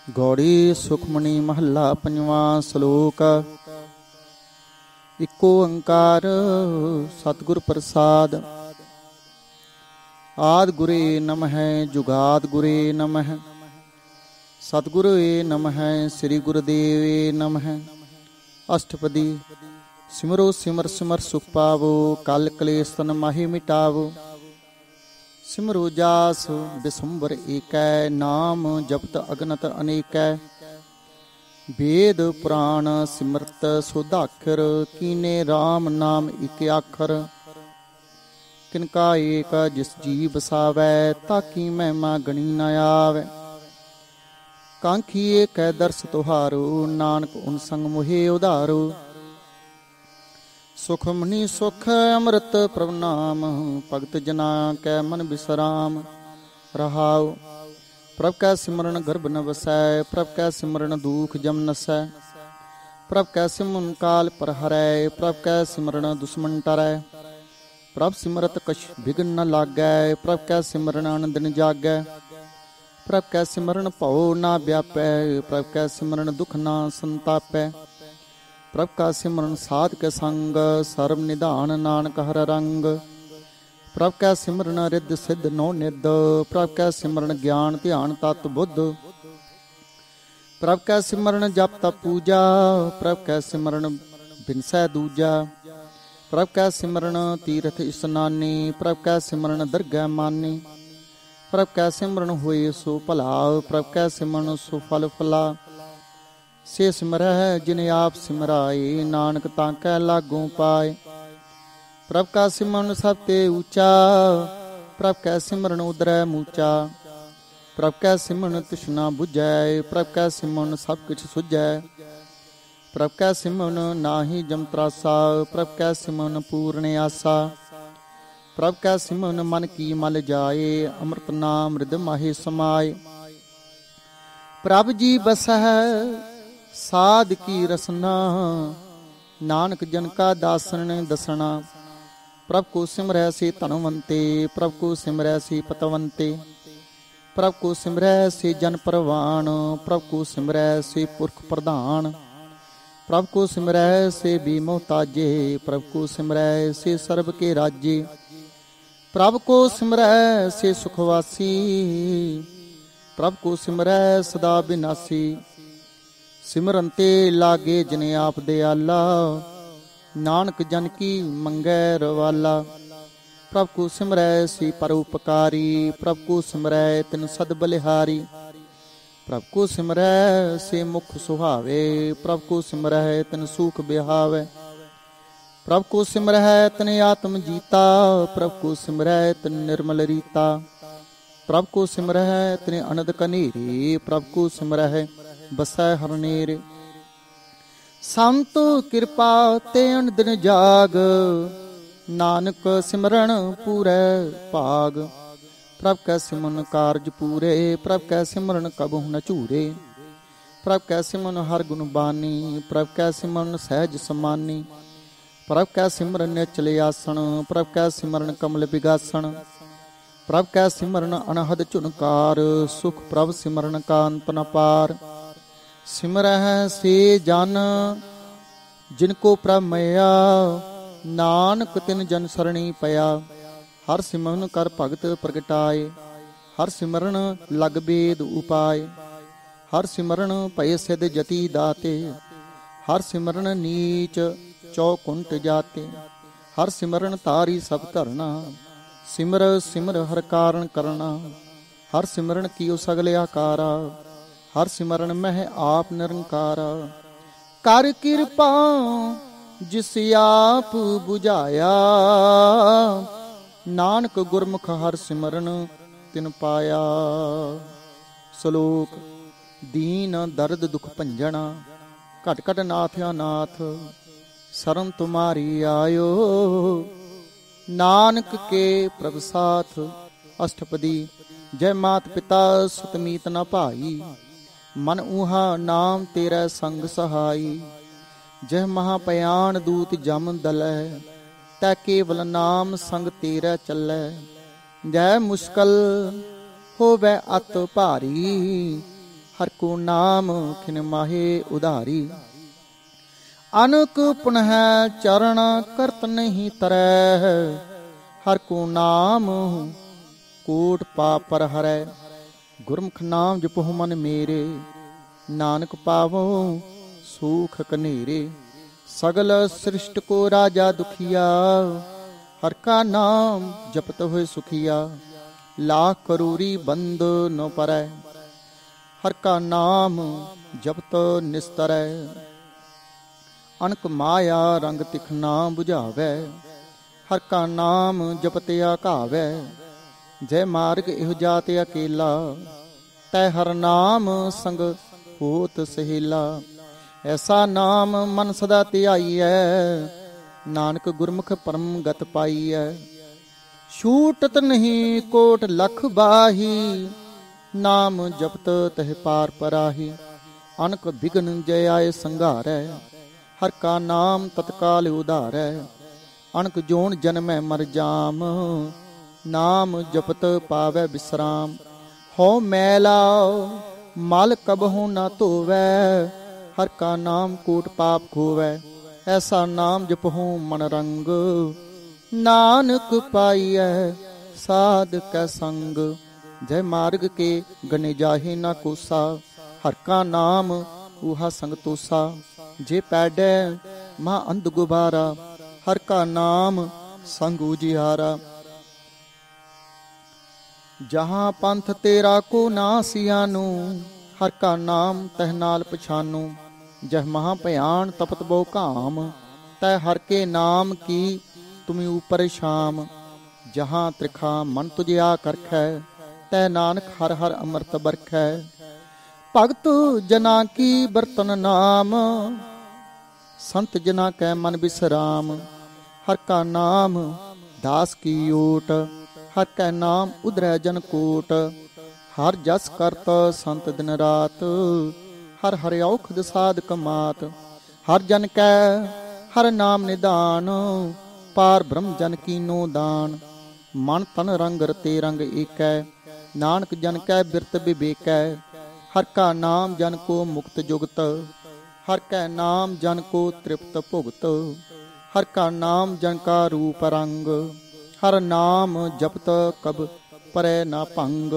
ਗੌੜੀ ਸੁਖਮਣੀ ਮਹੱਲਾ ਪੰਜਵਾਂ। ਸ਼ਲੋਕ। ਇੱਕੋ ਓੰਕਾਰ ਸਤਿਗੁਰ ਪ੍ਰਸਾਦ। ਆਦਿ ਗੁਰੇ ਨਮਹਿ ਜੁਗਾਦਿ ਗੁਰੇ ਨਮਹਿ। ਸਤਿਗੁਰੇ ਨਮਹਿ ਸ੍ਰੀ ਗੁਰੁਦੇਵੇ ਨਮਹਿ। ਅਸ਼ਟਪਦੀ। ਸਿਮਰੋ ਸਿਮਰ ਸਿਮਰ ਸੁਖ ਪਾਵੋ, ਕਲ ਕਲੇਸ਼ ਤਨ ਮਾਹੀ ਮਿਟਾਵੋ। ਸਿਮਰੋ ਜਾਸ ਬਿਸੁੰਬਰ ਏਕੈ, ਨਾਮ ਜਪਤ ਅਗਨਤ ਅਨੇਕੈ। ਵੇਦ ਪੁਰਾਣ ਸਿਮਰਤ ਸੁਧਾਖਰ, ਕੀਨੇ RAM ਨਾਮ ਇਕ ਆਖਰ। ਕਿਨਕਾ ਏਕ ਜਿਸ ਜੀ ਬਸਾਵੈ, ਤਾਕੀ ਮਹਿਮਾ ਗਣੀ ਨ ਆਵੈ। ਕਾਂਖੀ ਏਕੈ ਦਰਸ ਤੁਹਾਰੋ, ਨਾਨਕ ਉਨ ਸੰਗ ਮੋਹਿ ਉਧਾਰੋ। ਸੁਖਮਨੀ ਸੁਖ ਅੰਮ੍ਰਿਤ ਪ੍ਰਭ ਨਾਮ, ਭਗਤ ਜਨਾ ਕੈ ਮਨ ਬਿਸਰਾਮ। ਰਹਾਉ। ਪ੍ਰਭ ਕੈ ਸਿਮਰਨ ਗਰਭ ਨ ਵਸੈ, ਪ੍ਰਭ ਕੈ ਸਿਮਰਨ ਦੁਖ ਜਮ ਨਸੈ। ਪ੍ਰਭ ਕੈ ਸਿਮਰਨ ਕਾਲ ਪਰ ਹਰੈ, ਪ੍ਰਭ ਕੈ ਸਿਮਰਨ ਦੁਸ਼ਮਨ ਟਰੈ। ਪ੍ਰਭ ਸਿਮਰਤ ਕਛ ਬਿਘਨ ਨ ਲਾਗੈ, ਪ੍ਰਭ ਕੈ ਸਿਮਰਨ ਆਨੰਦ ਨ ਜਾਗੈ। ਪ੍ਰਭ ਕੈ ਸਿਮਰਨ ਭਉ ਨਾ ਵਿਆਪੈ, ਪ੍ਰਭ ਕੈ ਸਿਮਰਨ ਦੁਖ ਨਾ ਸੰਤਾਪੈ। ਪ੍ਰਭ ਕਾ ਸਿਮਰਨ ਸਾਧ ਕੇ ਸੰਗ, ਸਰਬ ਨਿਧਾਨ ਨਾਨਕ ਹਰ ਰੰਗ। ਪ੍ਰਭ ਕੈ ਸਿਮਰਨ ਰਿੱਧ ਸਿੱਧ ਨੋ ਨਿਧ, ਪ੍ਰਭ ਕੈ ਸਿਮਰਨ ਗਿਆਨ ਧਿਆਨ ਤਤ ਬੁੱਧ। ਪ੍ਰਭ ਕੈ ਸਿਮਰਨ ਜਪ ਤਪ ਪੂਜਾ, ਪ੍ਰਭ ਕੈ ਸਿਮਰਨ ਬਿਨਸੈ ਦੂਜਾ। ਪ੍ਰਭ ਕੈ ਸਿਮਰਨ ਤੀਰਥ ਇਸਨਾਨੀ, ਪ੍ਰਭ ਕੈ ਸਿਮਰਨ ਦਰਗਹਿ ਮਾਨੀ। ਪ੍ਰਭ ਕੈ ਸਿਮਰਨ ਹੋਏ ਸੋ ਭਲਾ, ਪ੍ਰਭ ਕੈ ਸਿਮਰਨ ਸੋ ਫਲ ਫਲਾ। ਸੇ ਸਿਮਰਹਿ ਜਿਨ ਆਪ ਸਿਮਰਾਏ, ਨਾਨਕ ਤਾਂ ਕੈ ਲਾਗੂ ਪਾਏ। ਪ੍ਰਭ ਕਾ ਸਿਮਰਨ ਸਭ ਤੇ ਊਚਾ, ਪ੍ਰਭ ਕੈ ਸਿਮਰਨ ਉਦਰੈ ਮੂਚਾ। ਪ੍ਰਭ ਕੈ ਸਿਮਰਨ ਤ੍ਰਿਸ਼ਨਾ ਬੁਝੈ, ਪ੍ਰਭ ਕੈ ਸਿਮਰਨ ਸਭ ਕਿਛ ਸੁਝੈ। ਪ੍ਰਭ ਕੈ ਸਿਮਰਨ ਨਾਹੀ ਜਮ ਤਰਾਸਾ, ਪ੍ਰਭ ਕੈ ਸਿਮਰਨ ਪੂਰਨ ਆਸਾ। ਪ੍ਰਭ ਕੈ ਸਿਮਰਨ ਮਨ ਕੀ ਮਲ ਜਾਏ, ਅੰਮ੍ਰਿਤ ਨਾਮ ਹਿਰਦਿ ਮਾਹੀ ਸਮਾਏ। ਪ੍ਰਭ ਜੀ ਬਸਹਿ ਸਾਧ ਕੀ ਰਸਨਾ, ਨਾਨਕ ਜਨ ਕਾ ਦਾਸਨ ਦਸਣਾ। ਪ੍ਰਭ ਕੋ ਸਿਮਰੈ ਸੇ ਧਨਵੰਤੇ, ਪ੍ਰਭ ਕੋ ਸਿਮਰੈ ਸੇ ਪਤਵੰਤੇ। ਪ੍ਰਭ ਕੋ ਸਿਮਰੈ ਸੇ ਜਨ ਪਰਵਾਨ, ਪ੍ਰਭ ਕੋ ਸਿਮਰੈ ਸੇ ਪੁਰਖ ਪ੍ਰਧਾਨ। ਪ੍ਰਭ ਕੋ ਸਿਮਰੈ ਸੇ ਬੀ ਮੁਹਤਾਜੇ, ਪ੍ਰਭ ਕੋ ਸਿਮਰੈ ਸੇ ਸਰਬ ਕੇ ਰਾਜੇ। ਪ੍ਰਭ ਕੋ ਸਿਮਰੈ ਸੇ ਸੁਖਵਾਸੀ, ਪ੍ਰਭ ਕੋ ਸਿਮਰੈ ਸਦਾ ਬਿਨਾਸੀ। ਸਿਮਰਨ ਤੇ ਲਾਗੇ ਜਿਨ ਆਪ ਦਿਆਲਾ, ਨਾਨਕ ਜਨ ਕੀ ਮੰਗੈ ਰਵਾਲਾ। ਪ੍ਰਭ ਕੋ ਸਿਮਰੈ ਸੇ ਪਰਉਪਕਾਰੀ, ਪ੍ਰਭ ਕੋ ਸਿਮਰੈ ਤਿਨ ਸਦ ਬਲਿਹਾਰੀ। ਪ੍ਰਭ ਕੋ ਸਿਮਰੈ ਸੇ ਮੁਖ ਸੁਹਾਵੇ, ਪ੍ਰਭ ਕੋ ਸਿਮਰੈ ਤਿਨ ਸੂਖ ਬਿਹਾਵੇ। ਪ੍ਰਭ ਕੋ ਸਿਮਰੈ ਤਿਨ ਆਤਮ ਜੀਤਾ, ਪ੍ਰਭ ਕੋ ਸਿਮਰੈ ਤਿਨ ਨਿਰਮਲ ਰੀਤਾ। ਪ੍ਰਭ ਕੋ ਸਿਮਰੈ ਤਿਨ ਅਨੰਦ ਕਨੇਰੇ, ਪ੍ਰਭ ਕੋ ਸਿਮਰੈ ਬਸੈ ਹਰ ਨੇਰੇ। ਸੰਤ ਕਿਰਪਾ ਤੇ ਅਨੰਦਿ ਜਾਗ, ਨਾਨਕ ਸਿਮਰਨ ਪੂਰੈ ਭਾਗ। ਪ੍ਰਭ ਕੈ ਸਿਮਰਨ ਕਾਰਜ ਪੂਰੇ, ਪ੍ਰਭ ਕੈ ਸਿਮਰਨ ਕਬਹੁ ਨ ਝੂਰੇ। ਪ੍ਰਭ ਕੈ ਸਿਮਰਨ ਹਰ ਗੁਣ ਬਾਨੀ, ਪ੍ਰਭ ਕੈ ਸਿਮਰਨ ਸਹਿਜ ਸਮਾਨੀ। ਪ੍ਰਭ ਕੈ ਸਿਮਰਨ ਨਿਚਲ ਆਸਣ, ਪ੍ਰਭ ਕੈ ਸਿਮਰਨ ਕਮਲ ਬਿਗਾਸਣ। ਪ੍ਰਭ ਕੈ ਸਿਮਰਨ ਅਨਹਦ ਝੁਨਕਾਰ, ਸੁਖ ਪ੍ਰਭ ਸਿਮਰਨ ਕਾ ਅੰਤ ਨ ਪਾਰ। ਸਿਮਰਹਿ ਸੇ ਜਨ ਜਿਨ ਕੋ ਪ੍ਰਭ ਮਇਆ, ਨਾਨਕ ਤਿਨ ਜਨ ਸਰਣੀ ਪਿਆ। ਹਰ ਸਿਮਰਨ ਕਰ ਭਗਤ ਪ੍ਰਗਟਾਏ, ਹਰ ਸਿਮਰਨ ਲਗ ਬੇਦ ਉਪਾਏ। ਹਰ ਸਿਮਰਨ ਭਏ ਸਿਧ ਜਤੀ ਦਾਤੇ, ਹਰ ਸਿਮਰਨ ਨੀਚ ਚੌਕੁੰਟ ਜਾਤੇ। ਹਰ ਸਿਮਰਨ ਤਾਰੀ ਸਭ ਧਰਨਾ, ਸਿਮਰ ਸਿਮਰ ਹਰ ਕਾਰਨ ਕਰਨਾ। ਹਰ ਸਿਮਰਨ ਕੀਓ ਸਗਲ ਆਕਾਰਾ, ਹਰ ਸਿਮਰਨ ਮਹਿ ਆਪ ਨਿਰੰਕਾਰਾ। ਕਰ ਕਿਰਪਾ ਜਿਸ ਆਪ ਬੁਝਾਇਆ, ਨਾਨਕ ਗੁਰਮੁਖ ਹਰ ਸਿਮਰਨ ਤਿਨ ਪਾਇਆ। ਸ਼ਲੋਕ। ਦੀਨ ਦਰਦ ਦੁਖ ਭੰਜਣਾ, ਘਟ ਘਟ ਨਾਥ ਅਨਾਥ। ਸ਼ਰਨ ਤੁਮਾਰੀ ਆਇਓ, ਨਾਨਕ ਕੇ ਪ੍ਰਭ ਸਾਥ। ਅਸ਼ਟਪਦੀ। ਜੈ ਮਾਤ ਪਿਤਾ ਸੁਤ ਮੀਤ ਨ ਭਾਈ, ਮਨ ਊਹਾ ਨਾਮ ਤੇਰਾ ਸੰਗ ਸਹਾਈ। ਜਹ ਮਹਾ ਭਿਆਨ ਦੂਤ ਜਮ ਦਲੈ, ਤੈ ਕੇਵਲ ਨਾਮ ਸੰਗ ਤੇਰਾ ਚੱਲੈ। ਜੈ ਮੁਸ਼ਕਲ ਹੋਵੇ ਅਤ ਭਾਰੀ, हर को नाम खिन माहे उधारी। अनक पुनः चरण करत नहीं तरह, हर को नाम कोट पाप पर हरै। गुरमुख नाम जपहु मन मेरे, नानक पावो सुख कनेरे। सगल सृष्ट को राजा दुखिया, हर का नाम जपत हुए सुखिया। लाख करोड़ी बंद न परै, हर का नाम जपत निस्तरै। अनक माया रंग तिखना बुझावै, हर का नाम जपत आकावै। जय मार्ग इह जात अकेला, तै हर नाम संग होत सहेला। ऐसा नाम मन सदा ध्याईਐ, नानक गुरमुख परम गत पाईਐ। छूटत नहीं कोट लख बाही, नाम जपत तह पार पराही। अनक बिघन जय आए संघारै, हर का नाम तत्काल उधारै। अनक जोन जन्मै मर जाम, नाम जपत पावै विश्राम। हो मैला मल कबहु न धोवै, हर का नाम कोट पाप खोवै। ऐसा नाम जपहु मन रंग, नानक पाईਐ साध कै संग। जय मार्ग के गने जाहे ना कोसा, हर का नाम ऊहा संग तोसा। जे पैडै महा अंध गुबारा, हर का नाम संग उजियारा। जहाँ पंथ तेरा को नासियानु, हर का नाम तह नाल पछानु। जह महा भयान तपत बहु काम, तै हर के नाम की तुम ऊपर शाम। जहाँ त्रिखा मन तुझिया करखै, तै नानक हर हर अमृत बरखै। भगत जना की बर्तन नाम, संत जना कै मन विश्राम। हर का नाम दास की ओट, हर कै नाम उधरै जन कोट। हर जस करत संत दिन रात, हर हर औखद साध कमात। हर जन कै हर नाम निदान, पार ब्रह्म जन कीनो दान। मन तन रंग रते रंग एकै, नानक जन कै बिरत विवेकै। हर का नाम जन को मुक्त जुगत, हर कै नाम जन को तृप्त भुगत। हर का नाम जन का रूप रंग, हर नाम जपत कब परै ना भंग।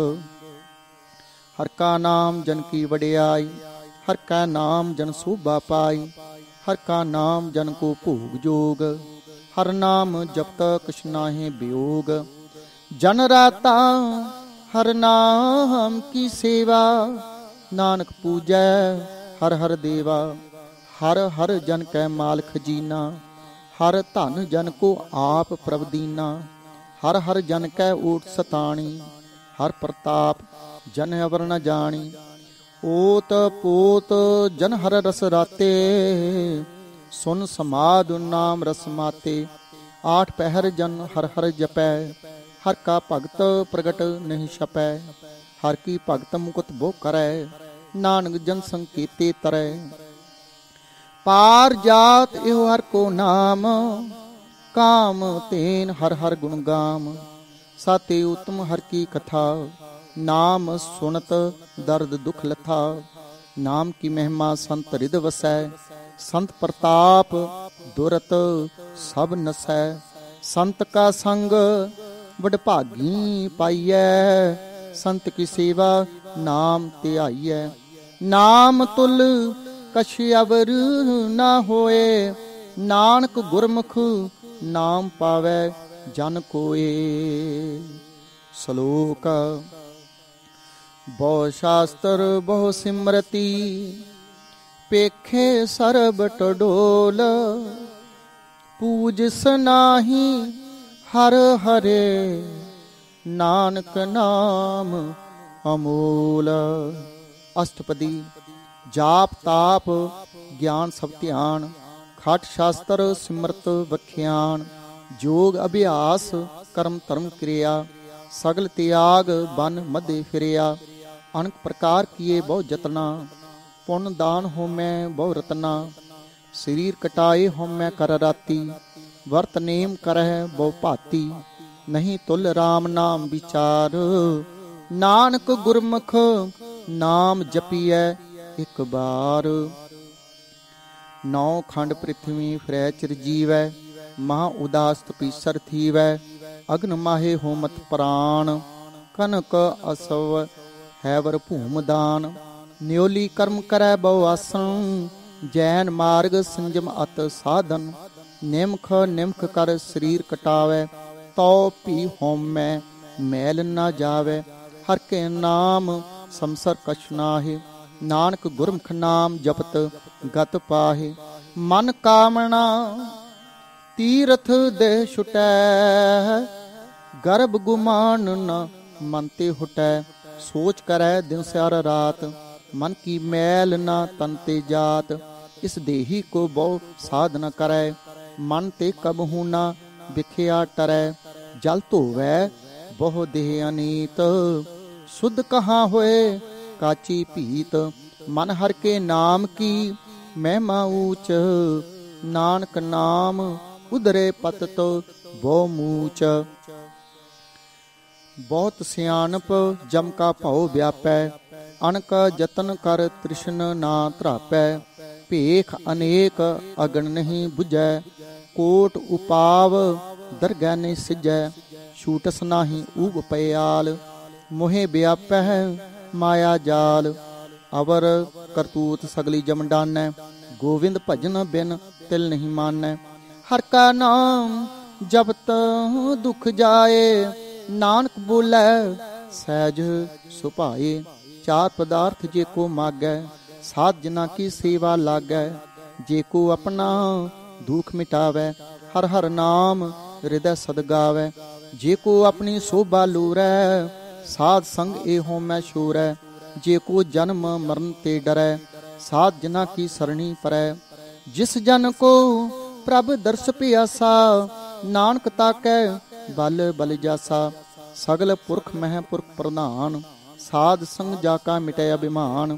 हर का नाम जन की वडियाई, हर का नाम जन शोभा पाई। हर का नाम जन को भोग जोग, हर नाम जपत कछ नाहि वियोग। जन राता हर नाम की सेवा, नानक पूजै हर हर देवा। हर हर जन कै माल खजीना, हर धन जन को आप प्रभ दीना। हर हर जन कै ओट सताणी, हर प्रताप जन अवर न जानी। ओत पोत जन हर रस राते, सुन समाद नाम रस माते। आठ पहर जन हर हर जपै, हर का भगत प्रगट नहीं छपै। हर की भगत मुकुत बो करै, नानक जन संकेते तरै। पार जात एहो हर को नाम, काम तेन हर हर गुण गाम। साते उत्तम हर की कथा, नाम सुनत दर्द दुख लथा। नाम की महिमा संत हृद वसै, संत प्रताप दुरत सब नसै। संत का संग वडभागी पाईਐ, संत की सेवा नाम ध्याईਐ। नाम तुल कछ अवर ना होए, नानक गुरमुख नाम पावै जन कोए। श्लोक बहु शास्त्र बहु सिमरती, पेखे सरब टडोल। पूज सनाही हर हरे, नानक नाम अमोल। अष्टपदी जाप ताप ज्ञान सब ध्यान, खट शास्त्र सिमरत वख्यान। जोग अभ्यास कर्म धर्म क्रिया, सगल त्याग बन मध्य फिरिया। अनेक प्रकार किए बहु जतना, पुण्य दान होमै बहु रतना। शरीर कटाए होमै कर राती, वर्त नेम करह बहु भाती। नहीं तुल राम नाम विचार, नानक गुरमुख ਨਾਮ ਜਪੀਐ ਇੱਕ ਬਾਰ। ਨੌ ਖੰਡ ਪ੍ਰਿਥਵੀ ਫਿਰੈ ਚਿਰਜੀਵੈ, ਮਹਾ ਉਦਾਸ ਤਪੀਸਰ ਥੀਵੈ। ਅਗਨ ਮਾਹੇ ਹੋਮਤ ਪ੍ਰਾਣ, ਕਨਕ ਅਸਵ ਹੈਵਰ ਭੂਮ ਦਾਨ। ਨਿਉਲੀ ਕਰਮ ਕਰੈ ਬਹੁ ਆਸਨ, ਜੈਨ ਮਾਰਗ ਸੰਜਮ ਅਤ ਸਾਧਨ। ਨਿਮਖ ਨਿਮਖ ਕਰ ਸਰੀਰ ਕਟਾਵੈ, ਤਉ ਭੀ ਹੋਮੈ ਮੈਲ ਨਾ ਜਾਵੈ। ਹਰ ਕੇ ਨਾਮ ਸੰਸਰ ਕਛ ਨਾਹਿ, ਨਾਨਕ ਗੁਰਮੁਖ ਨਾਮ ਜਪਤ ਗਤ ਪਾਹਿ। ਮਨ ਕਾਮਣਾ ਤੀਰਥ ਦੇ ਛੁਟੈ, ਗਰਭ ਗੁਮਾਨ ਨ ਮਨ ਤੇ ਹੁਟੈ। ਸੋਚ ਕਰੈ ਦਿਨ ਸਿਆਰ ਰਾਤ, ਮਨ ਕੀ ਮੈਲ ਨਾ ਤਨ ਤੇ ਜਾਤ। ਇਸ ਦੇਹੀ ਕੋ ਬਹੁ ਸਾਧ ਨ ਕਰੈ, ਮਨ ਤੇ ਕਬਹੂ ਨਾ ਵਿਖਿਆ ਟਰੈ। ਜਲ ਧੋਵੈ ਬਹੁ ਦੇਹ ਅਨੀਤ, ਸੁਧ ਕਹਾਂ ਹੋਏ ਕਾਚੀ ਭੀਤ। ਮਨ ਹਰ ਕੇ ਨਾਮ ਕੀ ਮਹਿਮਾ ਊਚ, ਨਾਨਕ ਨਾਮ ਉਦਰੇ ਪਤਿਤ ਬਹੁ ਮੂਚ। ਬਹੁਤ ਸਿਆਣਪ ਜਮ ਕਾ ਭਉ ਵਿਆਪੈ, ਅਣਕ ਜਤਨ ਕਰ ਤ੍ਰਿਸ਼ਨ ਨਾ ਧਰਾਪੈ। ਭੇਖ ਅਨੇਕ ਅਗਨ ਨਹੀਂ ਬੁਝੈ, ਕੋਟ ਉਪਾਵ ਦਰਗਹਿ ਨਹੀਂ ਸਿਜੈ। ਛੂਟਸ ਨਾਹੀ ਊਬ ਪਿਆਲ, ਮੋਹਿ ਵਿਆਪੈ ਮਾਇਆ ਜਾਲ। ਅਵਰ ਕਰਤੂਤ ਸਗਲੀ ਜਮ ਡਾਨੈ, ਗੋਵਿੰਦ ਭਜਨ ਬਿਨ ਤਿਲ ਨਹੀਂ ਮਾਨੈ। ਹਰ ਕਾ ਨਾਮ ਜਪਤ ਦੁਖ ਜਾਏ, ਨਾਨਕ ਬੋਲੇ ਸਹਿਜ ਸੁਭਾਏ। ਚਾਰ ਪਦਾਰਥ ਜੇ ਕੋ ਮਾਗੈ, ਸਾਧ ਜਨਾ ਕੀ ਸੇਵਾ ਲਾਗੈ। ਜੇ ਕੋ ਆਪਣਾ ਦੁਖ ਮਿਟਾਵੈ, ਹਰ ਹਰ ਨਾਮ ਹਿਰਦੈ ਸਦ ਗਾਵੈ। ਜੇ ਕੋ ਆਪਣੀ ਸੋਭਾ ਲੂਰੈ, ਸਾਧ ਸੰਗ ਏ ਹੋਮੈ ਸ਼ੂਰੈ। ਜੇ ਕੋ ਜਨਮ ਮਰਨ ਤੇ ਡਰੈ, ਸਾਧ ਜਨਾ ਕੀ ਸਰਣੀ ਪਰੈ। ਜਿਸ ਜਨ ਕੋ ਪ੍ਰਭ ਦਰਸ ਪਿਆਸਾ, ਨਾਨਕ ਤਾਕੈ ਬਲ ਬਲ ਜਾਸਾ। ਸਗਲ ਪੁਰਖ ਮਹਿ ਪੁਰਖ ਪ੍ਰਧਾਨ, ਸਾਧ ਸੰਗ ਜਾ ਕਾ ਮਿਟੈ ਅਭਿਮਾਨ।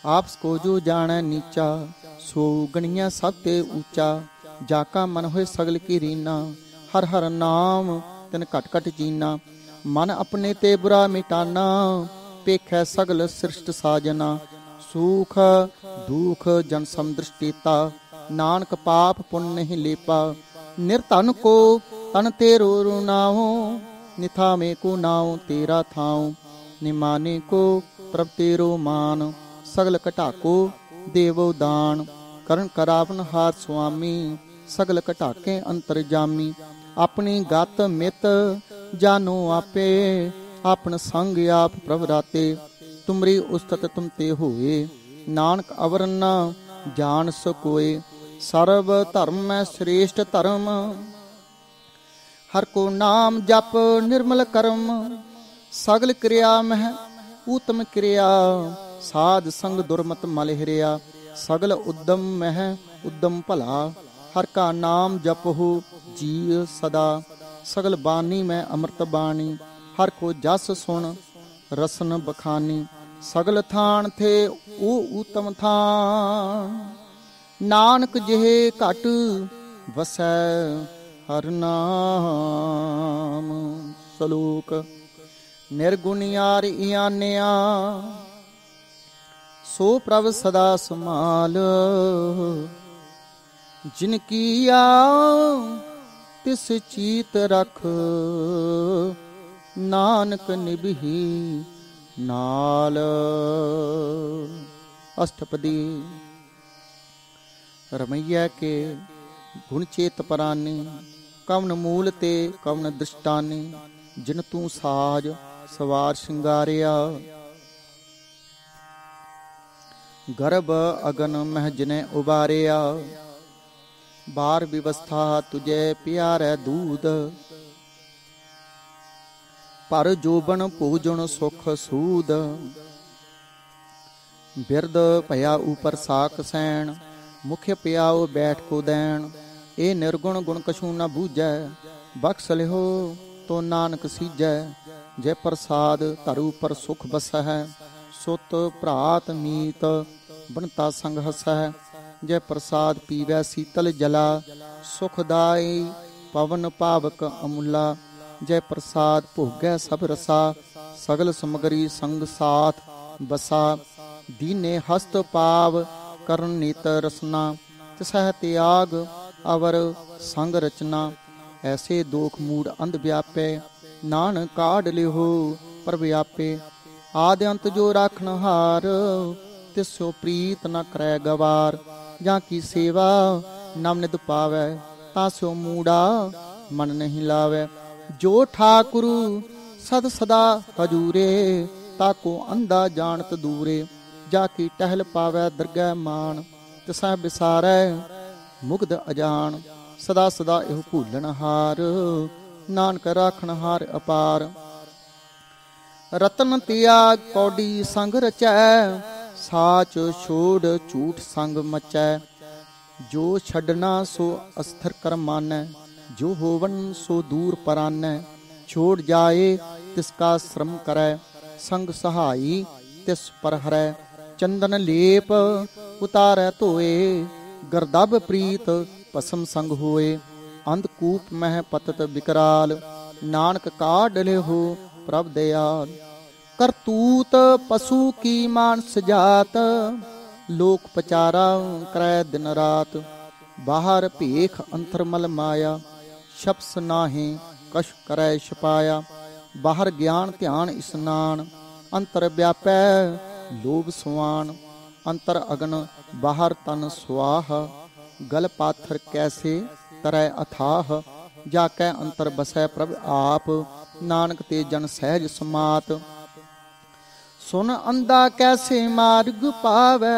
ਆਪਸ ਕੋ ਜੋ ਜਾਣੈ ਨੀਚਾ, ਸੋ ਗਣੀਐ ਸਭ ਤੇ ਊਚਾ। ਜਾ ਕਾ ਮਨ ਹੋਏ ਸਗਲ ਕੀ ਰੀਨਾ, ਹਰ ਹਰ ਨਾਮ ਤਿਨ ਘਟ ਘਟ ਜੀਨਾ। ਮਨ ਆਪਣੇ ਤੇ ਬੁਰਾ ਮਿਟਾਨਾ, ਪੇਖੈ ਸਗਲ ਸ੍ਰਿਸ਼ਟ ਸਾਜਨਾ। ਸੂਖ ਦੁਖ ਜਨ ਸਮ ਦ੍ਰਿਸ਼ਟੀਤਾ, ਨਾਨਕ ਪਾਪ ਪੁੰਨ ਨਹੀਂ ਲੇਪਾ। ਨਿਰਧਨ ਕੋ ਤਨ ਤੇਰੋ ਰੁਨਾਉ, ਨਿਥਾਵੇਂ ਕੋ ਨਾਉ ਤੇਰਾ ਥਾਉ। ਨਿਮਾਨੇ ਕੋ ਪ੍ਰਭ ਤੇਰੋ ਮਾਨ, ਸਗਲ ਘਟਾਕੋ ਦੇਵੋ ਦਾਨ। ਕਰਨ ਕਰਾਵਨ ਹਾਰ ਸੁਆਮੀ, ਸਗਲ ਘਟਾਕੇ ਅੰਤਰ ਜਾਮੀ। ਆਪਣੀ ਗਤ ਮਿਤ ਜਾਨੋ ਆਪੇ, ਆਪਨ ਸੰਗ ਆਪ ਪ੍ਰਭ ਰਾਤੇ। ਤੁਮਰੀ ਉਸਤਤ ਤੁਮ ਤੇ ਹੋਏ, ਨਾਨਕ ਅਵਰ ਨ ਜਾਣ ਸਕੋਏ। ਸਰਬ ਧਰਮ ਮੈਂ ਸ੍ਰੇਸ਼ਟ ਧਰਮ, ਹਰ ਕੋ ਨਾਮ ਜਪ ਨਿਰਮਲ ਕਰਮ। ਸਗਲ ਕਿਰਿਆ ਮਹਿ ਊਤਮ ਕਿਰਿਆ, ਸਾਧ ਸੰਗ ਦੁਰਮਤ ਮਲ ਹਿਰਿਆ। ਸਗਲ ਉਦਮ ਮਹਿ ਉਦਮ ਭਲਾ, ਹਰ ਕਾ ਨਾਮ ਜਪਹੁ ਜੀ ਸਦਾ। ਸਗਲ ਬਾਣੀ ਮੈਂ ਅੰਮ੍ਰਿਤ ਬਾਣੀ, ਹਰ ਕੋ ਜਸ ਸੁਣ ਰਸਨ ਬਖਾਨੀ। ਸਗਲ ਥਾਨ ਥੇ ਉਹ ਊਤਮ ਥਾਨ, ਨਾਨਕ ਜਿਹੇ ਘਟ ਵਸੈ ਹਰ ਨਾਮ। ਸਲੋਕ ਨਿਰਗੁਣਿਆਰ ਇਆਨਿਆ, ਸੋ ਪ੍ਰਭ ਸਦਾ ਸਮਾਲ। ਜਿਨ ਕੀਆ ਤਿਸ ਚੀਤ ਰਖ, ਨਾਨਕ ਨਿਭੀ ਨਾਲ। ਅਸ਼ਟਪਦੀ। ਰਮਈਆ ਕੇ ਗੁਣ ਚੇਤ ਪਰਾਨੀ, ਕਵਨ ਮੂਲ ਤੇ ਕਵਨ ਦ੍ਰਿਸ਼ਟਾਨੀ। ਜਿਨ ਤੂੰ ਸਾਜ ਸਵਾਰ ਸ਼ਿੰਗਾਰਿਆ, ਗਰਭ ਅਗਨ ਮਹਿ ਜਿਨੇ ਉਬਾਰਿਆ। ਬਾਰ ਵਿਵਸਥਾ ਤੁਝੇ ਪਿਆਰੈ ਦੂਧ, ਪਰ ਜੋਬਨ ਭੋਜਨ ਸੁਖ ਸੂਦ। ਬਿਰਦ ਭਇਆ ਉਪਰ ਸਾਕ ਸੈਣ, ਮੁਖ ਪਿਆਓ ਬੈਠ ਕੋ ਦੈਣ। ਇਹ ਨਿਰਗੁਣ ਗੁਣ ਕਛੂ ਨ ਬੂਝੈ, ਬਖਸ਼ ਲਿਓ ਤੋ ਨਾਨਕ ਸੀਜੈ। ਜੇ ਪ੍ਰਸਾਦ ਧਰ ਉਪਰ ਸੁਖ ਬਸਹਿ, ਸੁਤ ਭਰਾਤ ਮੀਤ ਬਣਤਾ ਸੰਗ ਹਸਹਿ। ਜੇ ਪ੍ਰਸਾਦ ਪੀਵੈ ਸੀਤਲ ਜਲਾ, ਸੁਖਦਾਈ ਪਵਨ ਪਾਵਕ ਅਮੁਲਾ। ਜੇ ਪ੍ਰਸਾਦ ਭੋਗੈ ਸਭ ਰਸਾ, सगल समगरी संग साथ बसा। दीने हस्त पाव करन नीत रसना, तिसह त्याग अवर संग रचना। ऐसे दोख मूड अंध व्यापे, नानक काढ़ लिहो प्रभ आपे। आदि अंत जो राखन हार, तिसो प्रीत न करै गवार। ਜਾਂ ਕੀ सेवा नव नित पावै, तासो मूड़ा मन नहीं लावै। जो ठाकुरु सद सदा हजूरे, ताको अंधा जानत दूरे। जाकी टहल पावै दरगह मान, तिसै बिसारै मुग्ध अजान। सदा सदा एहो भूलन हार, नानक राखन हार अपार। रतन त्याग कौडी संग रचै, साच छोड़ झूठ संग मचै। जो छड़ना सो अस्थिर कर मानै, जो होवन सो दूर परानै। छोड़ जाए तिसका श्रम करै, संग सहाई तिस पर हरै। चंदन लेप उतारै धोए, गरदब प्रीत भस्म संग होए। अंधकूप मह पतत विकराल, नानक काढ़ लिहो प्रभ दयाल। करतूत पशु की मानस जात, लोक पचारा करै दिन रात। बाहर भेख अंतर मल माया, शप्स नाहे कश करै छपाया। बाहर ज्ञान ध्यान स्नान, अंतर व्यापै लोभ सुआन। अंतर अगन बाहर तन स्वाह, गल पाथर कैसे तरै अथाह। जाकै अंतर बसै प्रभ आप, नानक ते जन सहज समात। सुन अंधा कैसे मार्ग पावै,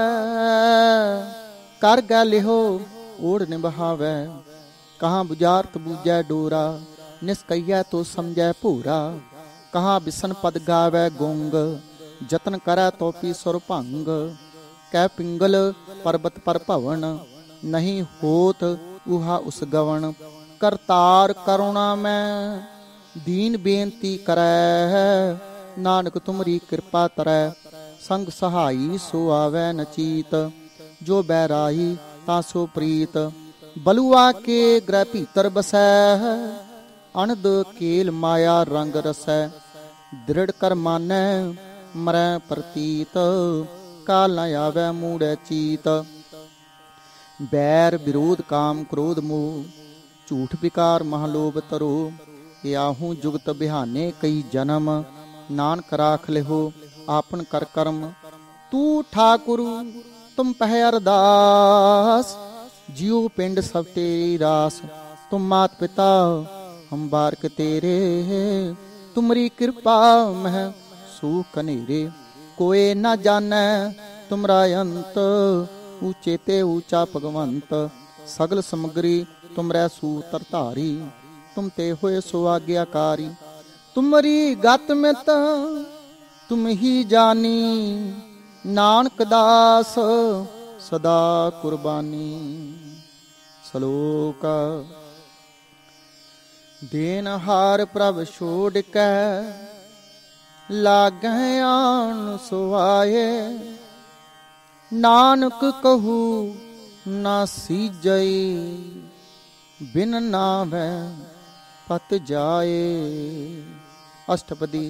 कर गै लिहो ओढ़ निभावै। कहाँ बुझारत बूझै डोरा, निस्कैयै तो समझै भूरा। कहाँ बिसन पद गावै गुंग, जतन करै तो पी सुर भंग। कै पिंगल पर्वत पर भवन, नहीं होत उहा उस गवन। करतार करुणा में दीन बेनती करै, नानक तुमरी कृपा तरੈ। संग सहाई सो आवै नचीत, जो बैराई तासो प्रीत। बलुआ के ग्रह भीतर बसै, अनद केल माया रंग रसै। दृढ़ कर मानै मरै प्रतीत, काल न आवै मूढ़ै चीत। बैर विरोध काम क्रोध मोह, झूठ विकार महलोभ तरो। याहू जुगत बिहाने कई जन्म, नानक राख लिहो आपन कर कर्म। तू ठाकुरु तुम पह अरदास, जियो पिंड सब तेरी रास। तुम मात पिता हम बारक तेरे, तुमरी कृपा मह सूख कनेरे। कोई न जानै तुमरा अंत, ऊंचे ते ऊंचा भगवंत। सगल समगरी तुमरै सूतर धारी, तुम ते होए सो आज्ञाकारी। तुमरी गत मित तुम ही जानी, नानक दास सदा कुर्बानी। सलोक देन हार प्रभ छोड़ कै, लागै आन सुआए। नानक कहू ना सीजई, बिन नावै पत जाए। अष्टपदी।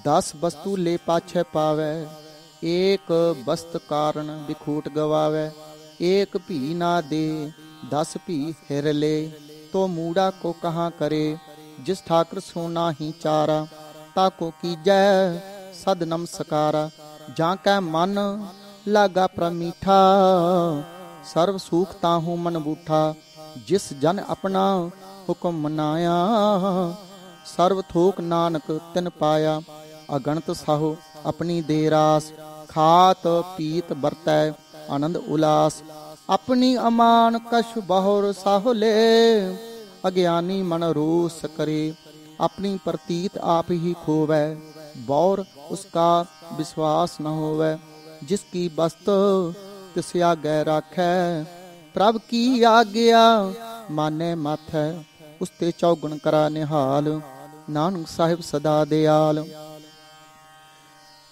10 वस्तु ले पाछे पावै, एक वस्त कारण बिखूट गवावै। एक भी ना दे 10 भी हिर ले, तो मूड़ा को कहाँ करे। जिस ठाकर सोना ही चारा, ताको कीजै सद नमस्कारा। जाकै मन लागा प्रमीठा, सर्व सुख ताहू मन बूठा। जिस जन अपना हुक्म मनाया, सर्व थोक नानक तिन पाया। अगणत साहो अपनी दे रास, खात पीत बरतै आनंद उलास। अपनी अमान कश बहुर साहो ले, अज्ञानी मन रोस करे। अपनी प्रतीत आप ही खोवै, बौर उसका विश्वास न होवै। जिसकी वस्तु तिस आगे राखै, प्रभ की आज्ञा माने माथै। उसते चौगुण करा निहाल, नानक साहिब सदा दयाल।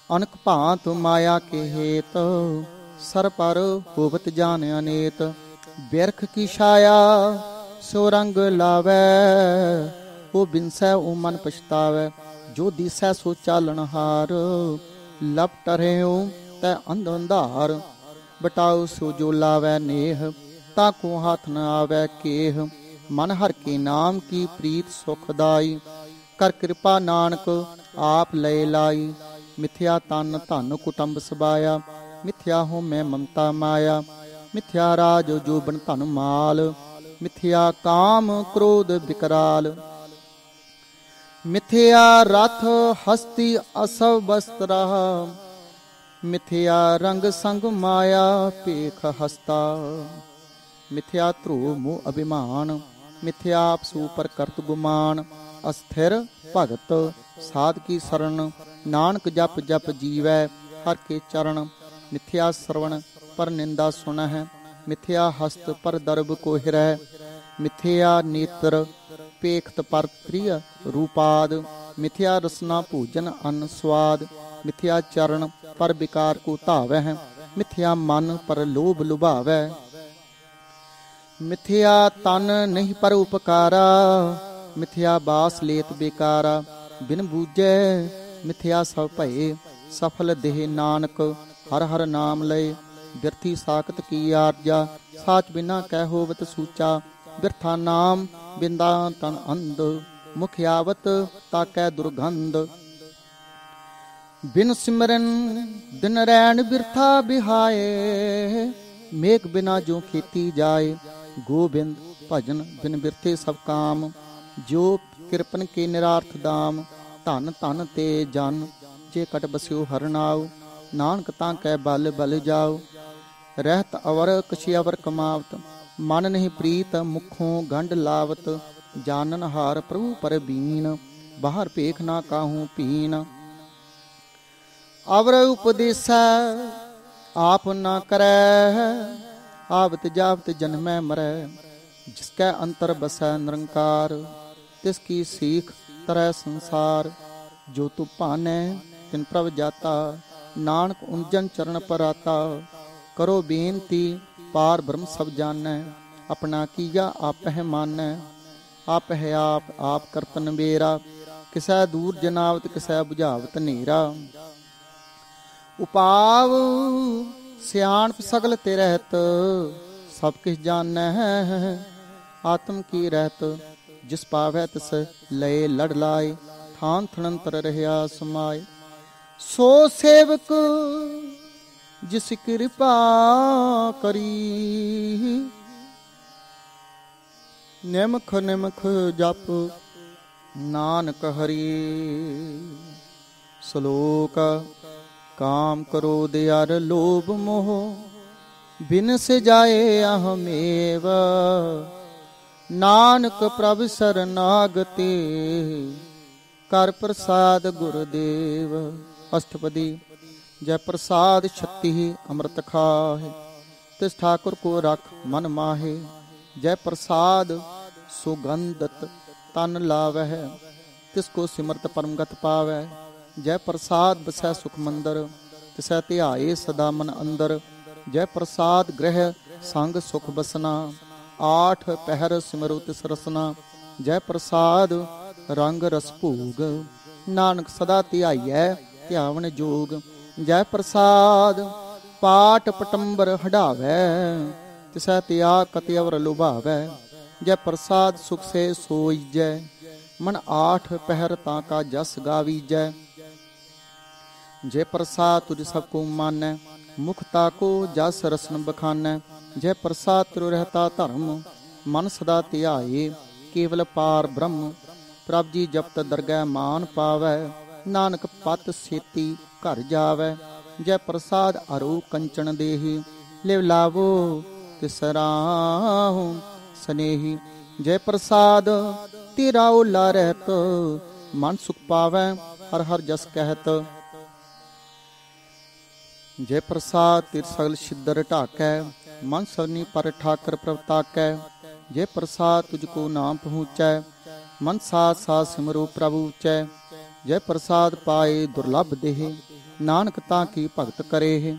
अनक भांत माया के हेत, सर पर होवत जान अनेत। बिरख की छाया सो रंग लावै, ओ बिनसै ओ मन पछतावै। ਜੋ ਦਿਸੈ ਸੋ ਚਾਲਣਹਾਰ। ਲਪਟ ਰਹਿਓ ਤੈ ਅੰਧ ਅੰਧਾਰ, ਬਟਾਓ ਸੋ ਜੋ ਲਾਵੈ ਨੇਹ। ਤਾ ਕੋ ਹੱਥ ਨ ਆਵੈ ਕੇਹ, ਮਨ ਹਰਿ ਕੇ ਨਾਮ ਕੀ ਪ੍ਰੀਤ ਸੁਖਦਾਈ। ਕਰ ਕਿਰਪਾ ਨਾਨਕ ਆਪ ਲਏ ਲਾਈ, ਮਿਥਿਆ ਤਨ ਧਨ ਕੁਟੰਬ ਸਬਾਇਆ। ਮਿਥਿਆ ਹੋ ਮੈਂ ਮਮਤਾ ਮਾਇਆ, ਮਿਥਿਆ ਰਾਜ ਜੋਬਨ ਧਨ ਮਾਲ। ਮਿਥਿਆ ਕਾਮ ਕ੍ਰੋਧ ਵਿਕਰਾਲ, ਮਿਥਿਆ ਰਥ ਹਸਤੀ ਅਸਵ ਬਸਤਰਾ। ਮਿਥਿਆ ਰੰਗ ਸੰਗ ਮਾਇਆ ਭੇਖ ਹਸਤਾ। ਮਿਥਿਆ ਧਰੋ ਮੋਹ ਅਭਿਮਾਨ, ਮਿਥਿਆ ਆਪਸੂ ਪਰ ਕਰਤ ਗੁਮਾਨ। ਅਸਥਿਰ ਭਗਤ ਸਾਧ ਕੀ ਸਰਣ, ਨਾਨਕ ਜਪ ਜਪ ਜੀਵੈ ਹਰ ਕੇ ਚਰਨ। ਮਿਥਿਆ ਸਰਵਣ ਪਰ ਨਿੰਦਾ ਸੁਣਹਿ, ਮਿਥਿਆ ਹਸਤ ਪਰ ਦਰਬ ਕੋ ਹਿਰੈ। ਮਿਥਿਆ ਨੇਤਰ ਪੇਖਤ ਪਰ ਤ੍ਰਿਯ ਰੂਪਾਦ। ਮਿਥਿਆ ਰਸਨਾ ਭੋਜਨ ਅੰਨ ਸਵਾਦ। ਮਿਥਿਆ ਚਰਨ ਪਰ ਵਿਕਾਰ ਕੋ ਧਾਵੈ, ਮਿਥਿਆ ਮਨ ਪਰ ਲੋਭ ਲੁਭਾਵੈ। ਮਿਥਿਆ ਤਨ ਨਹੀਂ ਪਰ ਉਪਕਾਰਾ, ਮਿਥਿਆ ਬਾਸ ਲੇਤ ਬੇਕਾਰਾ। ਬਿਨ ਬੂਝੈ ਮਿਥਿਆ ਸਭ ਭਏ, ਸਫਲ ਦੇਹ ਨਾਨਕ ਹਰ ਹਰ ਨਾਮ ਲਏ। ਬਿਰਥੀ ਸਾਖਤ ਕੀ ਆਰਜਾ, ਸਾਚ ਬਿਨਾ ਕਹਿ ਹੋਵਤ ਸੂਚਾ। ਬਿਰਥਾ ਨਾਮ ਬਿੰਦਾ ਤਨ ਅੰਧ, ਮੁਖ ਆਵਤ ਤਾਕੈ ਦੁਰਗੰਧ। ਬਿਨ ਸਿਮਰਨ ਦਿਨ ਰੈਣ ਬਿਰਥਾ ਬਿਹਾਏ, ਮੇਘ ਬਿਨਾ ਜੋ ਖੇਤੀ ਜਾਏ। ਗੋਬਿੰਦ ਭਜਨ ਬਿਨ ਬਿਰਥੇ ਸਭ ਕਾਮ, ਜੋ ਕਿਰਪਨ ਕੇ ਨਿਰਾਰਥ ਦਾਮ। ਧਨ ਧਨ ਤੇ ਜਨ ਜੇ ਕਟ ਬਸਿਓ ਹਰਨਾਉ, ਨਾਨਕ ਤਾਂ ਕੈ ਬਲ ਬਲ ਜਾਉ। ਰਹਿਤ ਅਵਰ ਕਛਿ ਅਵਰ ਕਮਾਵਤ, ਮਨ ਨਹੀਂ ਪ੍ਰੀਤ ਮੁਖੋਂ ਗੰਢ ਲਾਵਤ। ਜਾਨਨ ਹਾਰ ਪ੍ਰਭੂ ਪਰ ਬੀਨ, ਬਾਹਰ ਭੇਖ ਨਾ ਕਾਹੂ ਪੀਨ। ਅਵਰ ਉਪਦੇਸੈ ਆਪ ਨਾ ਕਰੈ, ਆਵਤ ਜਾਵਤ ਜਨਮੈ ਮਰੈ। ਜਿਸ ਕੈ ਅੰਤਰ ਬਸੈ ਨਿਰੰਕਾਰ, ਤਿਸ ਕੀ ਸੀਖ ਤਰੈ ਸੰਸਾਰ। ਜੋ ਤੂ ਭਾਨੈ ਤਿਨ ਪ੍ਰਭ ਜਾਤਾ, ਨਾਨਕ ਉਂਜਨ ਚਰਨ ਪਰਾਤਾ। ਕਰੋ ਬੇਨਤੀ ਪਾਰ ਬ੍ਰਹਮ ਸਭ ਜਾਣੈ, ਆਪਣਾ ਕੀਆ ਆਪਹਿ ਮਾਨੈ। ਆਪਹਿ ਆਪ ਕਰਤਨ ਬੇਰਾ, ਕਿਸੈ ਦੂਰ ਜਨਾਵਤ ਕਿਸੈ ਬੁਝਾਵਤ ਨੇਰਾ। ਉਪਾਵ ਸਿਆਣਪ ਸਗਲ ਤੇ ਰਹਿਤ, ਸਭ ਕਿਛ ਜਾਣੈ ਆਤਮ ਕੀ ਰਹਿਤ। ਜਿਸ ਪਾਵੈ ਤਿਸ ਲਏ ਲੜ ਲਾਏ, ਥਾਨ ਥਣੰਤਰ ਰਹਿਆ ਸਮਾਏ। ਸੋ ਸੇਵਕ ਜਿਸ ਕਿਰਪਾ ਕਰੀ, ਨਿਮਖ ਨਿਮਖ ਜਪ ਨਾਨਕ ਹਰੀ। ਸ਼ਲੋਕ ਕਾਮ ਕ੍ਰੋਧ ਅਰ ਲੋਭ ਮੋਹ, ਬਿਨ ਸਜਾਏ ਅਹਮੇਵ। ਨਾਨਕ ਪ੍ਰਭ ਸਰਨਾਗਤੀ, ਕਰ ਪ੍ਰਸਾਦ ਗੁਰਦੇਵ। ਅਸ਼ਟਪਦੀ। ਜੈ ਪ੍ਰਸਾਦ ਛਤੀ ਅੰਮ੍ਰਿਤ ਖਾਹਿ, ਤਿਸ ਠਾਕੁਰ ਕੋ ਰਖ ਮਨ ਮਾਹਿ। ਜੈ ਪ੍ਰਸਾਦ ਸੁਗੰਧਤ ਤਨ ਲਾਵਹਿ, ਤਿਸ ਕੋ ਸਿਮਰਤ ਪਰਮਗਤ ਪਾਵੈ। ਜੈ ਪ੍ਰਸਾਦ ਬਸੈ ਸੁਖ ਮੰਦਰ, ਤਿਸੈ ਧਿਆਏ ਸਦਾ ਮਨ ਅੰਦਰ। ਜੈ ਪ੍ਰਸਾਦ ਗ੍ਰਹਿ ਸੰਗ ਸੁਖ ਬਸਨਾ, ਆਠ ਪਹਿਰ ਸਿਮਰੋ ਤਿਸ ਰਸਨਾ। ਜੈ ਪ੍ਰਸਾਦ ਰੰਗ ਰਸ ਭੋਗ, ਨਾਨਕ ਸਦਾ ਧਿਆਈਐ ਧਿਆਵਨ ਜੋਗ। ਜੈ ਪ੍ਰਸਾਦ ਪਾਟ ਪਟੰਬਰ ਹਢਾਵੈ, ਤਿਸੈ ਤਿਆਗ ਕਤਿ ਅਵਰ ਲੁਭਾਵੈ। ਜੈ ਪ੍ਰਸਾਦ ਸੁਖ ਸੇ ਸੋਈਜੈ, ਮਨ ਆਠ ਪਹਿਰ ਤਾਂ ਕਾ ਜਸ ਗਾਵੀਜੈ। ਜੈ ਪ੍ਰਸਾਦ ਤੁਝ ਸਭ ਕੋ ਮਾਨੈ, ਮੁਖ ਤਾਕੋ ਜਸ ਰਸਨ ਬਖਾਨੈ। ਜੈ ਪ੍ਰਸਾਦ ਤਿਰੁ ਰਹਿਤਾ ਧਰਮ, ਮਨ ਸਦਾ ਧਿਆਏ ਕੇਵਲ ਪਾਰ ਬ੍ਰਹਮ। ਪ੍ਰਭ ਜੀ ਜਪਤ ਦਰਗਹਿ ਮਾਨ ਪਾਵੈ, ਨਾਨਕ ਪਤ ਸੇਤੀ ਘਰ ਜਾਵੈ। ਜੈ ਪ੍ਰਸਾਦ ਅਰੋ ਕੰਚਨ ਦੇਹੀ, ਲਿਵ ਲਾਵੋ ਤਿਸ ਰਾਹੁ ਸਨੇਹੀ। ਜੈ ਪ੍ਰਸਾਦ ਤੇਰਾ ਓਲਾ ਰਹਿਤ, ਮਨ ਸੁਖ ਪਾਵੈ ਹਰ ਹਰ ਜਸ ਕਹਿਤ। ਜੈ ਪ੍ਰਸਾਦ ਤਿਰ ਸਗਲ ਛਿਦਰ ਢਾਕੈ, ਮਨ ਸਰਨੀ ਪਰ ਠਾਕਰ ਪ੍ਰਭ ਤਾਕੈ। ਜੈ ਪ੍ਰਸਾਦ ਤੁਝ ਕੋ ਨਾਮ ਪਹੁੰਚੈ, ਮਨ ਸਾਥ ਸਾਥ ਸਿਮਰੋ ਪ੍ਰਭੂ ਉਚੈ। ਜੈ ਪ੍ਰਸਾਦ ਪਾਏ ਦੁਰਲਭ ਦੇਹ, ਨਾਨਕ ਤਾਂ ਕੀ ਭਗਤ ਕਰੇ।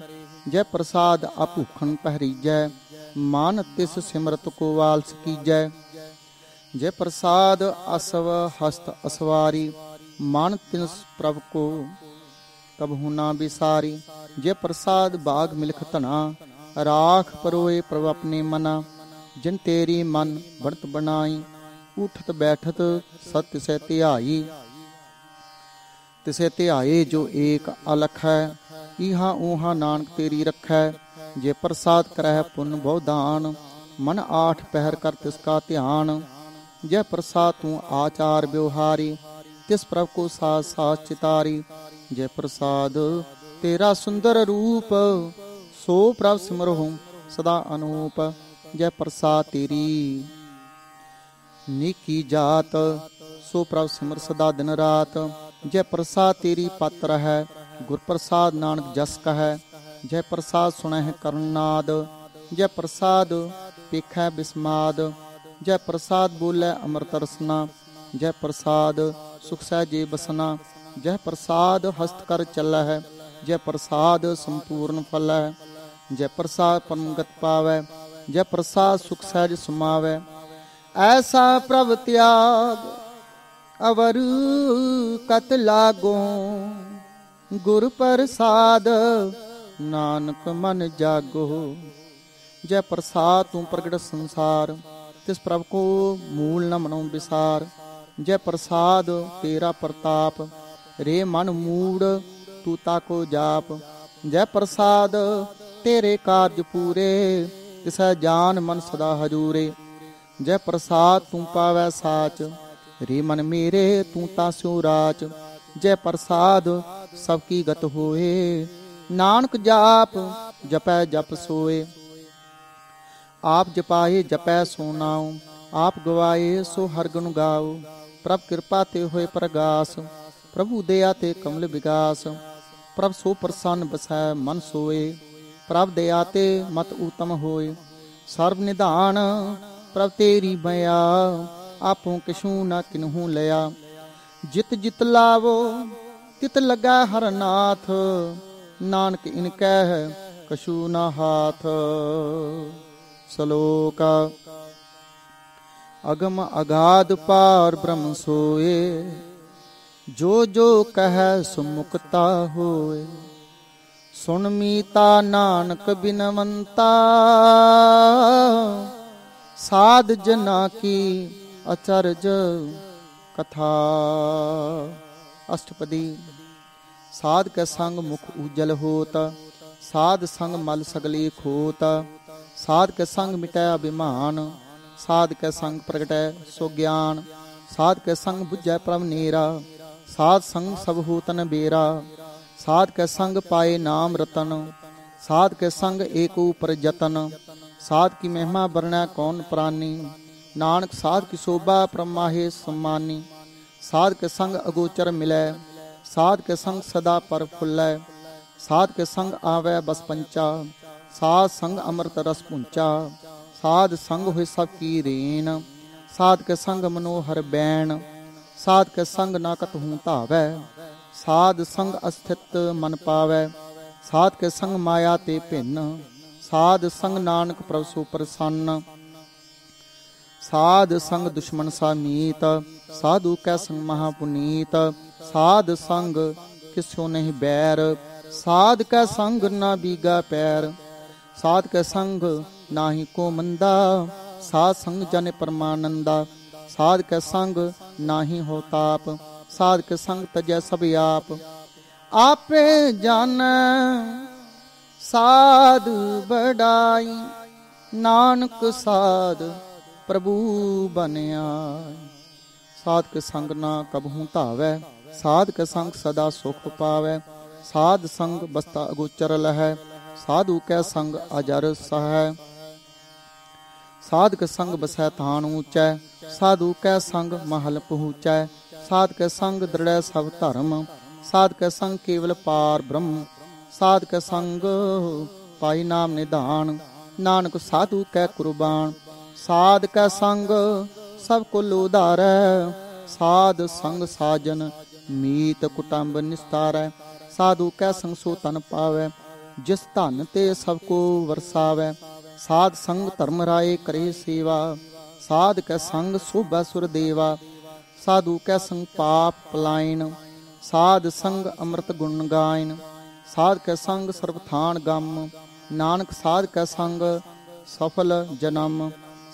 ਜੈ ਪ੍ਰਸਾਦ ਆਪੂਖਣ ਪਹਿਰੀਜੈ, ਮਨ ਤਿਸ ਸਿਮਰਤ ਕੋ ਵਾਲਸ ਕੀਜੈ। ਜੈ ਪ੍ਰਸਾਦ ਅਸਵ ਹਸਤ ਅਸਵਾਰੀ, मन तिस प्रभ को कबहु ना बिसारी। जे प्रसाद बाग मिलख धना, राख परोए प्रभ अपने मना। जिन तेरी मन बढ़त बनाई, उठत बैठत सत्य से ध्याई। तिसे ध्याए जो एक अलख है, इहा ऊहा नानक तेरी रखै। जे प्रसाद करह पुन बहु दान, मन आठ पहर कर तिसका ध्यान। जय प्रसाद तू आचार व्यवहारी, तिस प्रभ को साथ साथ चितारी। जय प्रसाद तेरा सुंदर रूप, सो प्रभ सिमरहु सदा अनूप। जय प्रसाद तेरी नीकी जात, सो प्रभ सिमर सदा दिन रात। जय प्रसाद तेरी पात्र है, गुर प्रसाद नानक जस कहे। जय प्रसाद सुनह करनाद, जय प्रसाद पेखै बिस्माद। जय प्रसाद बोले अमृत रसना, जय प्रसाद सुख सहजे बसना। जय प्रसाद हस्त कर चल है, जय प्रसाद संपूर्ण फल है। जय प्रसाद परमगत पावै, जय प्रसाद सुख सहज समावै। ऐसा प्रभ त्याग अवर कत लागो, गुर प्रसाद नानक मन जागो। जय प्रसाद तू प्रगट संसार, तिस प्रभ को मूल न मनो विसार। जय प्रसाद तेरा प्रताप, रे मन मूड तू ताको जाप। जय प्रसाद तेरे कार्य पूरे, तिसै जान मन सदा हजूरे। जय प्रसाद तू पावै साच, रे मन मेरे तू तास्यो राच। जय प्रसाद सबकी गत होए, नानक जाप जपै जप सोए। आप जपाए जपै सो नाउ, आप गवाए सो हर गुण गाओ। प्रभ कृपा ते होए प्रगास, प्रभु दया ते कमल विकास। प्रभ सो प्रसन्न बसै मन सोए, प्रभ दया ते मत उत्तम होए। सर्व निधान प्रभ तेरी मया, आपो किशु न किन्हू लया। जित जित लावो तित लगा हर नाथ, नानक इनकै कशु न हाथ। श्लोक अगम अगाध पार ब्रह्म सोए, जो जो कह सुमुक्ता होए। सुन मीता नानक बिनवंता, साध जना की अचरज कथा। अष्टपदी। साध के संग मुख उज्जल होत, साध संग मल सगली खोत। साध के संग मिटै अभिमान, साध के संग प्रगटै सो ज्ञान। साध के संग बुझै प्रभ नेरा, साध संग सब होतन बेरा। साध के संग पाए नाम रतन, साध के संग एक ऊपर जतन। साध की महिमा वर्णै कौन प्राणी, नानक साध की शोभा परमाहे सम्मानी। साध के संग अगोचर मिलै, साध के संग सदा पर फुल्लै। साध के संग आवे बस पंचा, साध संग अमृत रस पुंचा। साध संग होए सब की रेन, साध के संग मनोहर बैन। साध के संग ना कतहु धावै, साध संग अस्थित मन पावै। साध के संग माया ते भिन्न, साध संग नानक प्रभ सो प्रसन्न। साध संग दुश्मन सा मीत, साधु कै संग महापुनीत। साध संग किस्यो नहीं बैर, साध कै संग ना बीगा पैर। साध के संग नाही को मंदा, साध संग जन परमानंदा। साध के संग नाही हो ताप, साध के संग तजै सब आप। आपे जानै साध बड़ाई, नानक साध प्रभु बन आए। साध के संग ना कबहू धावै, साध के संग सदा सुख पावै। साध संग बसता अगोचर लहै, साधु कै संग अजर सहै। साध के संग बसै थान ऊंचै, साधु कै संग महल पहुँचै। साध के संग दृढ़ सब धर्म, साध के संग केवल पार ब्रह्म। साध के संग पाई नाम निधान, नानक साधु कै कुर्बान। साध कै संग सब कुल उधारै, साध संग साजन मीत कुटुंब निस्तारै। साधु कै संग सो तन पावै, जिस धन ते सबको वरसावै। साध संग धर्म राय करे सेवा, साध कै संग शोभा सुर देवा। साधु कै संग पाप पलायन, साध संग अमृत गुण गायन। साध कै संग सर्वथान गम, नानक साध कै संग सफल जन्म।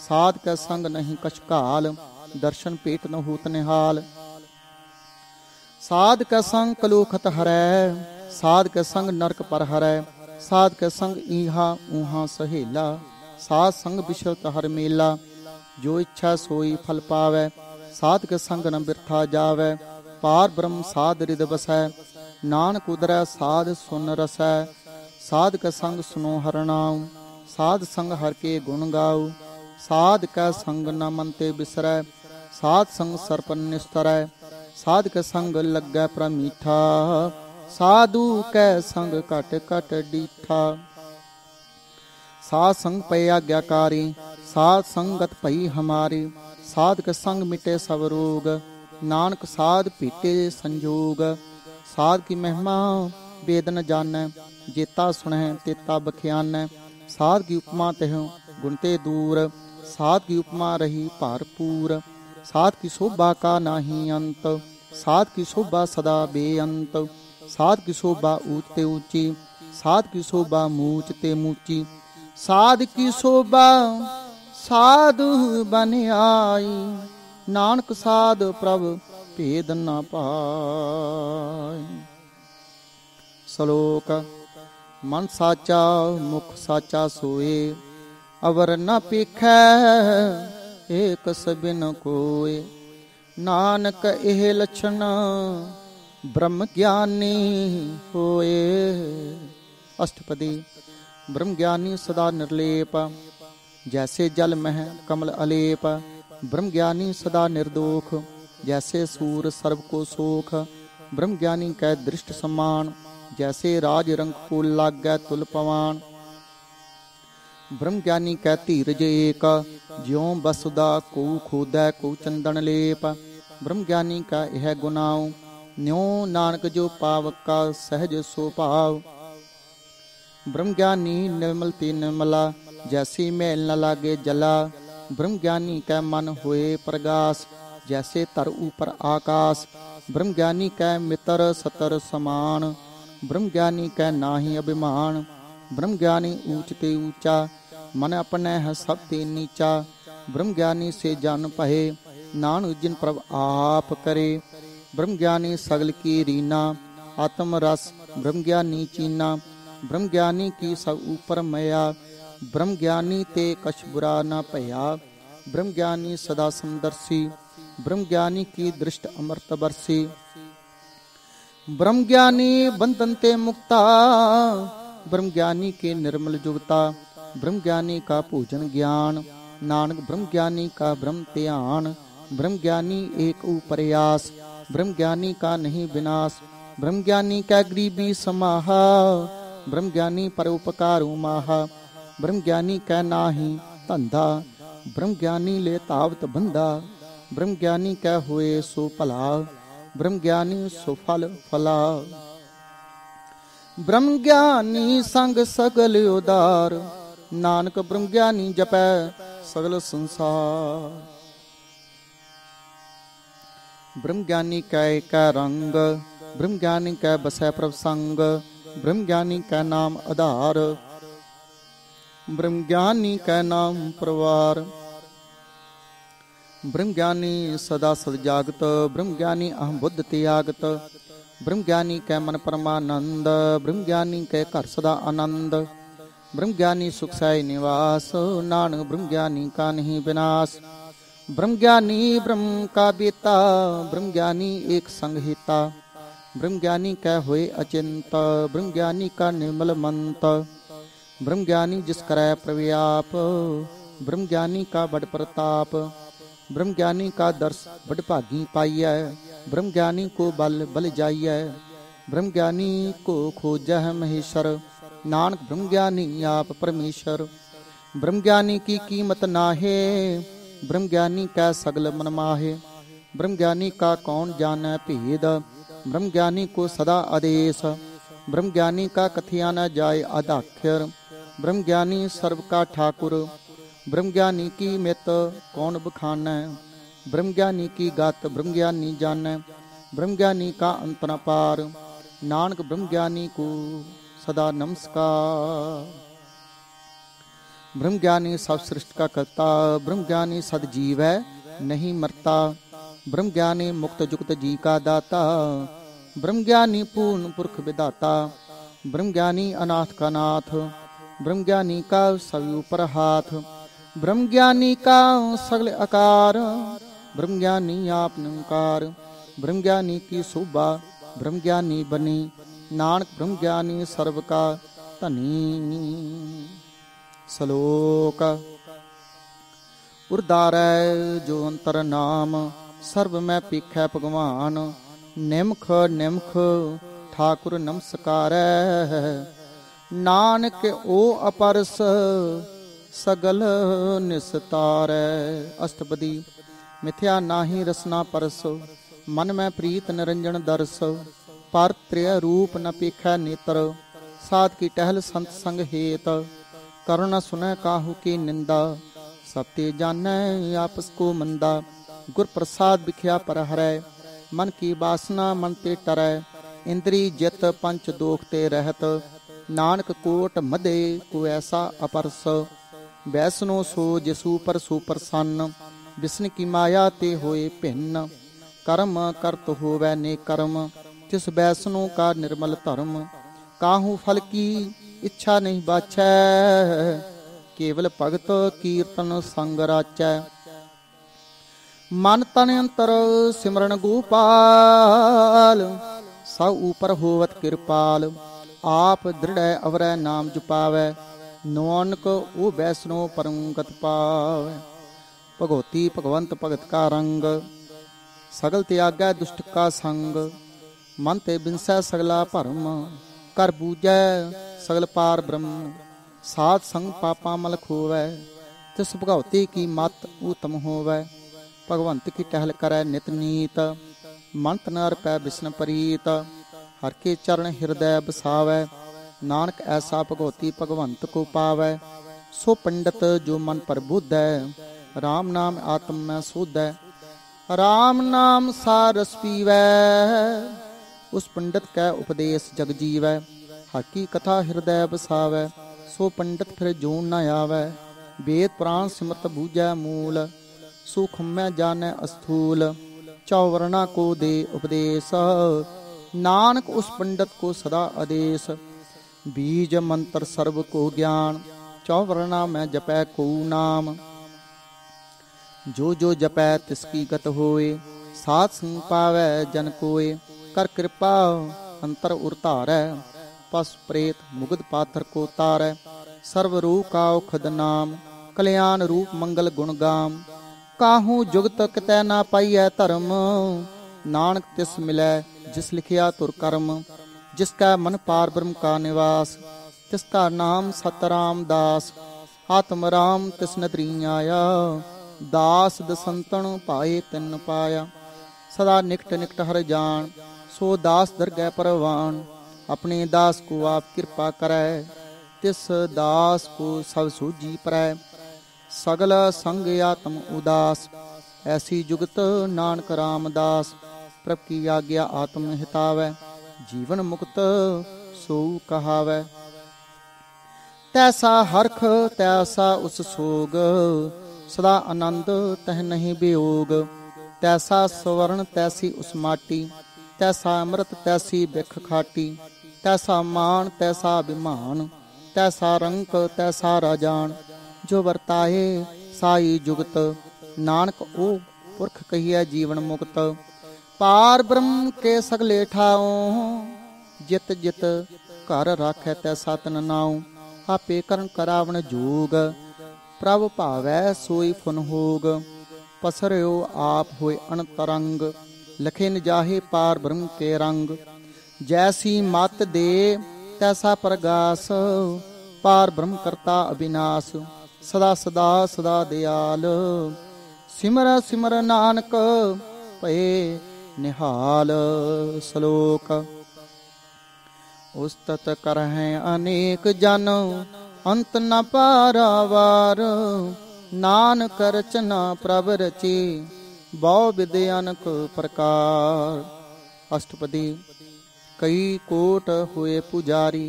साध कै संग नहीं कछ काल, दर्शन पेट न होत निहाल। साध कै संग कलुखत हरै, साध कै संग नरक पर हरै। साध कै संग ईहा ऊहा सहेला, साध संग बिशरत हर मेला। जो इच्छा सोई फल पावै, साध के संग न बिरथा जावै। पार ब्रह्म साध हृद बसै, नानक उदरै साध सुन रसै। साध के संग सुनो हर नाम, साध संग हर के गुण गाओ। साध कै संग न मन ते बिसरै, साध संग सरपन निस्तरै। साध के संग लगै प्रमीठा, साधु कै संग कट कट डीठा। साध संग पै आज्ञाकारी, साध संगत भई हमारी। साध के संग मिटे सब रोग, नानक साध पीटे संजोग। साध की महिमा वेद न जानै, जेता सुनहि तेता बख्यानै। साध की उपमा तेह गुण ते दूर, साध की उपमा रही भरपूर। साध की शोभा का नाही अंत, साध की शोभा सदा बेअंत। साध की शोभा ऊंच ते ऊंची, साध की शोभा मूच ते मूची। साध की शोभा साधु बन आई, नानक साध प्रभ भेद न पाई। श्लोक। मन साचा मुख साचा सोए, अवर न पेखै एक सबिन कोय। नानक एह लक्षण ब्रह्म ज्ञानी होए। अष्टपदी। ब्रह्म ज्ञानी सदा निर्लेप, जैसे जल मह कमल अलेप। ब्रह्म ज्ञानी सदा निर्दोख, जैसे सूर सर्व को सोख। ब्रह्म ज्ञानी कै दृष्ट समान, जैसे राज रंग को लागै तुल पवान। ब्रह्म ज्ञानी कै धीरज एक, ज्यों वसुदा को खोदै को चंदन लेप। ब्रह्म ज्ञानी का यह गुनाओ, न्यों नानक जो पावक का सहज सो भाव। ब्रह्म ज्ञानी निर्मल ते निर्मला, जैसे मैल न लागे जला। ब्रह्म ज्ञानी कै मन होए प्रगास, जैसे तर ऊपर आकाश। ब्रह्म ज्ञानी कै मित्र सतर समान, ब्रह्म ज्ञानी कै नाहि अभिमान। ब्रह्म ज्ञानी ऊंच ते ऊंचा, मन अपने है सब ते नीचा। ब्रह्म ज्ञानी से जन पहे, नानक जिन प्रभ आप करे। ब्रह्म ज्ञानी सगल की रीना, आत्म रस ब्रह्म ज्ञानी चीना। ब्रह्म ज्ञानी की सब ऊपर मया, ब्रह्म ज्ञानी ते कछ बुरा न भया। ब्रह्म ज्ञानी सदा समदर्शी, ब्रह्म ज्ञानी की दृष्ट अमृत बरसी। ब्रह्म ज्ञानी बंधन ते मुक्ता, ब्रह्म ज्ञानी के निर्मल जुगता। ब्रह्म ज्ञानी का पूजन ज्ञान, नानक ब्रह्म ज्ञानी का ब्रह्म ध्यान। ब्रह्म ज्ञानी एक प्रयास, ब्रह्म ज्ञानी का नहीं विनाश। ब्रह्म ज्ञानी का गरीबी समाहा, ब्रह्म ज्ञानी परोपकारू माहा। ब्रह्म ज्ञानी कै नाही धंधा, ब्रह्म ज्ञानी ले तावत बंधा। ब्रह्म ज्ञानी कै होए सो भला, ब्रह्म ज्ञानी सो फल फला। ब्रह्म ज्ञानी संग सगल उदार, नानक ब्रह्म ज्ञानी जपै सगल संसार। ब्रह्म ज्ञानी कै कै रंग, ब्रह्म ज्ञानी कै बसै प्रभ संग। ब्रह्म ज्ञानी कै नाम आधार, ब्रह्म ज्ञानी कै नाम प्रवार। ब्रह्म ज्ञानी सदा सद जागत, ब्रह्म ज्ञानी अहम बुद्ध त्यागत। ब्रह्म ज्ञानी कै मन परमानंद, ब्रह्म ज्ञानी कै घर सदा आनंद। ब्रह्म ज्ञानी सुख सै निवास, नानक ब्रह्म ज्ञानी का नहीं विनाश। ब्रह्म ज्ञानी ब्रह्म का बेता, ब्रह्म ज्ञानी एक संग हिता। ब्रह्म ज्ञानी कै होए अचिंत, ब्रह्म ज्ञानी का निर्मल मंत। ब्रह्म ज्ञानी जिस करै प्रव्याप, ब्रह्म ज्ञानी का बड़ प्रताप। ब्रह्म ज्ञानी का दर्श बड़ भागी पाइयै, ब्रह्म ज्ञानी को बल बल जाइयै। ब्रह्म ज्ञानी को खोजह महेश्वर, नानक ब्रह्म ज्ञानी आप परमेश्वर। ब्रह्म ज्ञानी की कीमत नाहे, ब्रह्म ज्ञानी का सगल मन माहे। ब्रह्म ज्ञानी का कौन जानै भेद, ब्रह्म ज्ञानी को सदा आदेश। ब्रह्म ज्ञानी का कथिया न जाय अदाख्यर, ब्रह्म ज्ञानी सर्व का ठाकुर। ब्रह्म ज्ञानी की मित कौन बखानै, ब्रह्म ज्ञानी की गात ब्रह्म ज्ञानी जानै, ब्रह्म ज्ञानी का अंत न पार, नानक ब्रह्म ज्ञानी को सदा नमस्कार। ब्रह्म ज्ञानी सब सृष्टि का करता, ब्रह्म ज्ञानी सद जीव है नहीं मरता, ब्रह्म ज्ञानी मुक्त जुक्त जी का दाता, ब्रह्म ज्ञानी पूर्ण पुरख विदाता, ब्रह्म ज्ञानी अनाथ का नाथ, ब्रह्म ज्ञानी का सभी ऊपर हाथ, ब्रह्म ज्ञानी का सगल आकार, ब्रह्म ज्ञानी आप निरंकार, ब्रह्म ज्ञानी की शोभा ब्रह्म ज्ञानी बनी, नानक ब्रह्म ज्ञानी सर्व का धनी। श्लोक उरदारै जो अंतर नाम, सर्व में पीखै भगवान, निमख निमख ठाकुर नमस्कारै, नानक ओ अपरस सगल निस्तारै। अष्टपदी मिथ्या नाहि रसना परस, मन में प्रीत निरंजन दरस, पर त्रिय रूप न पीखै नेत्र, साध की टहल संत संग हेत, करुण सुनै काहू की निंदा, सब ते जानै आपस को मंदा, गुर प्रसाद बिख्या पर हरै, मन की वासना मन ते टरै, इंद्री जित पंच दोख ते रहत, नानक कोट मदे को ऐसा अपरस, वैसनो सो जिसु पर सो प्रसन्न, विष्णु की माया ते होए भिन्न, कर्म करत होवै ने कर्म, तिस वैसनो का निर्मल धर्म, काहू फल की इच्छा नहीं बाछै, केवल भगत कीर्तन संग राचै, मन तन अंतर सिमरन गोपाल, सब ऊपर होवत कृपाल, आप दृढ़ अवरै नाम जुपावै, नानक ओ वैष्णो परम गत पावै। भगवती भगवंत भगत का रंग, सगल त्यागै दुष्ट का संग, मन ते बिनसै सगला भरम, कर बूझै सगल पार ब्रह्म, साध संग पापा मल खोवै, तिस भगवती की मत उत्तम होवै, भगवंत की टहल करै नित नीत, मन तन अर्पै विष्णु प्रीत, हर के चरण हृदय बसावै, नानक ऐसा भगवती भगवंत को पावै, सो पंडित जो मन पर बुद्ध है, राम नाम आत्म में शुद्ध है, राम नाम सारस पीवै, उस पंडित कै उपदेश जग जीवै, हाकी कथा हृदय बसावै, सो पंडित फिर जून न आवै, वेद पुराण सिमरत बूझै मूल, सूक्ष्म में जानै अस्थूल, चौवर्णा को दे उपदेश, नानक उस पंडित को सदा आदेश, बीज मंत्र सर्व को ज्ञान, चौवर्णा में जपै को नाम, जो जो जपै तिसकी गत होए, साथ संग पावै जन कोय, कर कृपा अंतर उरतारै, पस प्रेत मुगद पाथर को तारै, सर्व रूप का औखद नाम, कल्याण रूप मंगल गुण गाम, काहू जुगत कितै ना पाइयै धर्म, नानक तिस मिलै जिस लिखिया तुर कर्म, जिसका मन पार ब्रह्म का निवास, तिसका नाम सतराम दास, आत्म राम तिस नदरी आया, दास दसंतन पाए तिन पाया, सदा निकट निकट हर जान, सो दास दरगह परवान, अपने दास को आप कृपा करै, तिस दास को सब सूझी परै, सगल संग आत्म उदास, ऐसी जुगत नानक रामदास, प्रभ की आज्ञा आत्म हितावै, जीवन मुक्त सो कहावै, तैसा हरख तैसा उस सोग, सदा आनंद तह नहीं वियोग, तैसा स्वर्ण तैसी उस माटी, तैसा अमृत तैसी बिख खाटी, तैसा मान तैसा अभिमान, तैसा रंक तैसा राजान, जो वर्ताए साई जुगत, नानक ओ पुरख कहिए जीवन मुक्त, पार ब्रह्म के सगले ठाओ, जित जित घर राखै तैसा तन नाऊ, आपे करन करावण जोग, प्रभ भावै सोई फुन होग, पसरियो आप होए अनतरंग, लखे न जाहे पार ब्रह्म के रंग, जैसी मत दे तैसा प्रगास, पार ब्रह्म करता अविनाश, सदा सदा सदा दयाल, सिमर सिमर नानक भये निहाल। श्लोक उस्तत करहै अनेक जन, अंत न पारावार, नानक रचना प्रभ रचे, बहु विद्य अनक प्रकार। अष्टपदी। कई कोट हुए पुजारी,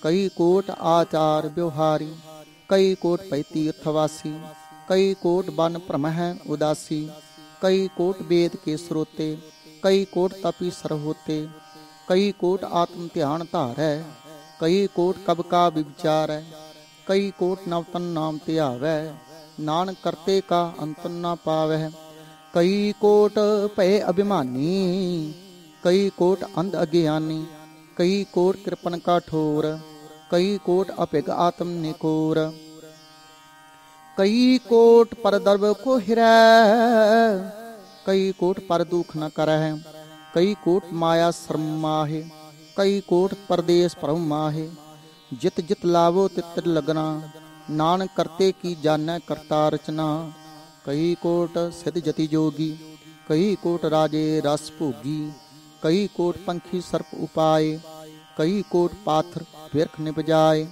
कई कोट आचार व्यवहारी, कई कोट पै तीर्थवासी, कई कोट बन भ्रमह उदासी, कई कोट वेद के स्रोते, कई कोट तपी सर होते, कई कोट आत्म ध्यान धारै, कई कोट कब का विचार है, कई कोट नवतन नाम ध्यावै, नानक करते का अंत न पावै। कई कोट भय अभिमानी, कई कोट अंध अज्ञानी, कई कोट कृपन का ठोर, कई कोट अभिग आत्म निकोर, कई कोट पर दर्भ को हिरै, कई कोट पर दुख न करह, कई कोट माया श्रम माहे, कई कोट परदेश भ्रम माहे, जित जित लावो तित लगना, नानक करते की जानै करता रचना। कई कोट सिद्ध जति जोगी, कई कोट राजे रस भोगी, कई कोट पंखी सर्प उपाय, कई कोट पाथर बिरख निपजाए,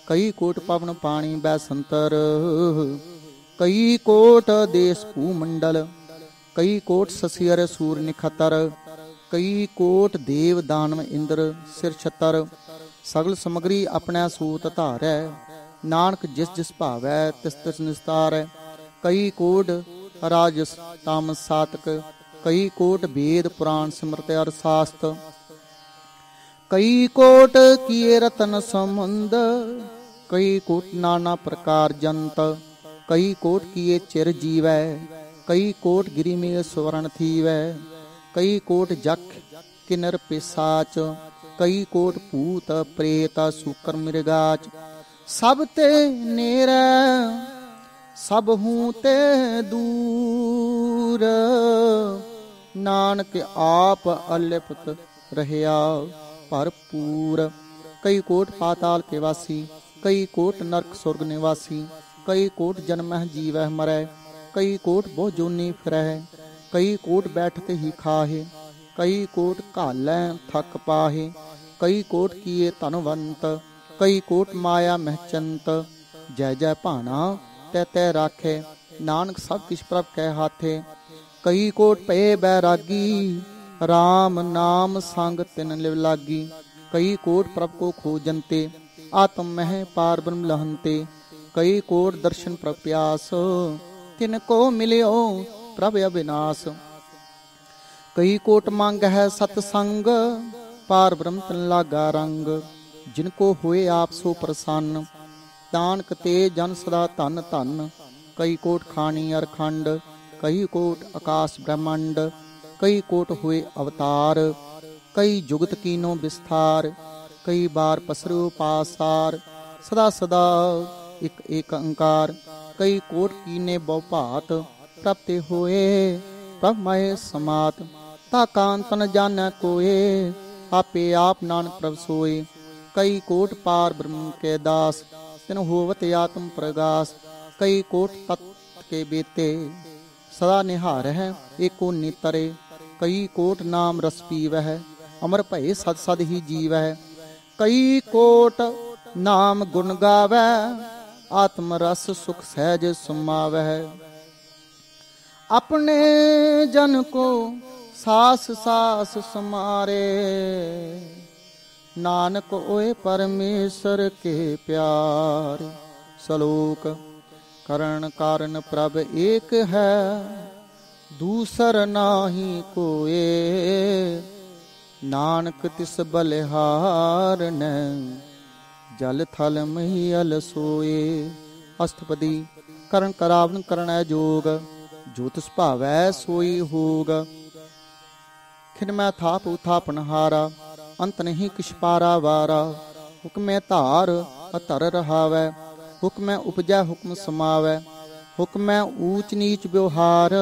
कई कोट पवन पानी बैसंतर, कई कोट देश भूमंडल, कई कोट ससियर सूर निखतर, कई कोट देव दानव इंद्र सिर छतर, सगल समग्री अपना सूत धारै, नानक जिस जिस भावै तिस तिस निस्तारै। कई कोट राजस तामस सातक, कई कोट वेद पुराण सिमरत अर शास्त्र, कई कोट किए रतन समुंद, कई कोट नाना प्रकार जंत, कई कोट किए चिर जीवै, कई कोट गिरि में स्वर्ण थीवै, कई कोट जख किन्नर पिसाच, कई कोट भूत प्रेत सूकर मृगाच, सब ते नेर सब हूँ ते दूर, नानक आप अलिप्त रहया भरपूर। कई कोट पाताल के वासी, कई कोट नरक स्वर्ग निवासी, कई कोट जन्मह जीवह मरै, कई कोट बहु जोनी फिरह, कई कोट बैठते ही खाहे, कई कोट घालै थक पाहे, कई कोट किए धनवंत, कई कोट माया महचंत, जय जय भाना तै तै राखे, नानक सब किछ प्रभ कै हाथे। कई कोट भय बैरागी, राम नाम संग तिन लिव लागी, कई कोट प्रभ को खोजनते, आत्म मह पार ब्रह्म लहनते, कई कोट दर्शन प्रभ प्यास, तिनको मिलियो प्रभ अविनाश। कई कोट मांग है सतसंग, पार ब्रह्म तन लागा रंग, जिनको हुए आप सो प्रसन्न, नानक ते जन सदा धन धन। कई कोट खानी अर खंड, कई कोट आकाश ब्रह्मांड, कई कोट हुए अवतार, कई जुगत कीनो विस्तार, कई बार पसरो पासार, सदा सदा एक एक अंकार। कई कोट कीने बहु भात, प्रपते होए प्रभ मय समात, ता कांत न जानै कोए, आपे आप नानक प्रभ सोए। कई कोट पार ब्रह्म के दास, तिन होवत आत्म प्रगास, कई कोट तत्व के बेते, सदा निहार है एको नेतरे, कई कोट नाम रस पीवह, अमर भय सद सद ही जीवह, कई कोट नाम गुण गावै, आत्म रस सुख सहज समावह। अपने जन को सास सास समारे, नानक ओए परमेश्वर के प्यार। श्लोक। करण कारण प्रभ एक है, दूसर नाही कोए, नानक तिस बलिहार न, जल थल महियल सोए। अष्टपदी। करण करावन करण जोग, जो तिस भावै सोई होग। खिन मैं थाप उथापन हारा, अंत नहीं किछ पारा वारा। हुक्म धार अतर रहावै, हुक्म उपजै हुक्म समावै। हुक्म ऊच नीच व्यवहार,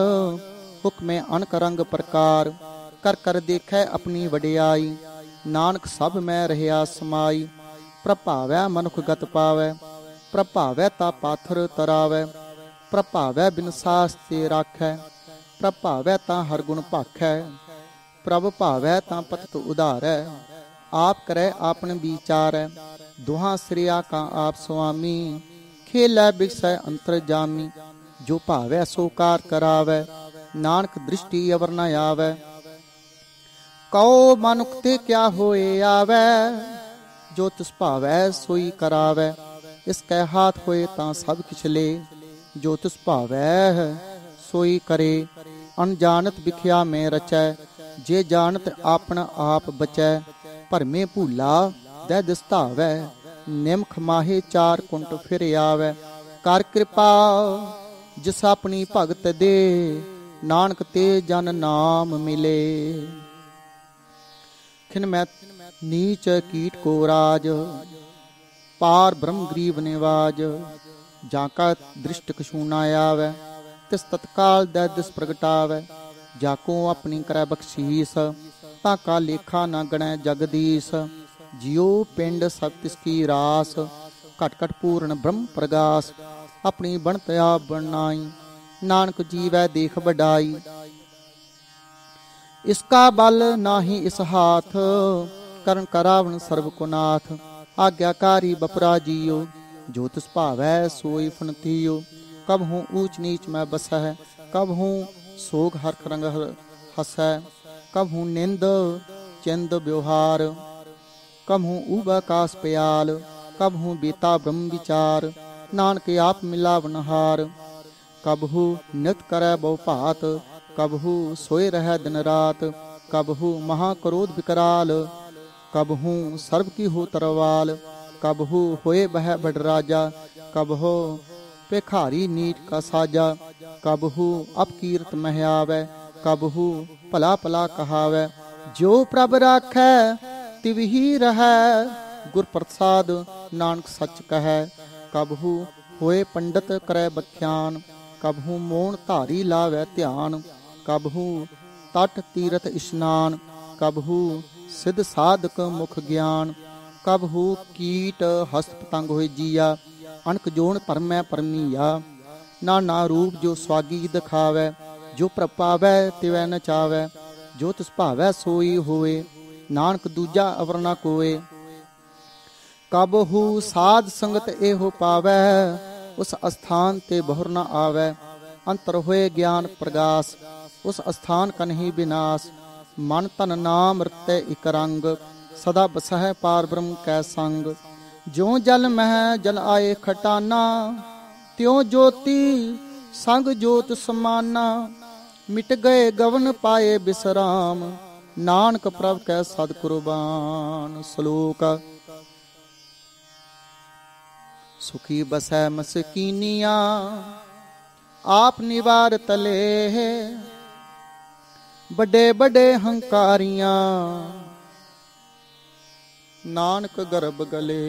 हुक्म अनक रंग प्रकार। कर कर देखै अपनी वडियाई, नानक सब मैं रहिया समाई। प्रभावै मनुख गत पावै, प्रभावै ता पाथर तरावै। प्रभावै बिन सास ते राखै, प्रभावै ता हर गुण भाखै। प्रभ भावै ता पतत उधारै, आप करै आपन विचारै। दुहां श्रिया का आप स्वामी, खेलै बिगसै अंतर जामी। जो भावै सो कार करावै, नानक दृष्टि अवर न आवे। कहो मानुख ते क्या होए आवे, जो तिस भावै सोई करावे। इसकै हाथ होए तां सब किछ ले, जो तिस भावै सोई करे। अनजानत बिख्या में रचै, जे जानत आपन आप बचै। भरमे भूला दै दिस धावै, निमख माहे चार कुंट फिर आवे। कर कृपा जिस अपनी भगत दे, नानक ते जन नाम मिले। खिन मैं नीच कीट को राज, पार ब्रह्म गरीब निवाज। जाका दृष्ट कछू न आवे, तिस तत्काल दै दिस प्रगटावे। जाको अपनी करै बख्शीस, ताका लेखा न गणै जगदीश। जियो पिंड सब तिसकी रास, घट घट पूर्ण ब्रह्म प्रगास। अपनी बनत आप बनाई, नानक जीवै देख बढ़ाई। इसका बल नाही इस हाथ, करण करावन सर्व को नाथ। आज्ञाकारी बपरा जियो, जो तिस भावै सोई फुनतियो। कब हूँ ऊंच नीच में बसै, कब हूँ सोग हरख रंग हसै। कब हूँ निंद चिंद व्यवहार, कब हूँ ऊब आकाश प्याल। कब हूँ बीता ब्रह्म विचार, नानक आप मिलावनहार। कबहू नित करै बहु भात, कबहू सोए रह दिन रात। कबहू महाक्रोध विकराल, कबहू सर्व की हो तरवाल। कबहू होए बह बड़ राजा, कबहू पेखारी नीट का साजा। कबहू अपकीर्त मह आवे, कबहू भला भला कहावे। जो प्रभ राखै तिवही रहै, गुर प्रसाद नानक सच कहै। कबहू होए पंडित करै बख्यान, कबहू मोन धारी लावै ध्यान। कबहू तट तीरथ इशनान, कबहू सिद्ध साधक मुख ज्ञान। कबहू कीट हस्त पतंग होए जिया, अनक जोन परमै परमीया। नाना रूप जो स्वागी दिखावै, जो प्रभ पावै तिवै नचावै। जो तिस भावै सोई होए, नानक दूजा अवर न कोय। कबहू साध संगत एहो पावै, उस अस्थान ते बहुर न आवै। अंतर होए ज्ञान प्रगास, उस अस्थान कन्ही विनाश। मन तन नाम रतै इक रंग, सदा बसह पार ब्रह्म कै संग। ज्यों जल मह जल आए खटाना, त्यों ज्योति संग ज्योत समाना। मिट गए गवन पाए बिसराम, नानक प्रभ कै सद कुर्बान। श्लोक सुखी बसै मसकीनिया, आप निवार तले। बड़े बड़े हंकारियां, नानक गर्भ गले।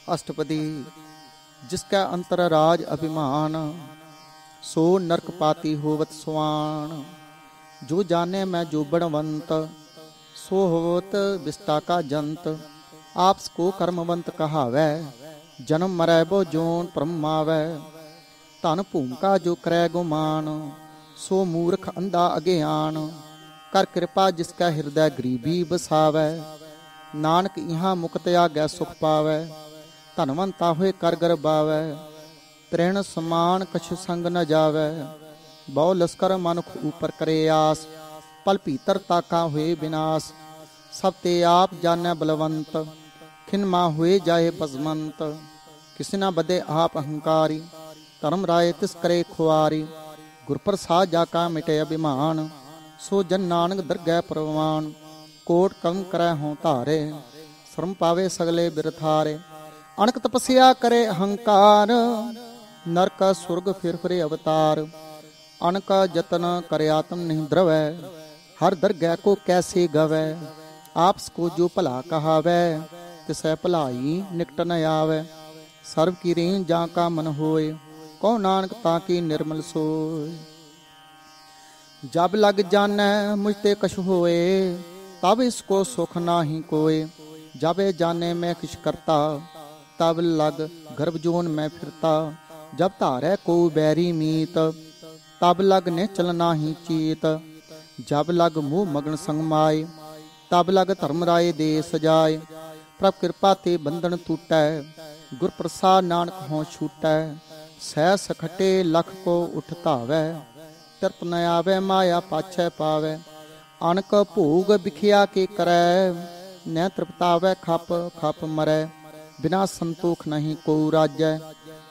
अष्टपदी जिसका अंतर राज अभिमान, सो नरक पाती होवत स्वान। जो जाने मैं जो बड़वंत, सो होवत विष्टा का जंत। आपस को कर्मवंत कहावै, जन्म मरै बो जोन परमावै। धन भूमिका जो करै गुमान, सो मूर्ख अंधा अज्ञान। कर कृपा जिसका हृदय गरीबी बसावै, नानक इहाँ मुक्त आज्ञा सुख पावै। धनवंता होए कर गरबावै, तृण समान कछु संग न जावै। बहु लश्कर मनुख ऊपर करे आस, पल भीतर ताका हुए विनाश। सब ते आप जानै बलवंत, खिनमा हुए जाए बजमंत। किसी न बदे आप अहंकारी, धर्म राय तिस करे खुआरी। गुर प्रसाद जाका मिटे अभिमान, सो जन नानक दरगह परवान। कोट कम करे हों धारे, शर्म पावे सगले बिरथारे। अनक तपस्या करे अहंकार, नरक सुर्ग फिर फिरे अवतार। अनक जतन करे आत्म नहीं द्रवै, हर दरगह को कैसे गवै। आपस को जो भला कहावै, तिसै भलाई निकट न आवे। सर्व की रीन जा का मन होए, कहो नानक ताकि निर्मल सोए। जब लग जानै मुझते कछ होए, तब इसको सुख नाही कोय। जब जाने मैं किछ करता, तब लग गर्भ जोन में फिरता। जब धारै को बैरी मीत, तब लग ने चलना ही चीत। जब लग मुँह मगन संग माय, तब लग धर्म राय दे सजाए। प्रभ कृपा ते बंधन टूटै, गुर प्रसाद नानक हों छूटै। सह सखटे लख को उठ धावै, तिरत न आवे माया पाछै पावे। अनक भोग बिखिया के करै, न तृप्तावै खप खप मरै। बिना संतोख नहीं को राजै,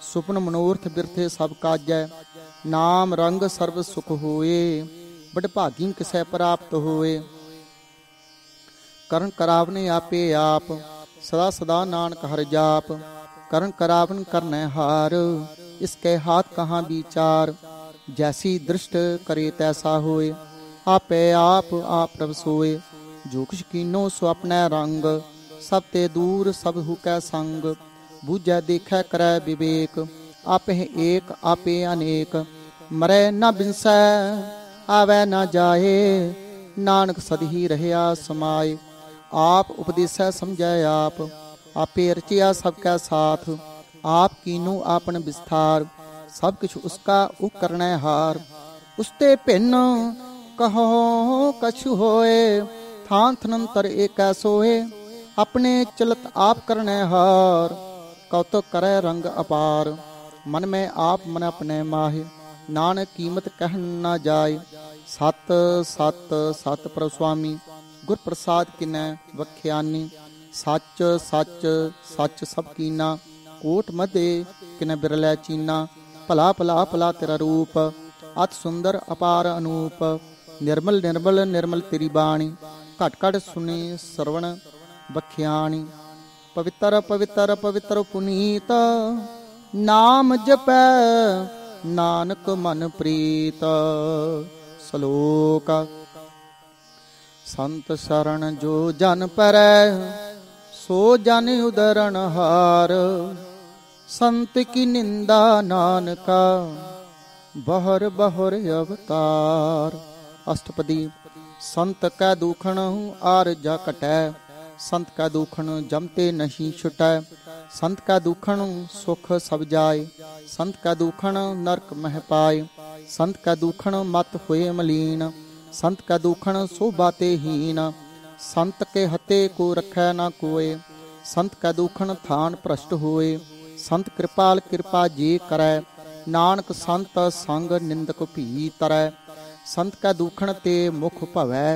सुपन मनोरथ बिरथे सब काजै। नाम रंग सर्व सुख होए, बड़ भागी किसै प्राप्त होए। ਕਰਨ ਕਰਾਵਨ ਆਪੇ ਆਪ, ਸਦਾ ਸਦਾ ਨਾਨਕ ਹਰਿ ਜਾਪ। ਕਰਨ ਕਰਾਵਨ ਕਰਨੈ ਹਾਰ, ਇਸਕੇ ਹਾਥ ਕਹਾਂ ਵਿਚਾਰ। ਜੈਸੀ ਦ੍ਰਿਸ਼ਟ ਕਰੇ ਤੈਸਾ ਹੋਏ, ਆਪੇ ਆਪ ਆਪ ਪ੍ਰਭ ਸੋਏ। ਜੋ ਕੁਛ ਕੀਨੋ ਸੋ ਆਪਣੈ ਰੰਗ, ਸਭ ਤੇ ਦੂਰ ਸਭ ਹੁਕੈ ਸੰਗ। ਬੂਝੈ ਦੇਖੈ ਕਰੈ ਵਿਵੇਕ, ਆਪੇ ਏਕ ਆਪੇ ਅਨੇਕ। ਮਰੈ ਨ ਬਿਨਸੈ ਆਵੈ ਨ ਜਾਏ, ਨਾਨਕ ਸਦ ਹੀ ਰਹਿਆ ਸਮਾਏ। आप उपदेसै समझै आप, आपे रचिया सबकै साथ। आप कीनू आपन विस्तार, सब किछ उसका उपकरणै हार। उसते भिन्न कहो कछु होए, थान थनंतर एकै सोए। अपने चलत आप करनै हार, कौतुक करै रंग अपार। मन में आप मन अपने माहे, नानक कीमत कहन न जाए। सत सत सत प्रभु स्वामी, गुर प्रसाद किनै वख्यानी। सच सच सच सब कीना, कोट मधे किनै बिरलै चीना। भला भला भला तेरा रूप, अति सुंदर अपार अनूप। निर्मल निर्मल निर्मल तेरी बाणी, घट घट सुनी श्रवण वख्याणी। पवित्र पवित्र पवित्र पुनीत, नाम जपै नानक मन प्रीत। श्लोक। संत शरण जो जन परੈ, सो जन उदरण हार। संत की निंदा नानका, बहर बहर अवतार। अष्टपदी। संत कै दुखण आर जा कटै, संत कै दुखण जमते नहीं छुटै। संत कै दुखण सुख सब जाय, संत कै दुखण नरक मह पाय। संत कै दुखण मत होए मलीन, संत कै दुखण शोभा ते हीन। संत के हते को रखै न कोय, संत कै दुखण थान भ्रष्ट होए। संत कृपाल कृपा जे करै, नानक संत संग निंदक भी तरै। संत कै दुखण ते मुख भवै,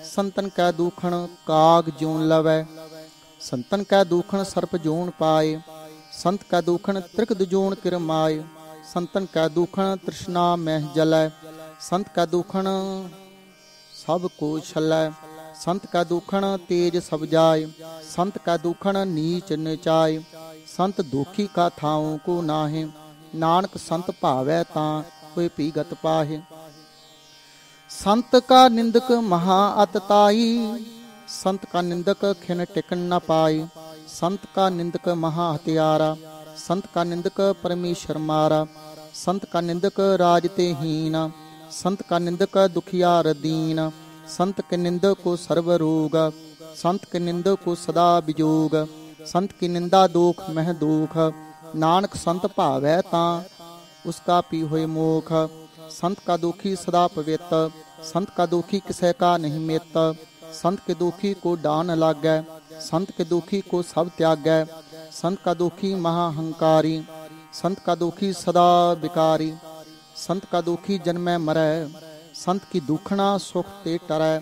संतन कै दुखण काग ज्यों लवै। संतन कै दुखण सर्प जोन पाए, संत कै दुखण त्रिकद जोन किरमाए। संतन कै दुखण तृष्णा मह जलै, संत कै दुखण सब को छलै। संत का दुखण तेज सब जाय, संत का दुखण नीच निचाय। संत दुखी का थाऊं को नाहे, नानक संत भावै तां कोई पीगत पाहे। संत का निंदक महा अतताई, संत का निंदक खिन टिकन न पाए। संत का निंदक महा हत्यारा, संत का निंदक परमेश्वर मारा। संत का निंदक राज ते हीन, संत का निंदक दुखियार दीन। संत के निंदक को सर्व रोग, संत के निंदक को सदा विजोग। संत की निंदा दोख मह दोख, नानक संत भावै तां उसका पी होए मोख। संत का दुखी सदा पवित्र, संत का दुखी किसे का नहीं मित। संत के दुखी को डान लागै, संत के दुखी को सब त्यागै। संत का दुखी महाहंकारी, संत का दुखी सदा विकारी। संत का दुखी जन्मै मरै, संत की दुखना सुख ते टरै।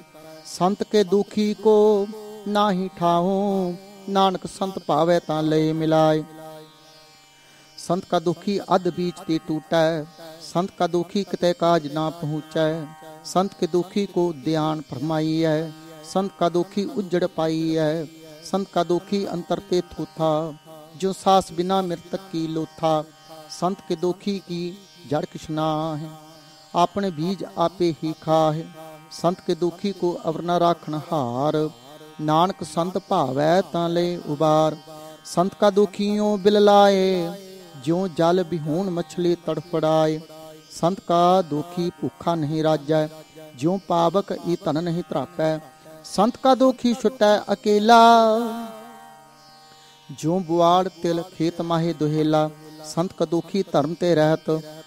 संत के दुखी को नाही ठाहूं, नानक संत भावै तां लय मिलाय। संत का दुखी अध बीच ते टूटै, संत का दुखी किते काज ना पहुँचै। संत के दुखी को ध्यान फरमाई है, संत का दुखी उजड़ पाई है। संत का दुखी अंतर ते थूथा, जो सास बिना मृतक की लोथा। संत के दुखी की जड़ किशना है, आपने बीज आपे ही खाहे। संत के दुखी को अवर न राखन हार, नानक संत भावै तां ले उबार। संत का दुखियों बिल लाए, ज्यों जल बिहून मछली तड़फड़ाए। संत का दुखी भूखा नहीं राजै, ज्यों पावक ई धन नहीं त्रापै। संत का दुखी छुटै अकेला, ज्यों बुआड़ तिल खेत माहे दुहेला। संत का दुखी धर्म ते रहत,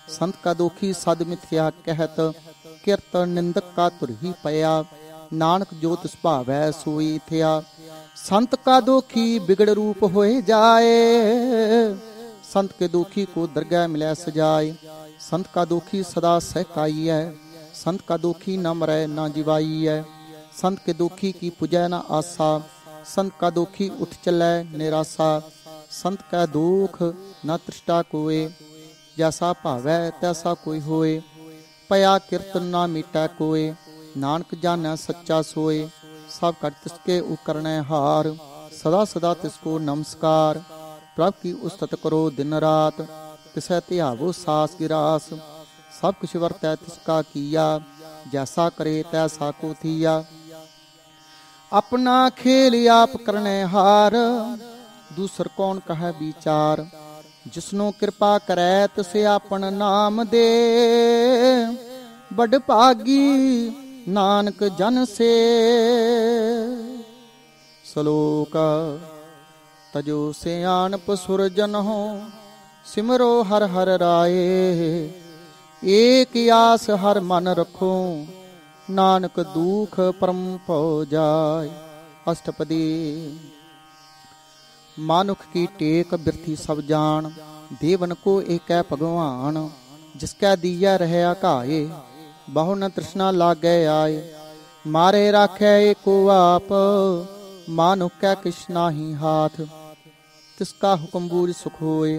संत का दुखी सद मिथ्या कहत। किरत निंदक का तुर ही पया, नानक जो तिस भावै सोई थिया। संत का दुखी बिगड़ रूप होए जाए, संत के दुखी को दरगाह मिलै सजाए। संत का दुखी सदा सहकाई है, संत का दोखी न मरै न जिवाईयै। संत के दोखी की पुजै न आसा, संत का दोखी उठ चलै निरासा। संत का दुख न तृष्टा कोय, जैसा भावै तैसा कोई होए। पया कीर्तन न मीटै कोय, नानक जानै सच्चा सोए। सब कर तिसके उकरणै हार, सदा सदा तिसको नमस्कार। प्रभ की उस्तत करो दिन रात, तिसै ध्यावो सास गिरास। सब कुछ वरतै तिसका किया, जैसा करे तैसा को थिया। अपना खेल आप करने हार, दूसर कौन कहे विचार। जिसनो कृपा करे तिसे आपन नाम दे, बड़ भागी नानक जन से। श्लोक तजो सियानप सुरजन हो, सिमरो हर हर राये। एक आस हर मन रखो, नानक दुख परम पौ जाय। अष्टपदी। मानुख की टेक बिरथी सब जान, देवन को एक है भगवान। जिसका दिया रहे आकाए, बहु न तृष्णा लागे आए। मारे राखे एको आप, मानुख कै किछ नाहि हाथ। तिसका हुक्म बूझ सुख होए,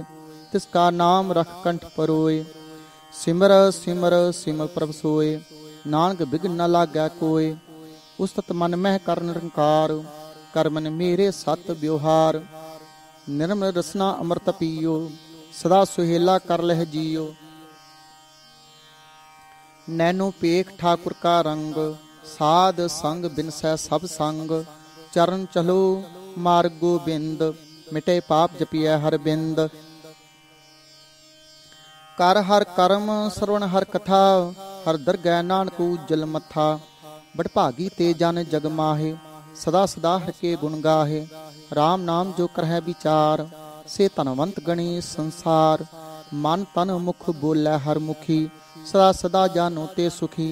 तिसका नाम रख कंठ परोए। सिमर सिमर सिमर प्रभ सोए, नानक बिघ्न न लागै कोय। उस्तत मन मह कर निरंकार, कर मन मेरे सत व्यवहार। निर्मल रसना अमृत पीओ, सदा सुहेला कर लह जियो। नैनो पेख ठाकुर का रंग, साध संग बिनसै सब संग। चरण चलो मार्ग गोबिंद, मिटे पाप जपिया हर बिंद। कर हर कर्म श्रवण हर कथा, हर दरगह नानक उज्जल मथा। बड़ भागी ते जन जग माहे, सदा सदा हर के गुण गाहे। राम नाम जो करह विचार, से धनवंत गणे संसार। मन तन मुख बोलै हर मुखी, सदा सदा जानो ते सुखी।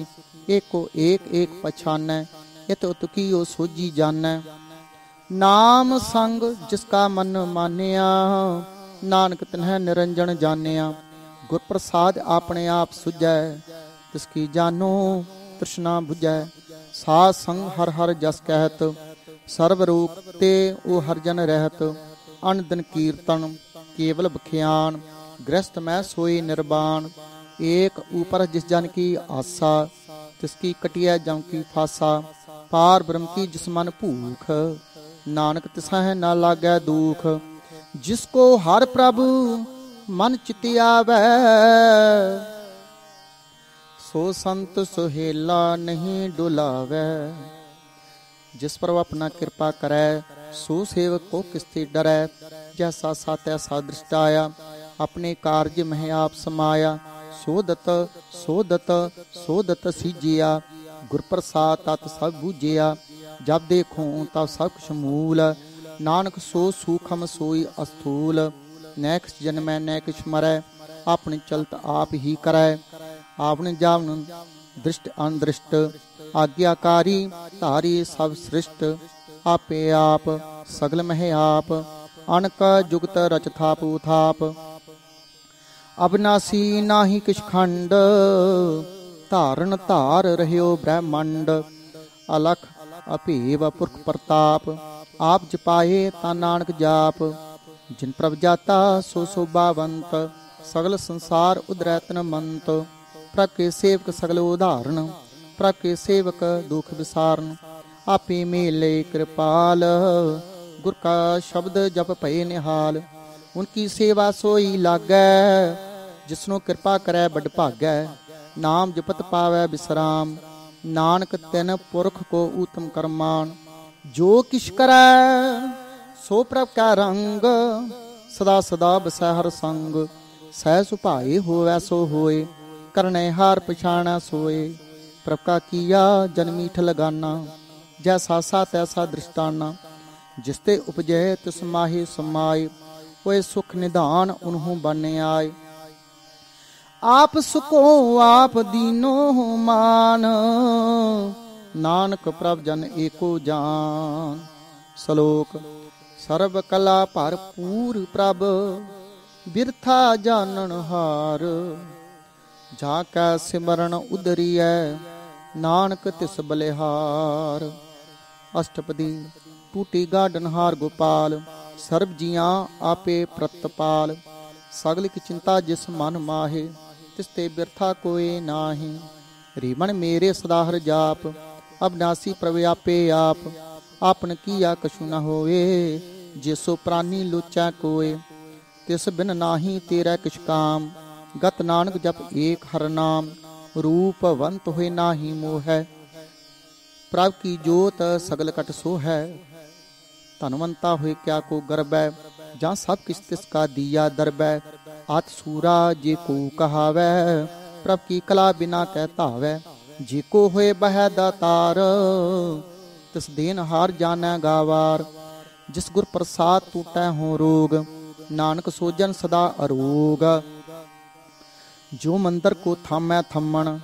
एको एक एक पछानै, इत उत कीओ सोजी जानै। नाम संग जिसका मन मानिया, नानक तिन्ह निरंजन जानिया। गुर प्रसाद अपने आप सुझै, तिसकी जानो तृष्णा बुझै। साध संग हर हर जस कहत, सर्व रोग ते ओ हर जन रहत। अन दिन कीर्तन केवल बख्यान, गृहस्थ मैं सोई निर्वाण। एक ऊपर जिस जन की आसा, तिसकी कटिया जम की फासा। पार ब्रह्म की जिस मन भूख, नानक तिसह न लागै दुख। जिसको हर प्रभु मन चित आवै, सो संत सुहेला नहीं डुलावै। जिस पर अपना कृपा करै, सो सेवक को किसते डरै। जैसा सा तैसा दृष्ट आया, अपने कार्य में आप समाया। सोदत सोदत सोदत सीजिया, गुर प्रसाद तत् सब बूझिया। जब देखो तब सब कुछ मूल, नानक सो सूखम सोई अस्थूल। नै किछ जन्मै नै किछ मरै, अपने चलत आप ही करै। आपने जावन दृष्ट अनदृष्ट, आज्ञाकारी धारी सब सृष्ट। आपे आप सगल मह आप, अनक जुगत रच थाप उथाप। अविनाशी नाही किछ खंड, धारण धार रह्यो ब्रह्मंड। अलख अभेव पुरख प्रताप, आप जपाए ता नानक जाप। जिन प्रभ जाता सो शोभावंत, सगल संसार उदरै तन मंत। प्रभ के सेवक सगल उदाहरण, प्रभ के सेवक दुख विसारण। आपे मेले कृपाल, गुर का शब्द जप भये निहाल। उनकी सेवा सोई लागै, जिसनो कृपा करै बड़ भागै। नाम जपत पावै विश्राम, नानक तिन पुरख को उत्तम करमान। जो किश करै सो प्रभ का रंग, सदा सदा बसै हर संग। सह सुभाए होवै सो होए, करने हार पछाणा सोए। प्रभ का किया जन्मीठ लगाना, जैसा सा तैसा दृष्टाना। जिसते उपजै तिस माहे समाए, होए सुख निधान उन्हों बने आए। आप सुको आप दीनो मान, नानक प्रभ जन एको जान। श्लोक सर्व कला भरपूर प्रभ, बिरथा जानन हार। ਜਾ ਕੈ ਸਿਮਰਨ ਉਦਰੀਐ, ਨਾਨਕ ਤਿਸ ਬਲਿਹਾਰ। ਅਸ਼ਟਪਦੀ। ਟੂਟੀ ਗਾਡਨਹਾਰ ਗੋਪਾਲ, ਸਰਬ ਜੀਆਂ ਆਪੇ ਪ੍ਰਤਪਾਲ। ਸਗਲ ਕੀ ਚਿੰਤਾ ਜਿਸ ਮਨ ਮਾਹੇ, ਤਿਸ ਤੇ ਬਿਰਥਾ ਕੋਏ ਨਾਹੀ। ਰੀਮਨ ਮੇਰੇ ਸਦਾ ਹਰਿ ਜਾਪ, ਅਬਨਾਸੀ ਪ੍ਰਭ ਆਪੇ ਆਪ। ਆਪਨ ਕੀਆ ਕਛੂ ਨ ਹੋਏ, ਜਿਸੋ ਪ੍ਰਾਨੀ ਲੋਚੈ ਕੋਏ। ਤਿਸ ਬਿਨ ਨਾਹੀ ਤੇਰਾ ਕਿਛ ਕਾਮ, ਗਤ ਨਾਨਕ ਜਪ ਏਕ ਹਰਿ ਨਾਮ। ਰੂਪਵੰਤ ਹੋਏ ਨਾਹੀ ਮੋਹੈ, ਪ੍ਰਭ ਕੀ ਜੋਤ ਸਗਲ ਕਟ ਸੋਹੈ। ਧਨਵੰਤਾ ਹੋਏ ਕਿਆ ਕੋ ਗਰਬੈ, ਜਾਂ ਸਭ ਕਿਛ ਤਿਸ ਕਾ ਦੀਆ ਦਰਬੈ। ਆਤ ਸੂਰਾ ਜੇ ਕੋ ਕਹਾਵੈ, ਪ੍ਰਭ ਕੀ ਕਲਾ ਬਿਨਾ ਕਹਿ ਧਾਵੈ। ਜੇ ਕੋ ਹੋਏ ਬਹਿ ਦਾਤਾਰ, ਤਿਸ ਦੇਨ ਹਾਰ ਜਾਣੈ ਗਾਵਾਰ। ਜਿਸ ਗੁਰ ਪ੍ਰਸਾਦ ਟੂਟੈ ਹੋ ਰੋਗ, ਨਾਨਕ ਸੋਜਨ ਸਦਾ ਅਰੋਗ। ਜੋ ਮੰਦਰ ਕੋ ਥਾਮੈ ਥੰਮਣ,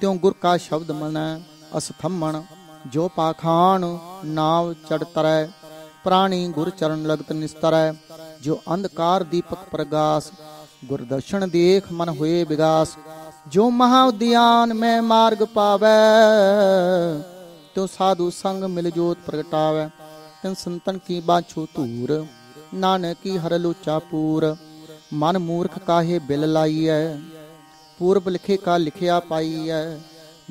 ਤਿਉ ਗੁਰ ਕਾ ਸ਼ਬਦ ਮਨੈ ਅਸਥੰਮਣ। ਜੋ ਪਾਖਾਨ ਨਾਵ ਚੜ ਤਰੈ, ਪ੍ਰਾਣੀ ਗੁਰ ਚਰਨ ਲਗਤ ਨਿਸਤਰੈ। ਜੋ ਅੰਧਕਾਰ ਦੀਪਕ ਪ੍ਰਗਾਸ, ਗੁਰ ਦਰਸ਼ਨ ਦੇਖ ਮਨ ਹੋਏ ਵਿਗਾਸ। ਜੋ ਮਹਾ ਉਦਿਆਨ ਮੈਂ ਮਾਰਗ ਪਾਵੈ, ਤਿਉ ਸਾਧੂ ਸੰਗ ਮਿਲ ਜੋਤ ਪ੍ਰਗਟਾਵੈ। ਤਿਨ ਸੰਤਨ ਕੀ ਬਾਛੋ ਧੂਰ, ਨਾਨਕ ਕੀ ਹਰ ਲੋਚਾ ਪੂਰ। ਮਨ ਮੂਰਖ ਕਾਹੇ ਬਿਲ ਲਾਈਐ, ਪੂਰਬ ਲਿਖੇ ਕਾ ਲਿਖਿਆ ਪਾਈਐ।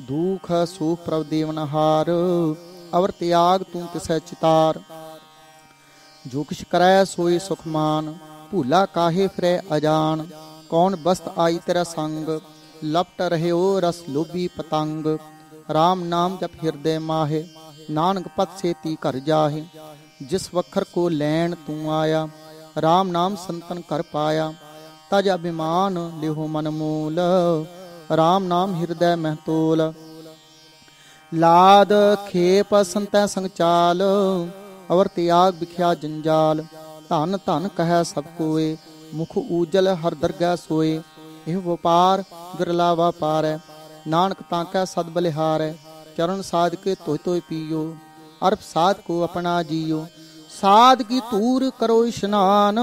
ਦੁਖ ਸੁਖ ਪ੍ਰਭ ਦੇਵਨਹਾਰ, ਅਵਰ ਤਿਆਗ ਤੂੰ ਤਿਸੈ ਚਿਤਾਰ। ਜੋ ਕਿਛ ਕਰੈ ਸੋਈ ਸੁਖ ਮਾਨ, ਭੂਲਾ ਕਾਹੇ ਫਿਰੈ ਅਜਾਨ। ਕੌਣ ਬਸਤ ਆਈ ਤੇਰਾ ਸੰਗ, ਲਪਟ ਰਹਿਓ ਰਸ ਲੋਭੀ ਪਤੰਗ। ਰਾਮ ਨਾਮ ਜਪ ਹਿਰਦੈ ਮਾਹੇ, ਨਾਨਕ ਪਤ ਸੇਤੀ ਘਰ ਜਾਹੇ। ਜਿਸ ਵਖਰ ਕੋ ਲੈਣ ਤੂੰ ਆਇਆ, ਰਾਮ ਨਾਮ ਸੰਤਨ ਘਰ ਪਾਇਆ। ਤਜ ਅਭਿਮਾਨ ਲਿਹੋ ਮਨ ਮੂਲ, ਰਾਮ ਨਾਮ ਹਿਰਦੈ ਮਹਿ ਤੋਲ। ਲਾਦ ਖੇਪ ਸੰਤੈ ਸੰਗ ਚਾਲ, ਅਵਰ ਤਿਆਗ ਵਿਖਿਆ ਜੰਜਾਲ। ਧਨ ਧਨ ਕਹਿ ਸਭ ਕੋਏ, ਮੁਖ ਊਜਲ ਹਰ ਦਰਗਹਿ ਸੋਏ। ਇਹ ਵਪਾਰ ਬਿਰਲਾ ਵਾਪਾਰੈ, ਨਾਨਕ ਤਾਂ ਕੈ ਸਦ ਬਲਿਹਾਰੈ। ਚਰਨ ਸਾਧ ਕੇ ਧੋਇ ਧੋਇ ਪੀਓ, ਅਰਪ ਸਾਧ ਕੋ ਆਪਣਾ ਜੀਓ। ਸਾਧ ਕੀ ਧੂਰ ਕਰੋ ਇਸ਼ਨਾਨ,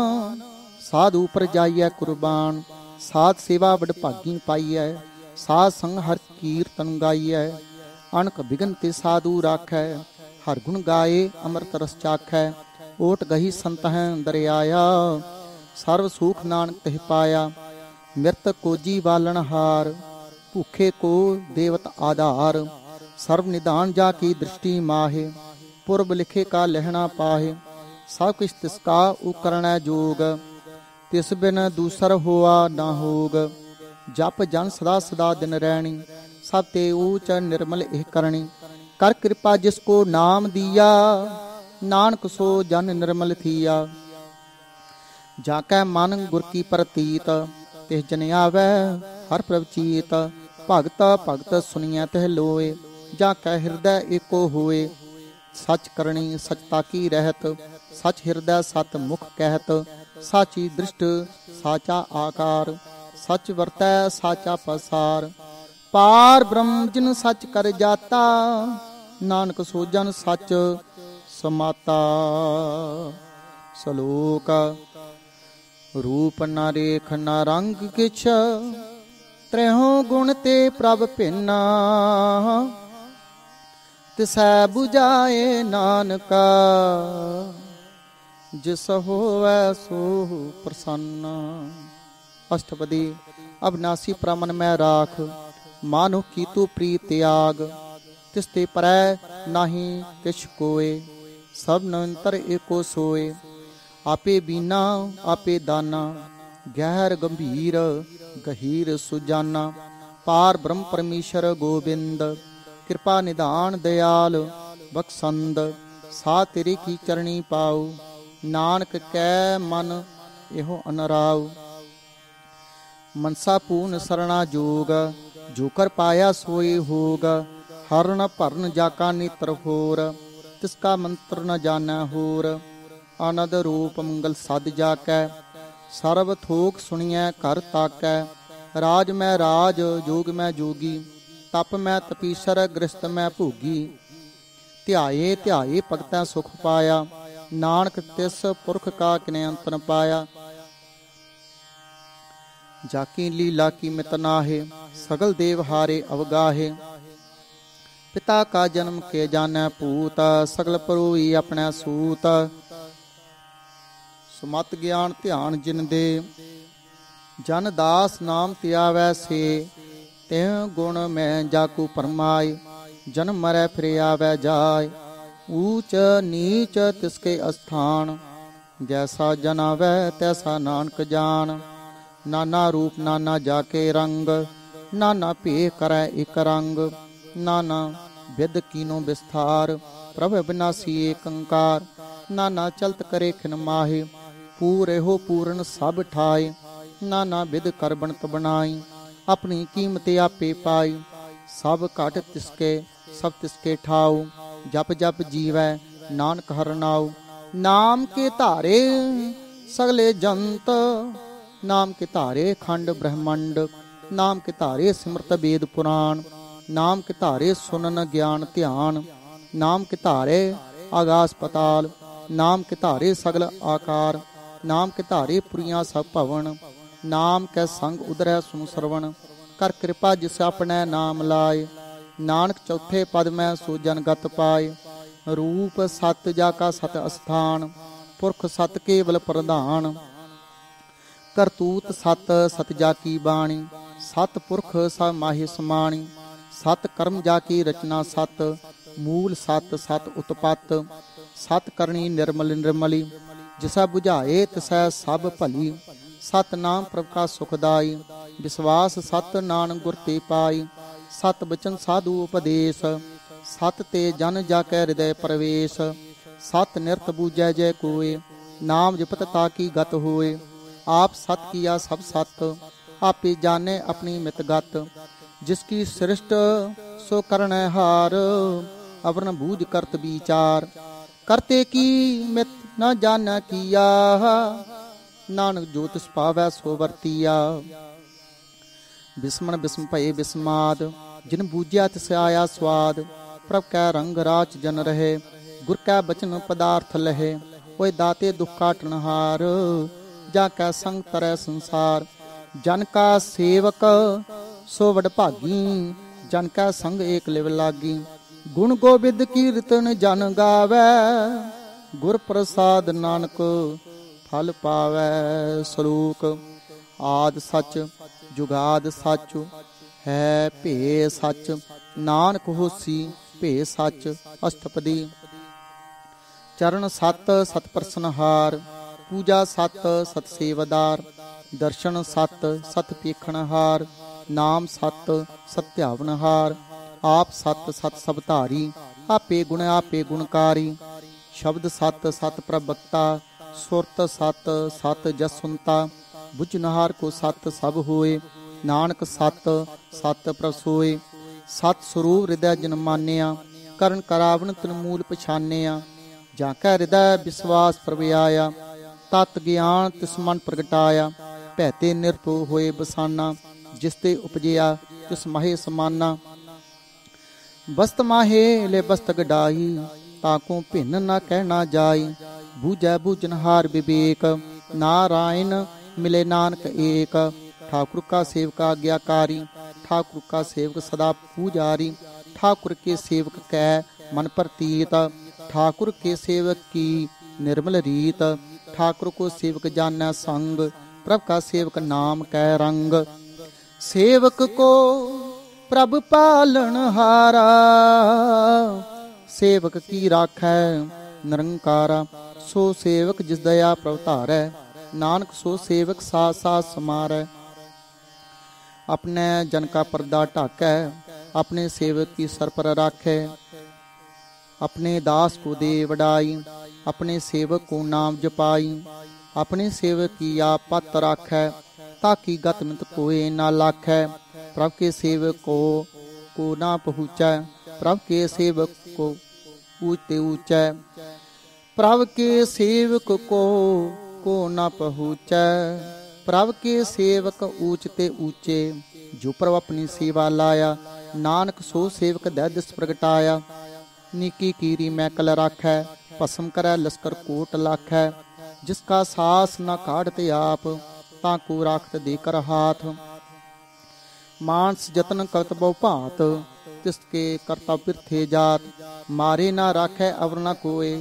ਸਾਧ ਉਪਰ ਜਾਈਐ ਕੁਰਬਾਨ। ਸਾਧ ਸੇਵਾ ਵਡ ਭਾਗੀ ਪਾਈਐ, ਸਾਧ ਸੰਗ ਹਰ ਕੀਰਤਨ ਗਾਈਐ। ਅਣਕ ਬਿਗਨ ਤੇ ਸਾਧੂ ਰਾਖੈ, ਹਰ ਗੁਣ ਗਾਏ ਅੰਮ੍ਰਿਤ ਰਸ ਚਾਖੈ। ਓਟ ਗਹੀ ਸੰਤਹਿ ਦਰਿਆਇਆ, ਸਰਵ ਸੂਖ ਨਾਨਕ ਤਿਹ ਪਾਇਆ। ਮਿਰਤ ਕੋਜੀ ਬਾਲਣ ਹਾਰ, ਭੂਖੇ ਕੋ ਦੇਵਤ ਆਧਾਰ। ਸਰਬ ਨਿਧਾਨ ਜਾ ਕੀ ਦ੍ਰਿਸ਼ਟੀ ਮਾਹੇ, ਪੁਰਬ ਲਿਖੇ ਕਾ ਲਹਿਣਾ ਪਾਹੇ। ਸਭ ਕਿਛ ਤਿਸ ਕਾ ਉਕਰਣੈ ਜੋਗ, ਤਿਸ ਬਿਨ ਦੂਸਰ ਹੋਆ ਨਾ ਹੋਗ। ਜਪ ਜਨ ਸਦਾ ਸਦਾ ਦਿਨ ਰਹਿਣੀ, ਸਭ ਤੇ ਊਚ ਨਿਰਮਲ ਇਹ ਕਰਨੀ। ਕਰ ਕਿਰਪਾ ਜਿਸ ਕੋ ਨਾਮ ਦੀਆ, ਨਾਨਕ ਸੋ ਜਨ ਨਿਰਮਲ ਥੀਆ। ਜਾ ਕੈ ਮਨ ਗੁਰ ਕੀ ਪ੍ਰਤੀਤ, ਤਿਸ ਜਨ ਆਵੈ ਹਰ ਪ੍ਰਭ ਚੀਤ। ਭਗਤ ਭਗਤ ਸੁਣੀਐ ਤਿਹ ਲੋਏ, ਜਾ ਕੈ ਹਿਰਦੈ ਏਕੋ ਹੋਏ। ਸਚ ਕਰਣੀ ਸਚਤਾ ਕੀ ਰਹਿਤ, ਸਚ ਹਿਰਦੈ ਸਤ ਮੁਖ ਕਹਿਤ। ਸਾਚੀ ਦ੍ਰਿਸ਼ਟ ਸਾਚਾ ਆਕਾਰ, ਸਚ ਵਰਤੈ ਸਾਚਾ ਪਸਾਰ। ਪਾਰ ਬ੍ਰਹਮ ਜਿਨ ਸਚ ਕਰ ਜਾਤਾ, ਨਾਨਕ ਸੋ ਜਨ ਸਚ ਸਮਾਤਾ। ਸਲੋਕ। ਰੂਪ ਨ ਰੇਖ ਨ ਰੰਗ ਕਿਛ, ਤ੍ਰੈਹੋਂ ਗੁਣ ਤੇ ਪ੍ਰਭ ਭਿੰਨਾ। ਤਿਸੈ 부ਝਾਏ ਨਾਨਕਾ, ਜਿਸ ਹੋਵੈ ਸੋ ਪ੍ਰਸੰਨ। ਅਸ਼ਟਪਦੀ। ਅਬਨਾਸੀ ਪ੍ਰਮਨ ਮੈਂ ਰਾਖ, ਮਾਨੁ ਕੀ ਤੂ ਪ੍ਰੀਤ ਤਿਆਗ। ਤਿਸ ਤੇ ਪਰੈ ਨਾਹੀ ਕਿਛ ਕੋਏ, ਸਭ ਨਿਰੰਤਰ ਏਕੋ ਸੋਏ। ਆਪੇ ਬੀਨਾ ਆਪੇ ਦਾਨਾ, ਗਹਿਰ ਗੰਭੀਰ ਗਹੀਰ ਸੁਜਾਨਾ। ਪਾਰ ਬ੍ਰਹਮ ਪਰਮੇਸ਼ਰ ਗੋਬਿੰਦ, ਕਿਰਪਾ ਨਿਧਾਨ ਦਿਆਲ ਬਖਸ਼ੰਦ। ਸਾ ਤੇਰੇ ਕੀ ਚਰਣੀ ਪਾਉ, ਨਾਨਕ ਕੈ ਮਨ ਇਹੋ ਅਨਰਾਉ। ਮਨਸਾ ਪੂਰਨ ਸਰਣਾ ਜੋਗ, ਜੋ ਕਰ ਪਾਇਆ ਸੋਏ ਹੋਗ। ਹਰਨ ਭਰਨ ਜਾ ਕਾ ਨੇਤਰ ਹੋਰ, ਤਿਸ ਕਾ ਮੰਤਰ ਨ ਜਾਣੈ ਹੋਰ। ਆਨੰਦ ਰੂਪ ਮੰਗਲ ਸਦ ਜਾ ਕੈ, ਸਰਬ ਥੋਕ ਸੁਣੀਐ ਘਰ ਤਾਕੈ। ਰਾਜ ਮੈਂ ਰਾਜ ਜੋਗ ਮੈਂ ਜੋਗੀ, ਤਪ ਮੈਂ ਤਪੀਸਰ ਗ੍ਰਸਤ ਮੈਂ ਭੋਗੀ। ਧਿਆਏ ਧਿਆਏ ਭਗਤੈ ਸੁਖ ਪਾਇਆ, ਨਾਨਕ ਤਿਸ ਪੁਰਖ ਕਾ ਕਿਨੇ ਅੰਤ ਨ ਪਾਇਆ। जाकी लीला की मित नाहे, सगल देव हारे अवगाहे। पिता का जन्म के जाने पूत, सगल परोई अपने सूत। सुमत ज्ञान ध्यान जिन दे, जन दास नाम त्यावै से। त्यों गुण में जाकू परमाय, जन्म मरै फिर आवै जाय। ऊंच नीच तिसके स्थान, जैसा जनावै तैसा नानक जान। नाना रूप नाना जाके रंग, नाना भे करै एक रंग। नाना विद कीनो विस्तार, प्रभ विनाशी एक अंकार। नाना चलत करे खिन माहे, पूरे हो पूर्ण सब ठाए। नाना विद कर बनत बनाई, अपनी कीमत आपे पाई। सब घट तिसके सब तिसके ठाऊ, जप जप जीवै नानक हर नाऊ। नाम के धारे सगले जंत, नाम के धारे खंड ब्रह्मंड। नाम के धारे सिमरत वेद पुराण, नाम के धारे सुनन ज्ञान ध्यान। नाम के धारे आगास पताल, नाम के धारे सगल आकार। नाम के धारे पुरियां सब भवन, नाम कै संग उदरै सुन सरवण। कर कृपा जिस अपने नाम लाए, नानक चौथे पद में सो जन गत पाए। रूप सत जाका सत अस्थान, पुरख सत केवल प्रधान। करतूत सत सत जाकी बाणी, सत पुरख स माहि समाणी। सत कर्म जाकी रचना सत, मूल सत सत उत्पत। सत करणी निर्मल निर्मली, जिसा बुझाए तिसै सब भली। सत नाम प्रभ का सुखदाई, विश्वास सत नानक गुर ते पाई। सत बचन साधु उपदेश, सत ते जन जाकै हृदय प्रवेश। सत निरत बूझै जय कोय, नाम जपत ताकी गत होए। आप सत किया सब सत, आपे जाने अपनी मित गत। जिसकी सृष्ट सो करण हार, अवरण बूझ करत विचार। करते की मित न जान किया, नानक जो तिस पावै सो वरतिया। बिस्मण बिस्म भये बिस्माद, जिन बूझिया तिस आया स्वाद। प्रभ कै रंग राच जन रहे, गुर कै बचन पदार्थ लहे। ओए दाते दुख काटन हार, जा कै संग तरह संसार। जन का सेवक सो वड भागी, जन कै संग एक लिव लागी। गुण गोबिंद कीर्तन जन गावै, गुर प्रसाद नानक फल पावै। सलोक आद सच जुगाद सच, है भे सच। नानक होसी भे सच अष्टपदी। चरण सत सत प्रसनहार, पूजा सत सत सेवदार। दर्शन सत सत पेखणहार, नाम सत सत ध्यावनहार। आप सत सत सब धारी, आपे गुणकारी। शब्द सत सत प्रवक्ता, सुरत सत सत जसवंता। बुझनहार को सत सब होए, नानक सत सत प्रभ सोए। सत स्वरूप हृदय जन मानिया, करण करावण तन मूल पछानिया। जाकै हृदय विश्वास प्रभ आया, तत ज्ञान तिस मन प्रगटाया। भैते निरभो होए बसाना, जिसते उपजिया तिस माहे समाना। बस्त माहे ले बस्त गडाई, ताको भिन्न न कहना जाई। बूझै बूझनहार विवेक, नारायण मिले नानक एक। ठाकुर का सेवक आज्ञाकारी, ठाकुर का सेवक सदा पूजारी। ठाकुर के सेवक कै मन प्रतीत, ठाकुर के सेवक की निर्मल रीत। ठाकुर को सेवक जानै संग, प्रभ का सेवक नाम कै रंग। सेवक को प्रभ पालन हारा, सेवक की राखै निरंकारा। सो सेवक जिस दया प्रभ धारै, नानक सो सेवक साथ साथ समारै। अपने जन का पर्दा ढाकै, अपने सेवक की सर पर राखै। अपने दास को दे वडाई, अपने सेवक को नाम जपाई। अपने सेवक की आप पत राखै, ताकि गतमित कोई ना लाखै। प्रभ के सेवक को ना पहुँचै, प्रभ के सेवक को ऊंचते ऊंचै। प्रभ के सेवक को ना पहुँचै, प्रभ के सेवक ऊंचते ऊंचे। जो प्रभ अपनी सेवा लाया, नानक सो सेवक दै दिस प्रगटाया। नीकी कीरी मैकल राखै, भस्म करै लश्कर कोट लाखै। जिसका सास न काढ़ते आप, ताको राखत देकर हाथ। मानस जतन करत बहु भांत, तिसके करता बिरथे जात। मारे ना राखै अवर न कोय,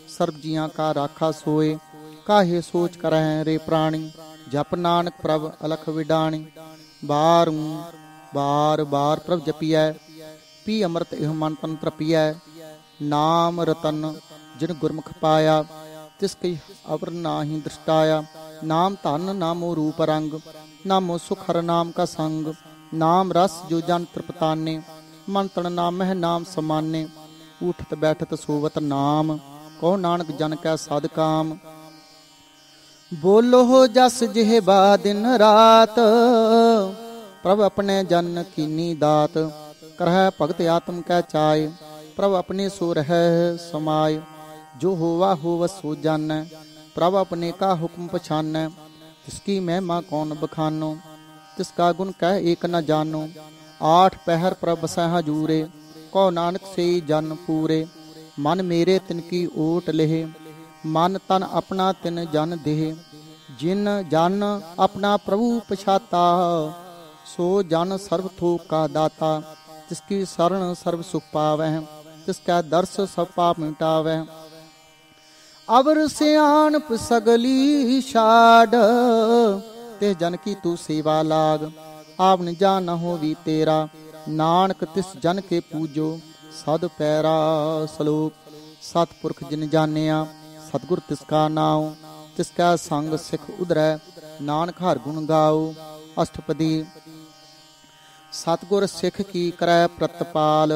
सर्ब जियां का राखा सोए। काहे सोच करह रे प्राणी, जप नानक प्रभ अलख विडाणी। बार बार प्रभ जपिਐ, पी अमृत इह मन तन तृपिਐ। नाम रतन जिन गुरमुख पाया, तिसके अवर नाहि दृष्टाया। नाम धन नामो रूप रंग, नामो सुख हर नाम का संग। नाम रस जो जन तृपताने, मन तन नामह नाम समाने। उठत बैठत सोवत नाम, कहो नानक जन कै साध काम। बोलो हो जस जिह्वा दिन रात, प्रभ अपने जन कीनी दात। करह भगत आत्म कै चाय, प्रभ अपने सो रह समाय। जो होवा होव सो जानੈ, प्रभ अपने का हुक्म पछानੈ। तिसकी महिमा कौन बखानो, तिसका गुण कह एक न जानो। आठ पहर प्रभ बसै हजूरे, कहो नानक से जन पूरे। मन मेरे तिनकी ओट लेह, मन तन अपना तिन जन देह। जिन जन अपना प्रभु पछाता, सो जन सर्व थोक का दाता। तिसकी शरण सर्व सुख पावै, तिसका दर्श सब पाप मिटावै। अवर सियाणप सगली छाड़, ते जन की तू सेवा लाग। आप न जान न होवी तेरा, नानक तिस जन के पूजो सद पैरा। सलोक सतपुरख जिन जानिया, सतगुर तिसका नाम। तिसका संग सिख उधरै, नानक हर गुण गाओ। अष्टपदी सतगुर सिख की करै प्रतपाल,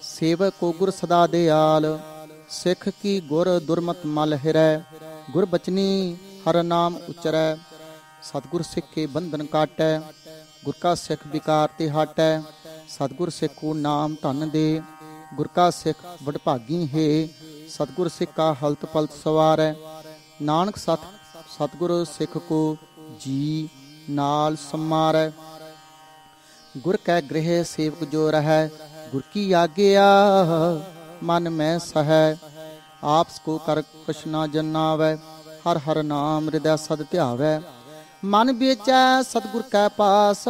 सेवक को गुर सदा दयाल। सिख की गुर दुर्मत मल हिरै, गुर बचनी हर नाम उचरै। सतगुर सिख के बंधन काटै, गुर का सिख विकार ते हटै। सतगुर सिख को नाम धन दे, गुर का सिख वडभागी है। सतगुर सिख का हलत पलत सवारै, नानक सतगुर सिख को जी नाल समारै। गुर कै गृह सेवक जो रहै, गुर की आज्ञा मन में सहै। आपस को कर कुछ न जनावै, हर हर नाम हृदय सद ध्यावै। मन बेचै सतगुर कै पास,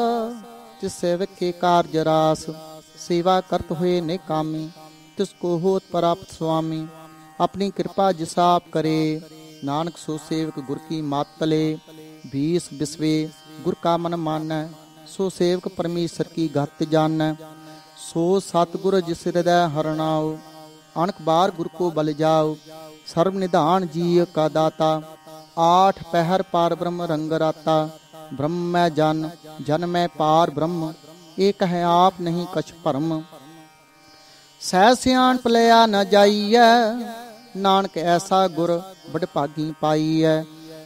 तिस सेवक के कार्य रास। सेवा करत हुए निकामी, तिसको होत प्राप्त स्वामी। अपनी कृपा जिस आप करे, नानक सो सेवक गुर की मात तले। बीस बिस्वे गुर का मन मानै, सो सेवक परमेश्वर की गत जानੈ। सो सतगुर जिस हृदय हरणाओ, अनक बार गुर को बल जाओ। सर्व निधान जीव का दाता, आठ पहर पार ब्रह्म रंग राता। ब्रह्म मैं जन, जन मैं पार ब्रह्म, एक है आप नहीं कछ भरम। सह सियाण पलया न जाइयै, नानक ऐसा गुर बडभागी पाइयै।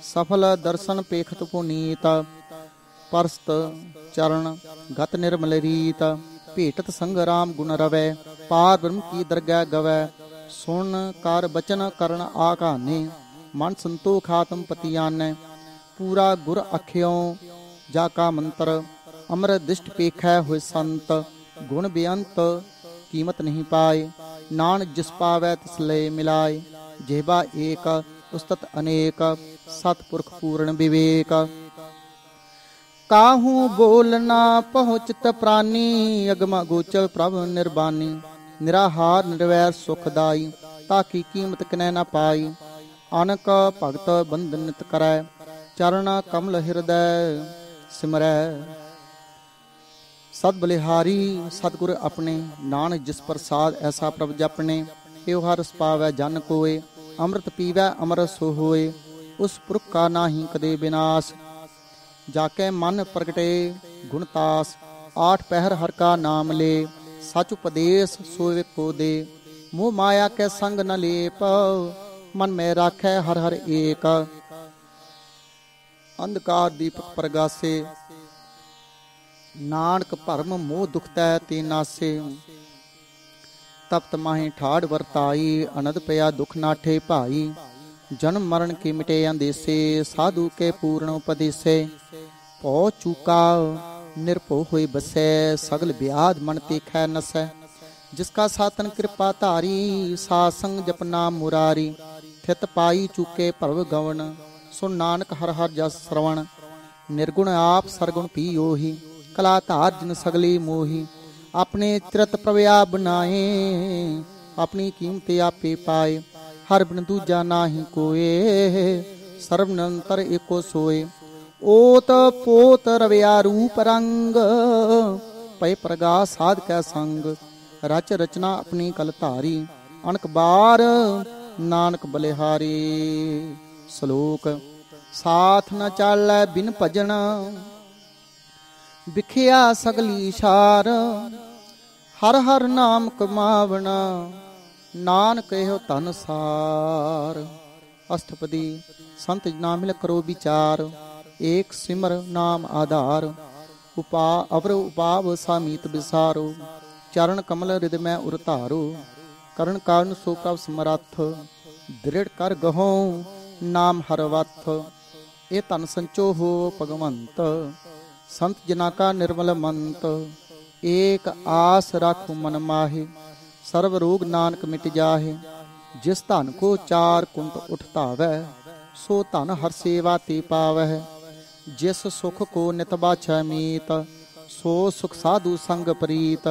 सफल दर्शन पेखत पुनीत, परस्त चरण गत निर्मल रीत। भेटत संग्राम गुण रवै, पार ब्रह्म की दरगह गवै। सुन कर बचन करण आकाने, मन संतोख आत्म पति आनै। पूरा गुर अख्यों जाका मंत्र, अमर दिष्ट पेखै हुए संत। गुण बेअंत कीमत नहीं पाए, नानक जिस पावै तिस लय मिलाए। जेबा एक उस्तत अनेक, सतपुरख पूर्ण विवेक। काहू बोलना पहुँचत प्राणी, अगमा गोचर प्रभ निर्बानी। निराहार निर्वैर सुखदाई, ताकि कीमत किनै न पाई। अनक भगत बंधन नित करै, चरण कमल हृदय सिमरै। सद बलिहारी सतगुर अपने, नानक जिस प्रसाद ऐसा प्रभ जपने। एव हरस पावै जन कोय, अमृत पीवै अमर सो होय। उस पुरख का नाही कदे विनाश, जाके मन प्रगटे गुणतास। आठ पहर हर का नाम ले, सच उपदेश सोवे को दे। मोह माया के संग न लेप, मन में राखै हर हर एक। अंधकार दीपक प्रगासे, नानक भरम मोह दुखतै ते नासे। तप्त माहि ठाड़ वरताई, अनद पया दुख नाठे भाई। जन्म मरण के मिटे अंदेसे, साधु के पूर्ण उपदेसे। भौ चूका निरभो होए बसै, सगल व्याध मन देखै नसै। जिसका सातन कृपा धारी, सासंग जपना मुरारी। थित पाई चूके भरव गवन, सुन नानक हर हर जस श्रवण। निर्गुण आप सरगुण पी ओही, कला धार जिन सगली मोही। अपने चिरत प्रव्या बनाए, अपनी कीमत आपे पाए। हर बिन दूजा नाहि कोए, सर्व निरंतर एको सोए। ओत पोत रविया रूप रंग, पय प्रगास साध कै संग। रच रचना अपनी कल धारी, अनक बार नानक बलिहारी। श्लोक। साथ न चालै बिन भजन, बिखिया सगली सार। हर हर नाम कमावना, नानक एहो धन सार। अष्टपदी। संत जना मिल करो विचार, एक सिमर नाम आधार। उपा अवर उपाव सामीत विसारो, चरण कमल हृदय में उरतारो। करण कारण सो प्रभ समरथ, दृढ़ कर गहो नाम हर वथ। ए धन संचो हो भगवंत, संत जना का निर्मल मंत। एक आस राखो मन माहे, सर्व रोग नानक मिट जाहे। जिस धन को चार कुंट उठतावै, सो धन हर सेवा ते पावै। जिस सुख को नित बाछै मीत, सो सुख साधु संग प्रीत।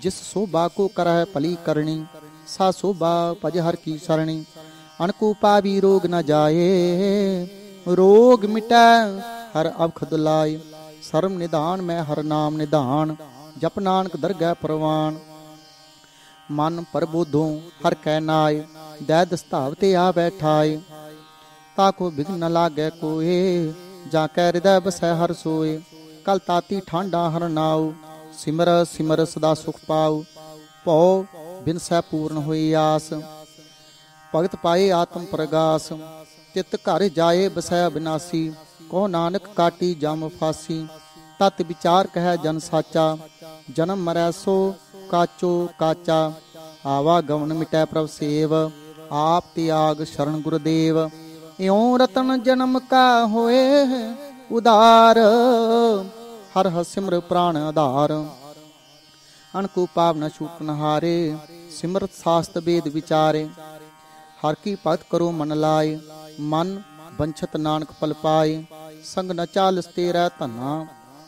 जिस शोभा को करह भली करनी, सा शोभा भज हर की सरणी। अनको पावी रोग न जाए, रोग मिटै हर अवखद लाए। सर्व निधान में हर नाम निधान, जप नानक दरगह परवान। मन प्रबोधों हर कै नाय, दैद स्थावते आ बैठाए। ताको बिघ्न न लागे कोए, जाकै हृदय बसै हर सोए। कल ताती ठांडा हर नाउ, सिमर सिमर सदा सुख पाऊ। भौ बिन सै पूर्ण होई आस, भगत पाए आत्म प्रगास। चित घर जाए बसै अविनाशी, कहो नानक काटी जम फासी। तत विचार कह जन साचा, जन्म मरै सो काचो काचा। आवागमन मिटै प्रभ सेव, आप त्याग शरण गुरुदेव। इयों रतन जन्म का होए उदार, हर हर सिमर प्राण आधार। अनको पाव न छूटन हारे, सिमरत शास्त्र वेद विचारे। हर की भगत करो मन लाए, मन बंछत नानक पल पाए। संग न चालस तेरा धना,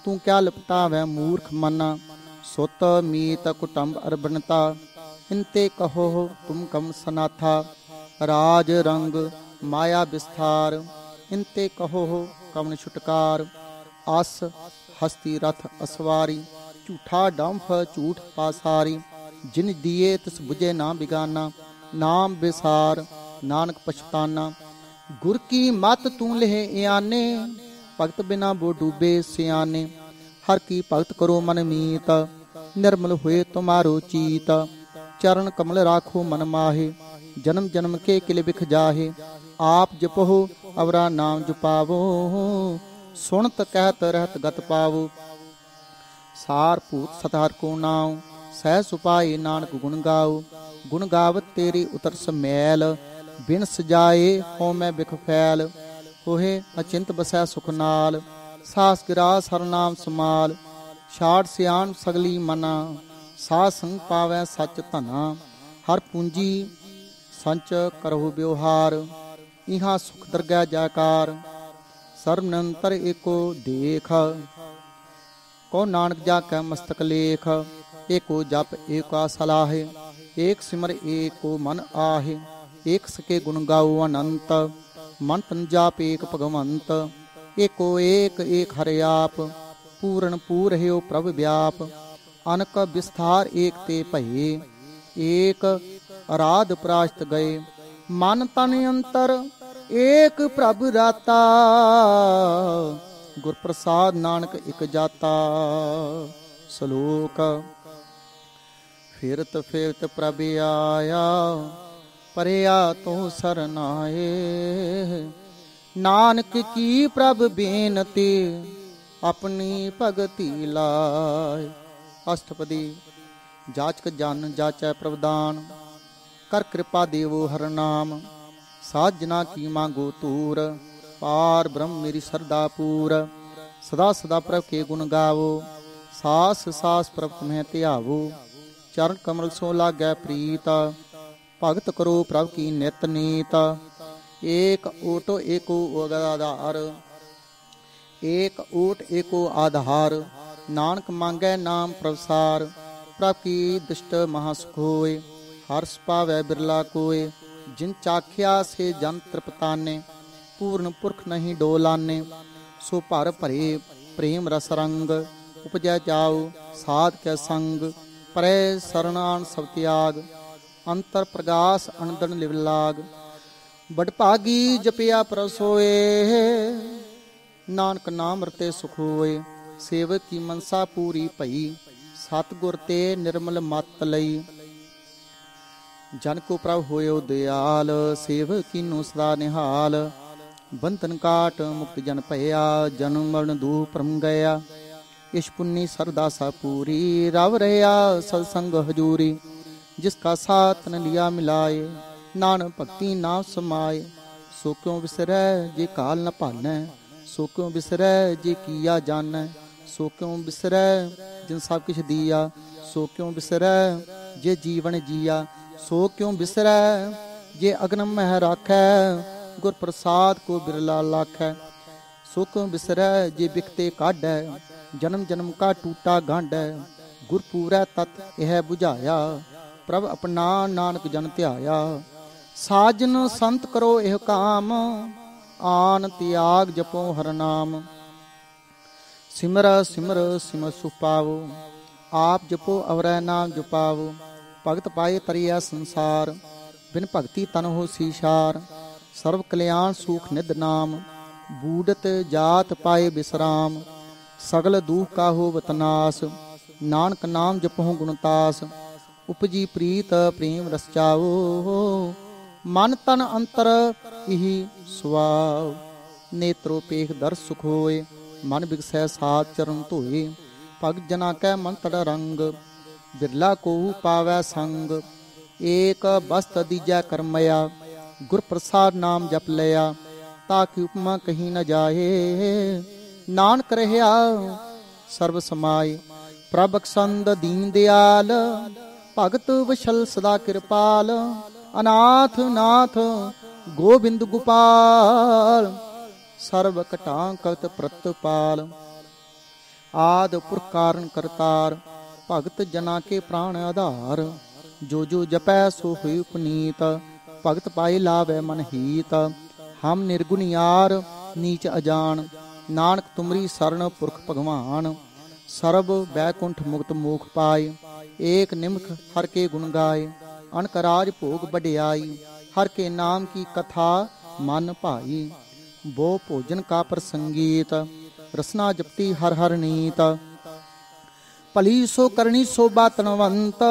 तू क्या लपटावै मूर्ख मना। सुत मीत कुटुंब अरबनता, इनते कहो तुम कम सनाथा। राज रंग माया विस्तार, इनते कहो कवन छुटकार। आस हस्ती रथ असवारी, झूठा डंफ झूठ पासारी। जिन दिए तिस बुझे ना बिगाना, नाम विसार नानक पछताना। गुर की मत तू लेह याने, भगत बिना बो डूबे सियाने। हर की भगत करो मन मीत, निर्मल हुए तुम्हारो चीत। चरण कमल राखो मन माहे, जन्म जन्म के किले बिख जाहे। आप जपो अवरा नाम जपावो, सुनत कहत रहत गत पावो। सार भूत सतहर को नाव, सह सुपाए नानक गुण गाओ। गुण गावत तेरी उतर समैल, बिन सजाए हो मैं बिख फैल। होहे अचिंत बसै सुख नाल, सास गिरास हर नाम समाल। छाड़ सियान सगली मना, सा संग पावै सच धना। हर पूंजी संच करहु व्यवहार, इहाँ सुख दरगह जयकार। सर्व निरंतर एको देख, को नानक जाकै मस्तक लेख। एको जप एको सलाह, एक सिमर एको मन आहे। एक सके गुण गाओ अनंत, मन तन जाप एक भगवंत। एको एक एक हरि आप, पूर्ण पूर है प्रभ व्याप। अनक विस्तार एक ते भये, एक आराध प्राश्त गए। मन तन अंतर एक प्रभ राता, गुर प्रसाद नानक इक जाता। श्लोक। फिरत फिरत प्रभ आया, परया तो सरनाए। नानक की प्रभ बेनती, अपनी भगति लाए। अष्टपदी। जाचक जन जाचै प्रभदान, कर कृपा देवो हर नाम। साजना की मांगो तूर, पार ब्रह्म मेरी सरदा पूर। सदा सदा प्रभ के गुण गावो, सास सास प्रभ तुम्हें त्यावो। चरण कमल सो लागै प्रीत, भगत करो प्रभ की नित नीत। एक ओटो एको ओगाधार, एक ओट एको आधार, नानक मांगै नाम प्रसार। प्रभ की दुष्ट महासुख होए, हर्ष पावै बिरला कोय। जिन चाख्या से जन तृपताने, पूर्ण पुरख नहीं डोलाने। सो भर भरे प्रेम रस रंग, उपजै जाओ साध कै संग। परै सरणान सब त्याग, अंतर प्रगास अनदन लिव लाग। बडभागी जपिया प्रसोए, नानक नाम रते सुख होए। सेवक की मनसा पूरी भई, सतगुर ते निर्मल मत लई। जन को प्रभ होयो दयाल, सेवक कीनू सदा निहाल। बंधन काट मुक्त जन भया, जन्म मरण दूह परम गया। इस पुन्नी सरदासा पूरी, रव रहा सत्संग हजूरी। जिसका साथ न लिया मिलाए, नानक भक्ति नाम समाए। सो क्यों बिसरै जे काल न भानै, सो क्यों बिसरै जे किया जानै। सो क्यों बिसरै जिन सब किछ दिया, सो क्यों बिसरै जे जीवन जिया। सो क्यों बिसरै जे अग्न मह राखै, गुर प्रसाद को बिरला लाखै। सो क्यों बिसरै जे बिखते काढै, जन्म जन्म का टूटा गांढै। गुर पूरै तत् यह बुझाया, प्रभ अपना नानक जन ध्याया। साजन संत करो एह काम, आन त्याग जपो हर नाम। सिमर सिमर सिमर सुख पावो, आप जपो अवरै नाम जपावो। भगत पाए तरिया संसार, बिन भगति तन हो सीसार। सर्व कल्याण सुख निध नाम, बूढ़त जात पाए विश्राम। सगल दुख का हो वतनास, नानक नाम जपो गुणतास। उपजी प्रीत प्रेम रस चाओ, मन तन अंतर इही सुआव। नेत्रो पेख दर्श सुख होए, मन बिगसै सात चरण धोए। भगत जना कै मन तड़ रंग, बिरला कोहू पावै संग। एक बस्त दीजै करमया, गुर प्रसाद नाम जप लिया। ताकि उपमा कहीं न जाए, नानक रहया सर्व समाए। प्रभ बख्शंद दीन दयाल, भगत वशल सदा कृपाल। अनाथ नाथ गोविंद गोपाल, सर्व कटांकत प्रतपाल। आद पुरख कारण करतार, भगत जना के प्राण आधार। जो जो जपै सो हुई पुनीत, भगत पाए लावै मन हीत। हम निर्गुण यार नीच अजान, नानक तुमरी शरण पुरख भगवान। सर्व बैकुंठ मुक्त मोख पाए, एक निमख हर के गुण गाए। अनक राज भोग बढ़ियाई, हर के नाम की कथा मन भाई। वो भोजन का प्रसंगीत, रसना जपती हर हर नीत। भली सो करनी शोभा तनवंत,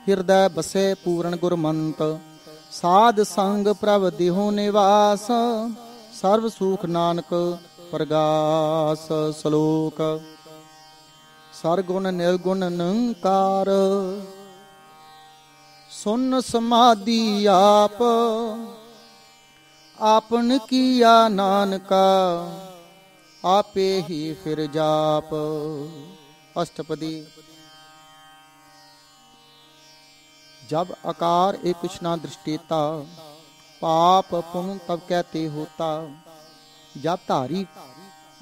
हृदय बसे पूर्ण गुरमंत। साध संग प्रभ देहो निवास, सर्व सुख नानक प्रगास। श्लोक सरगुण निर्गुण निरंकार, सुन समाधि आप। आपन किया नानका, आपे ही फिर जाप। अष्टपदी। जब आकार एक कुछ ना दृष्टिता, पाप पुण्य तब कहते होता। जब धारी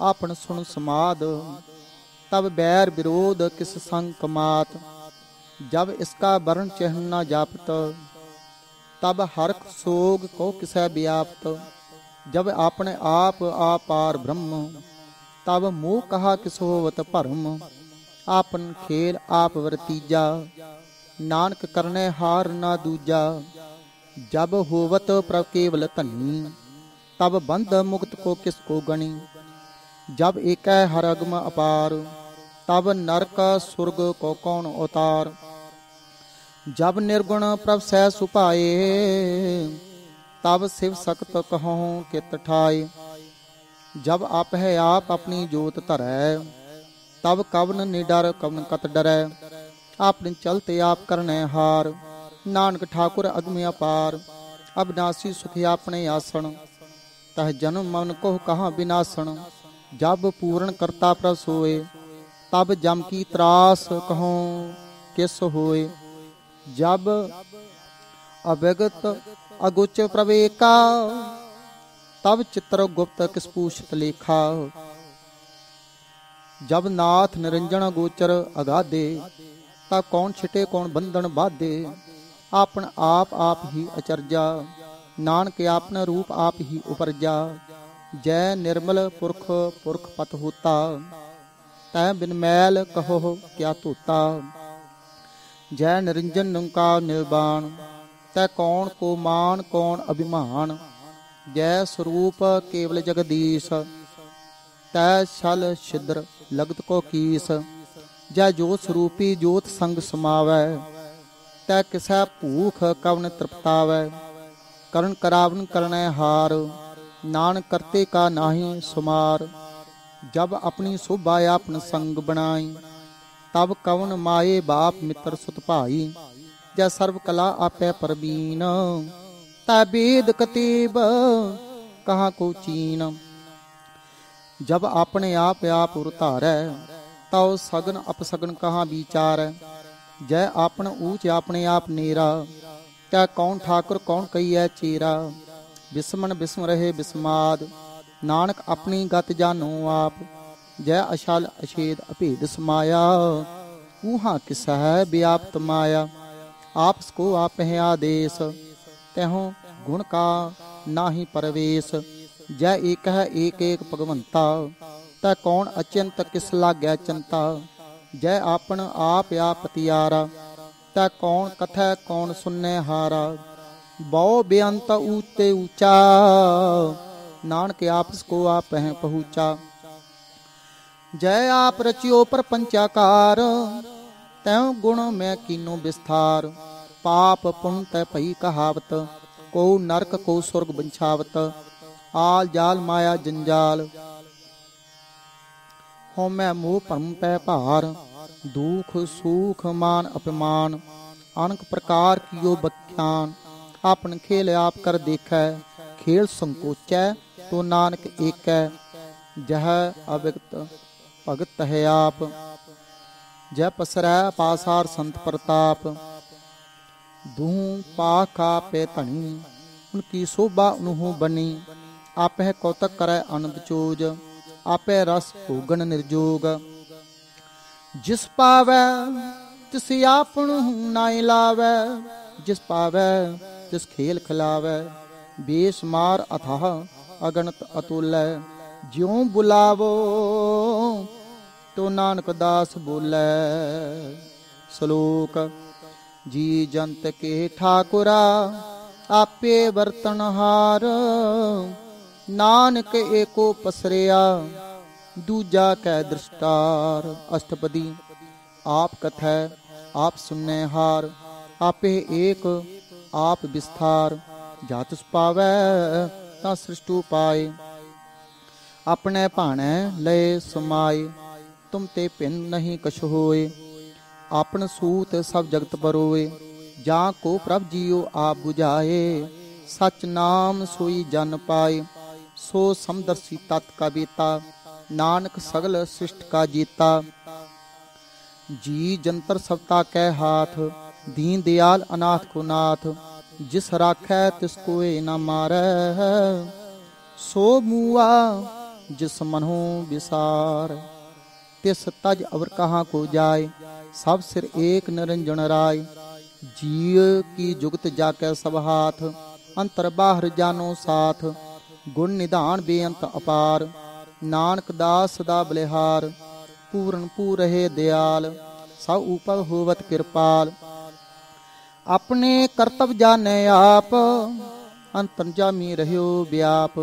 आपन सुन समाद, तब बैर विरोध किस संग कमात। जब इसका वर्ण चिन्ह न जापत, तब हरख सोग को किसै व्याप्त। जब आपने आप आपार ब्रह्म, तब मोह कहा किस होवत भरम। आपन खेल आप वरतीजा, नानक करने हार ना दूजा। जब होवत प्रभ केवल धनी, तब बंध मुक्त को किसको गणी। जब एक हर अगम अपार, तब नरक सुरग को कौन अवतार। जब निर्गुण प्रभ सह सुपाए, तब शिव सख्त कहो कित ठाए। जब आप है आप अपनी जोत धरै, तब कवन निडर कवन कत डरै। अपने चलते आप करने हार, नानक ठाकुर अगम अपार। अविनाशी सुख अपने आसन, तह जन्म मन को कहाँ विनाशन। जब पूर्ण करता प्रभ सोए, तब जम की त्रास कहो किस होए। जब अविगत अगुच प्रवेका, तब चित्र गुप्त किस पूछत लेखा। जब नाथ निरंजन गोचर अगाधे, तब कौन छिटे कौन बंधन बाधे। आपन आप ही अचरजा, नानक आपन रूप आप ही उपरजा। जय निर्मल पुरख पुरख पत होता, तै बिन मैल कहो क्या धोता। जय निरंजन निरंकार निर्वाण, तै कौन को मान कौन अभिमान। जय स्वरूप केवल जगदीश, तै छल छिद्र लगत को कीस। जय जोत स्वरूपी जोत संग समावै, तै किसै भूख कवन तृप्तावै। करण करावन करनै हार, नानक करते का नाहि सुमार। जब अपनी शोभा आपन संग बनाई, तब कवन माए बाप मित्र सुत भाई। जय सर्व कला आपै परबीन, तै वेद कतीब कहाँ को चीन। जब अपने आप उतारै, तौ सगन अपसगन कहाँ विचार। जय आपन ऊच अपने आप नेरा, तै कौन ठाकुर कौन कहिए चेरा। बिस्मन बिस्म रहे बिस्माद, नानक अपनी गत जानो आप। जय अछल अछेद अभेद समाया, ऊहा किसा है व्याप्त माया। आपस को आप है आदेश, तहों गुण का नाहि परवेश। जय एक है एक एक भगवंता, तै कौन अचिंत किस लाग्या चिंता। जय आपन आप पतियारा, तै कौन कथै कौन सुनने हारा। बहु बेअंत ऊते ऊंचा, नानक आपस को आप हैं पहुँचा। जय आप रचियो प्रपंचाकार, तैं गुण में कीनो विस्तार। पाप पुण्य तै भई कहावत, को नरक को स्वर्ग बंछावत। आल जाल माया जंजाल, होमै मोह भरम पै भार। दुख सुख मान अपमान, अनक प्रकार कियो बख्यान। आपन खेल आप कर देखै, खेल संकोचै तो नानक एकै। जह अविगत भगत है आप, जय पसरै पासार संत प्रताप। दूँ पाख आपे धनी, उनकी शोभा उन्हूँ बनी। आपै कौतक करै आनंद चोज, आपे रस भोगन निर्जोग। जिस पावै तिस आपन नाई लावै, जिस पावै तिस खेल खिलावै। बेशुमार अथाह अगणत अतुलै, ज्यों बुलावो तो नानक दास बोलै। श्लोक जी जंत के ठाकुरा, आपे बरतनहार। नानक एको पसरिया, दूजा कै दृष्टार। अष्टपदी आप कथै आप सुनने हार, आपे एक आप विस्तार। जातुस पावै ता सृष्टु पाए, अपने भाणे लय समाए। तुम ते भिन्न नहीं कछ होए, आपन सूत सब जगत परोए। जा को प्रभ जियो आप बुझाए, सच नाम सोई जन पाए। सो समदर्शी तत् का बेता, नानक सगल सृष्ट का जीता। जी जंतर सबता कै हाथ, दीन दयाल अनाथ को नाथ। जिस राखै तिस कोय न मारै, सो मुआ जिस मनहु विसार। तिस तज अवर कहाँ को जाय, सब सिर एक निरंजन राय। जीव की जुगत जाकै सब हाथ, अंतर बाहर जानो साथ। गुण निधान बेअंत अपार, नानक दास सदा बलिहार। पूਰਨ पूर रहे दयाल, सब ऊपर होवत कृपाल। अपने कर्तव्य जाने आप, अंतर्जामी रहियो व्याप।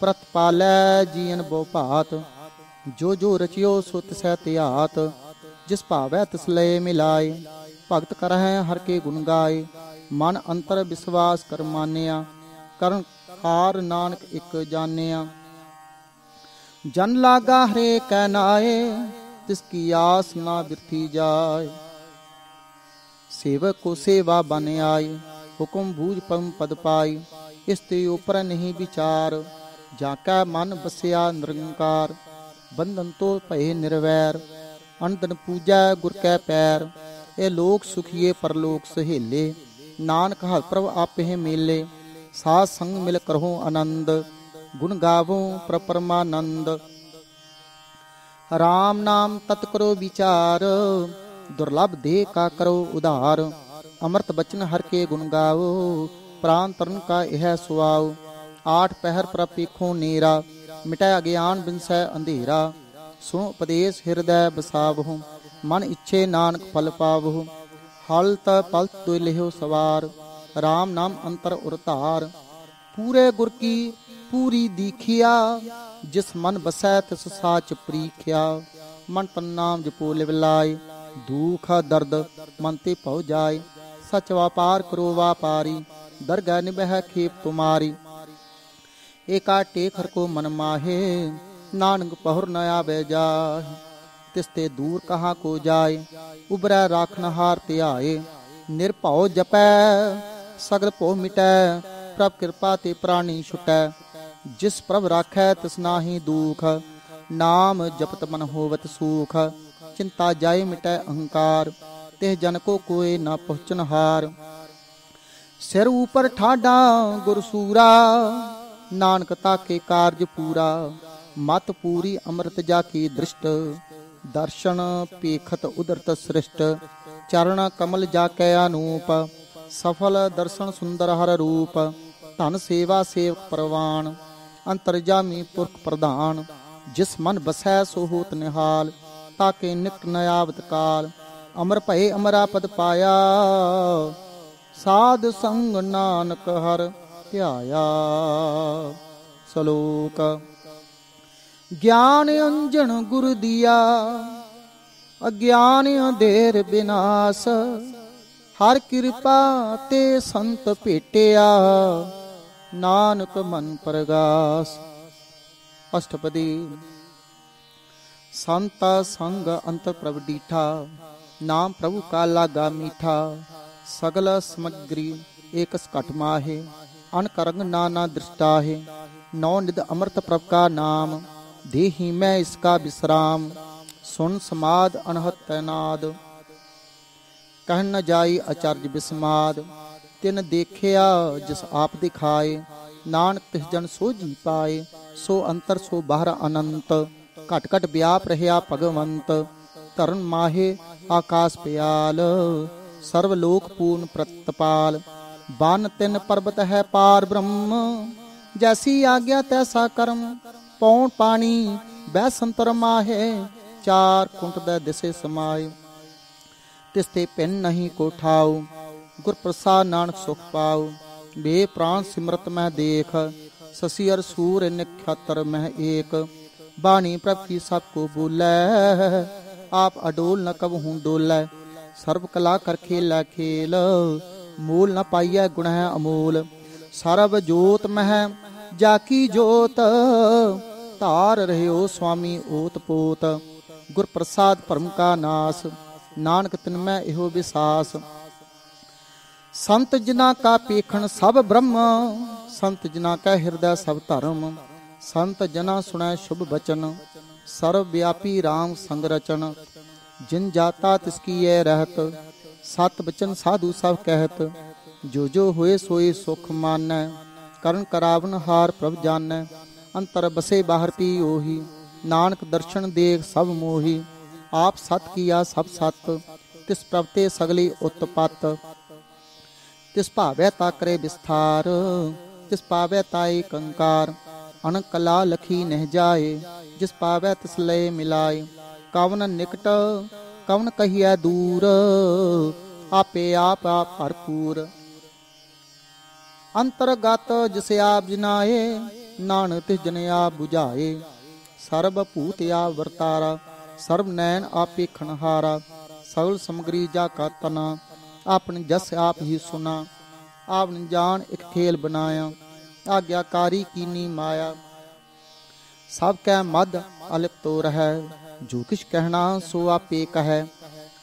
प्रतिपालै जीवन बो भात, जो जो रचियो सो तिसै त्यात। जिस भावै तिस लय मिलाए, भगत करहै हर के गुण गाए। मन अंतर विश्वास कर मानिया, करन कार नानक एक जानिया। जन लागा हरे कै नाए, तिसकी आस ना बिरथी जाए। सेवक को सेवा बन आई, हुकुम बूझ पम पद पाई। इसते ऊपर नहीं विचार, जाकै मन बसिया निरंकार। बंधन तो भय निर्वैर, अनदन पूजै गुर कै पैर। ए लोक सुखिए परलोक सहेले, नानक हर प्रभ आपे मेले। साध संग मिल करहु आनंद, गुण गावो प्रपरमानंद। राम नाम तत् करो विचार, दुर्लभ देह का करो उधार। अमृत बचन हर के गुण गाओ, प्राण तरण का यह सुआओ। आठ पहर पर पेखो नेरा, मिटै अज्ञान बिनसै अंधेरा। सुनो उपदेश हृदय बसावहु, मन इच्छे नानक फल पावहु। हलत पलत दुई लिहो सवार, राम नाम अंतर उरतार। पूरे गुर की पूरी दीखिया, जिस मन बसै तिस साच प्रीखिया। मन तन नाम जपो लिव लाय, दुख दर्द मन ते भव जाय। सच व्यापार करो व्यापारी, दरगह निबह खेप तुम्हारी। एका टेखर को मन माहे, नानक पहुर न आवे जाहि। तिसते दूर कहाँ को जाए, उबरै राखनहार ते आए। निरभउ जपै सगल भो मिटै, प्रभ कृपा ते प्राणी छुटै। जिस प्रभ राखै तिस नाहि दुख, नाम जपत मन होवत सुख। चिंता जाय मिटै अहंकार, तिह जन को कोय न पहुँचन हार। सिर ऊपर ठाडा गुरसूरा, नानक ताके कारज पूरा। मत पूरी अमृत जाकी दृष्ट, दर्शन पेखत उदरत सृष्ट। चरण कमल जाकै अनूप, सफल दर्शन सुंदर हर रूप। धन सेवा सेवक परवान, अंतरजामी पुरख प्रधान। जिस मन बसै सो होत निहाल, ताके निक न आवत काल। अमर भये अमरा पद पाया, साध संग नानक हर ध्याया। श्लोक। ज्ञान अंजन गुरु दिया, अज्ञान अंधेर विनाश। हर कृपा ते संत भेटिया, नानक मन प्रगास। अष्टपदी। संता संग अंतर प्रभ डीठा, नाम प्रभु का लागा मीठा। सगल सामग्री एकस घट माहे, अनक रंग नाना दृष्टा है। नौ निध अमृत प्रभ का नाम, देहि मैं इसका विश्राम। सुन समाद अनहत नाद, कह न जाई आचार्य विस्माद। तिन देखिया जिस आप दिखाए, नानक तिस जन सो जी पाए। सो अंतर सो बाहर अनंत, घट घट व्याप रहिया भगवंत। धरन माहे आकाश प्याल, सर्वलोक पूर्ण प्रतपाल। बान तिन पर्वत है पार ब्रह्म, जैसी आज्ञा तैसा कर्म। पौन पानी बह संतर माहे, चार कुंट दै दिसे समाए। तिसते पिन नहीं को ठाऊ, गुर प्रसाद नानक सुख पाऊ। बे प्राण सिमरत मह देख, शशि अर सूर निख्यातर मह एक। बाणी प्रभ की सबको बोलै, आप अडोल न कबहूँ डोलै। सर्व कला कर खेलै खेल, मूल न पाइयै गुण है अमोल। सर्व जोत मह जाकी जोत, धार रहियो स्वामी ओत पोत। गुर प्रसाद भरम का नाश, नानक तिनमै इहो विसास। संत जिना का पेखण सब ब्रह्म, संत जिना का हृदय सब धर्म। संत जना सुनै शुभ बचन, सर्वव्यापी राम संग रचन। जिन जाता तिसकी ये रहत, सत बचन साधु सब कहत। जो जो होए सोए सुख मानै, करण करावन हार प्रभ जानै। अंतर बसे बाहर पी ओही, नानक दर्शन देख सब मोही। आप सत किया सब सत, तिस प्रभ ते सगली उत्पत। तिस भावै ता करे विस्तार, तिस पावै ताई कंकार। अनक कला लखी नह जाए, जिस पावै तिस लय मिलाए। कवन निकट कवन कहिए दूर, आपे आप भरपूर। अंतरगत जिसे आप जिनाए, नानक तिस जन आप बुझाए। सर्व भूत आप वर्तारा, सर्व नैन आपे खनहारा। सगल समग्री जा का तना, आपने जस आप ही सुना। आपने जान एक खेल बनाया, आज्ञाकारी कीनी माया। सब कै मद अलिप तो रहे, जो किछ कहना सो आपे कहे।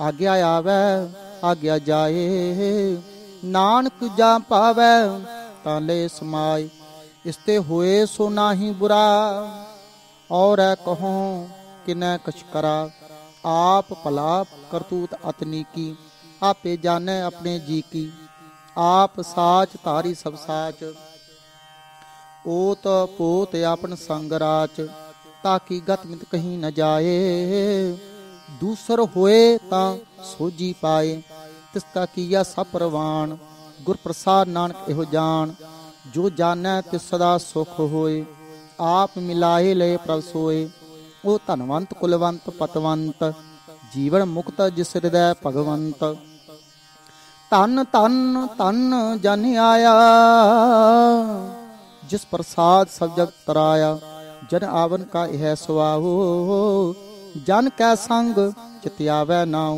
आज्ञा आवे आज्ञा जाए, नानक जा पावे ताले समाए। इसते होए सो नाही बुरा, और कहो कि न कछ करा। आप भला करतूत अतनी की, आपे जाने अपने जी की। आप साच तारी सब साच, ओत पोत आपन संग राच। ताकि गत मित कहीं न जाए। दूसर होए तां सोजी पाए, तिसका किया सब प्रवान। गुर प्रसाद नानक एहो जान, जो जानै तिस सदा सुख होए। आप मिलाए लय प्रभ सोए, ओ धनवंत कुलवंत पतवंत। जीवन मुक्त जिस हृदय भगवंत। धन धन धन जन आया, जिस प्रसाद सब जग तराया। जन आवन का यह सुआहो, जन कै संग चित आवे नाउ।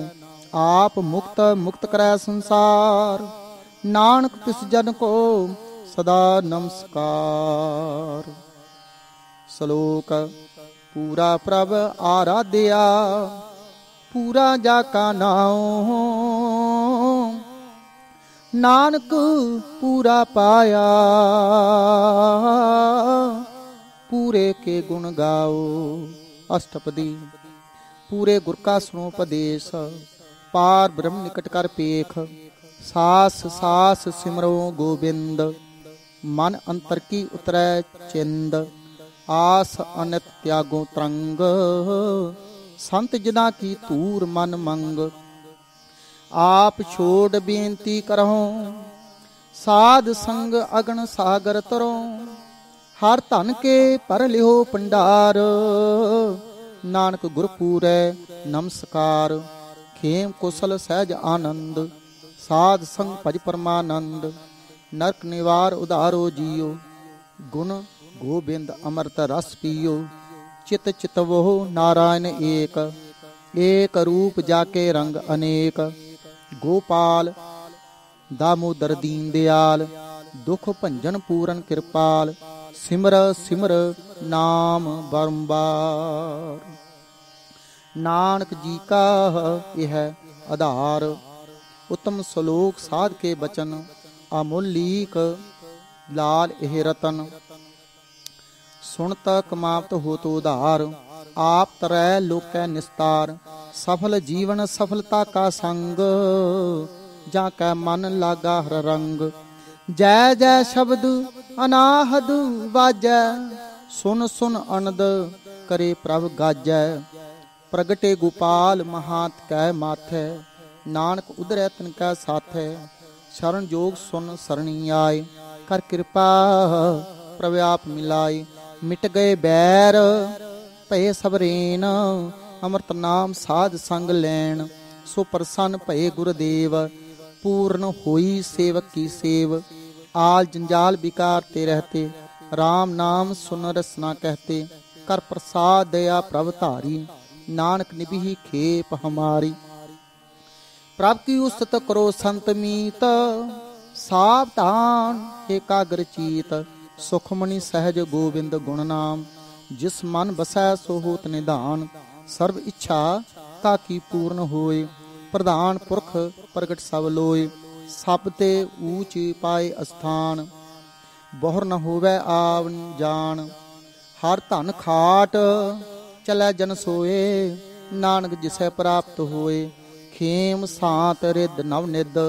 आप मुक्त मुक्त करै संसार, नानक तिस जन को सदा नमस्कार। श्लोक पूरा प्रभ आराध्या, पूरा जाका नाओ। नानक पूरा पाया, पूरे के गुण गाओ। अष्टपदी। पूरे गुर का सुनो उपदेश, पार ब्रह्म निकट कर पेख। सास सास सिमरो गोबिंद, मन अंतर की उतरै चिंद। आस अनित त्यागो तरंग, संत जना की तूर मन मंग। आप छोड़ बेनती करहो, साध संग अगन सागर तरो। हर धन के पर लिहो भंडार, नानक गुरपूरै नमस्कार। खेम कुशल सहज आनंद, साध संग भज परमानंद। नरक निवार उधारो जियो, गुण गोबिंद अमृत रस पियो। चित चितवो नारायण एक, एक रूप जाके रंग अनेक। गोपाल दामोदर दीन दयाल, दुख भंजन पूरन कृपाल। सिमर सिमर नाम बारंबार, नानक जी का यह आधार। उत्तम श्लोक साध के बचन, अमूलिक लाल एह रतन। सुनत कमावत होत उधार, आप तरै लोकै निस्तार। सफल जीवन सफलता का संग, जाकै मन लागा हर रंग। जय जय शब्द अनाहद वाजै, सुन सुन अनद करे प्रभ गाजै। प्रगटे गोपाल महात कै माथै, नानक उधरै तिनकै साथै। शरण जोग सुन सरणी आए, कर कृपा प्रभ आप मिलाए। मिट गए बैर भये सबरेन, अमृत नाम साध संग लैन। सो प्रसन्न भये गुरुदेव, पूर्ण होई सेवक की सेव। आल जंजाल विकार ते रहते, राम नाम सुन रसना कहते। कर प्रसाद दया प्रभ धारी, नानक निभिही खेप हमारी। प्रभ की उस्तत करो संत मीत, सावधान एकाग्र चीत। सुखमणि सहज गोविंद गुण नाम, जिस मन बसै सो होत निधान। सर्व इच्छा ताकि पूर्ण होए, प्रधान पुरख प्रगट सब लोए। सब ते ऊंच पाए अस्थान, बहुर न होवै आवन जान। हर धन खाट चलै जन सोए, नानक जिसै प्राप्त होए। खेम सांत रिद नव निद,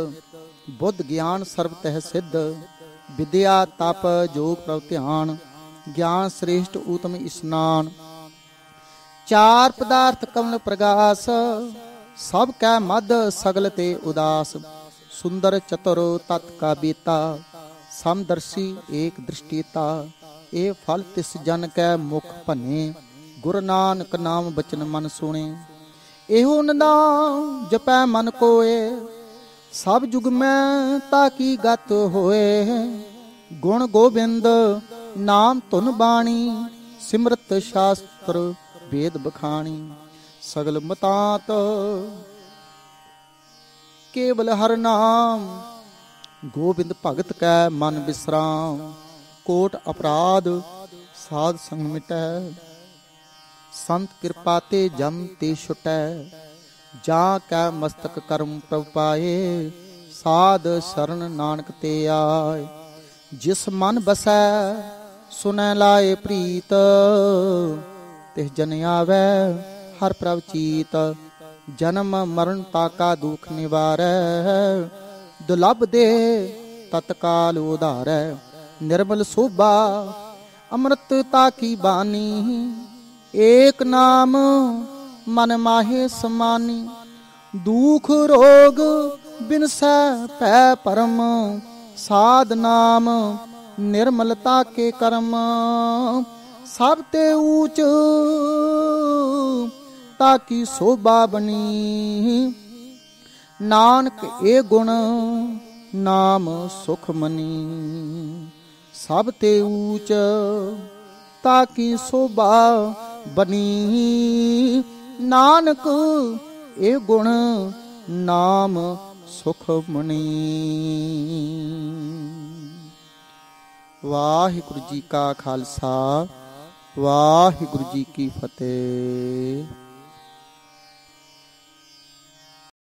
बुद्ध ज्ञान सर्व तह सिद्ध। विद्या तप जोग प्रभ ध्यान, ज्ञान श्रेष्ठ उत्तम स्नान। चार पदार्थ कमल प्रगास, सब कै मद सगल ते उदास। सुंदर चतुर तत् का बेता, समदर्शी एक दृष्टिता। ए फल तिस जन कै मुख भन्ने, गुरु नानक नाम बचन मन सुने। एहो निदान जपै मन कोए, सब जुग में ताकि गत होए। गुण गोबिंद नाम धुन बाणी, सिमरत शास्त्र वेद बखानी। सगल मतात केवल हर नाम, गोबिंद भगत कै मन विश्राम। कोट अपराध साध संग मिटै, संत कृपा ते जम ते छुटै। जा कै मस्तक कर्म प्रभ पाए, साध शरण नानक ते आए। जिस मन बसै सुनै लाए प्रीत, तिस जन आवे हर प्रभ चीत। जन्म मरण ताका दुख निवारै, दुलभ दे तत्काल उधारै। निर्मल शोभा अमृत ताकी बानी, ਏਕ ਨਾਮ ਮਨ ਮਾਹੇ ਸਮਾਨੀ, ਦੁਖ ਰੋਗ ਬਿਨਸੈ ਭੈ ਪਰਮ, ਸਾਧ ਨਾਮ ਨਿਰਮਲਤਾ ਕੇ ਕਰਮ, ਸਭ ਤੇ ਊਚ ਤਾਕੀ ਸੋਭਾ ਬਣੀ, ਨਾਨਕ ਏ ਗੁਣ ਨਾਮ ਸੁਖ ਮਨੀ, ਸਭ ਤੇ ਊਚ ਤਾਕੀ ਸੋਭਾ ਬਣੀ, ਨਾਨਕ ਇਹ ਗੁਣ ਨਾਮ ਸੁਖ ਮਣੀ। ਵਾਹਿਗੁਰੂ ਜੀ ਕਾ ਖਾਲਸਾ, ਵਾਹਿਗੁਰੂ ਜੀ ਕੀ ਫਤਿਹ।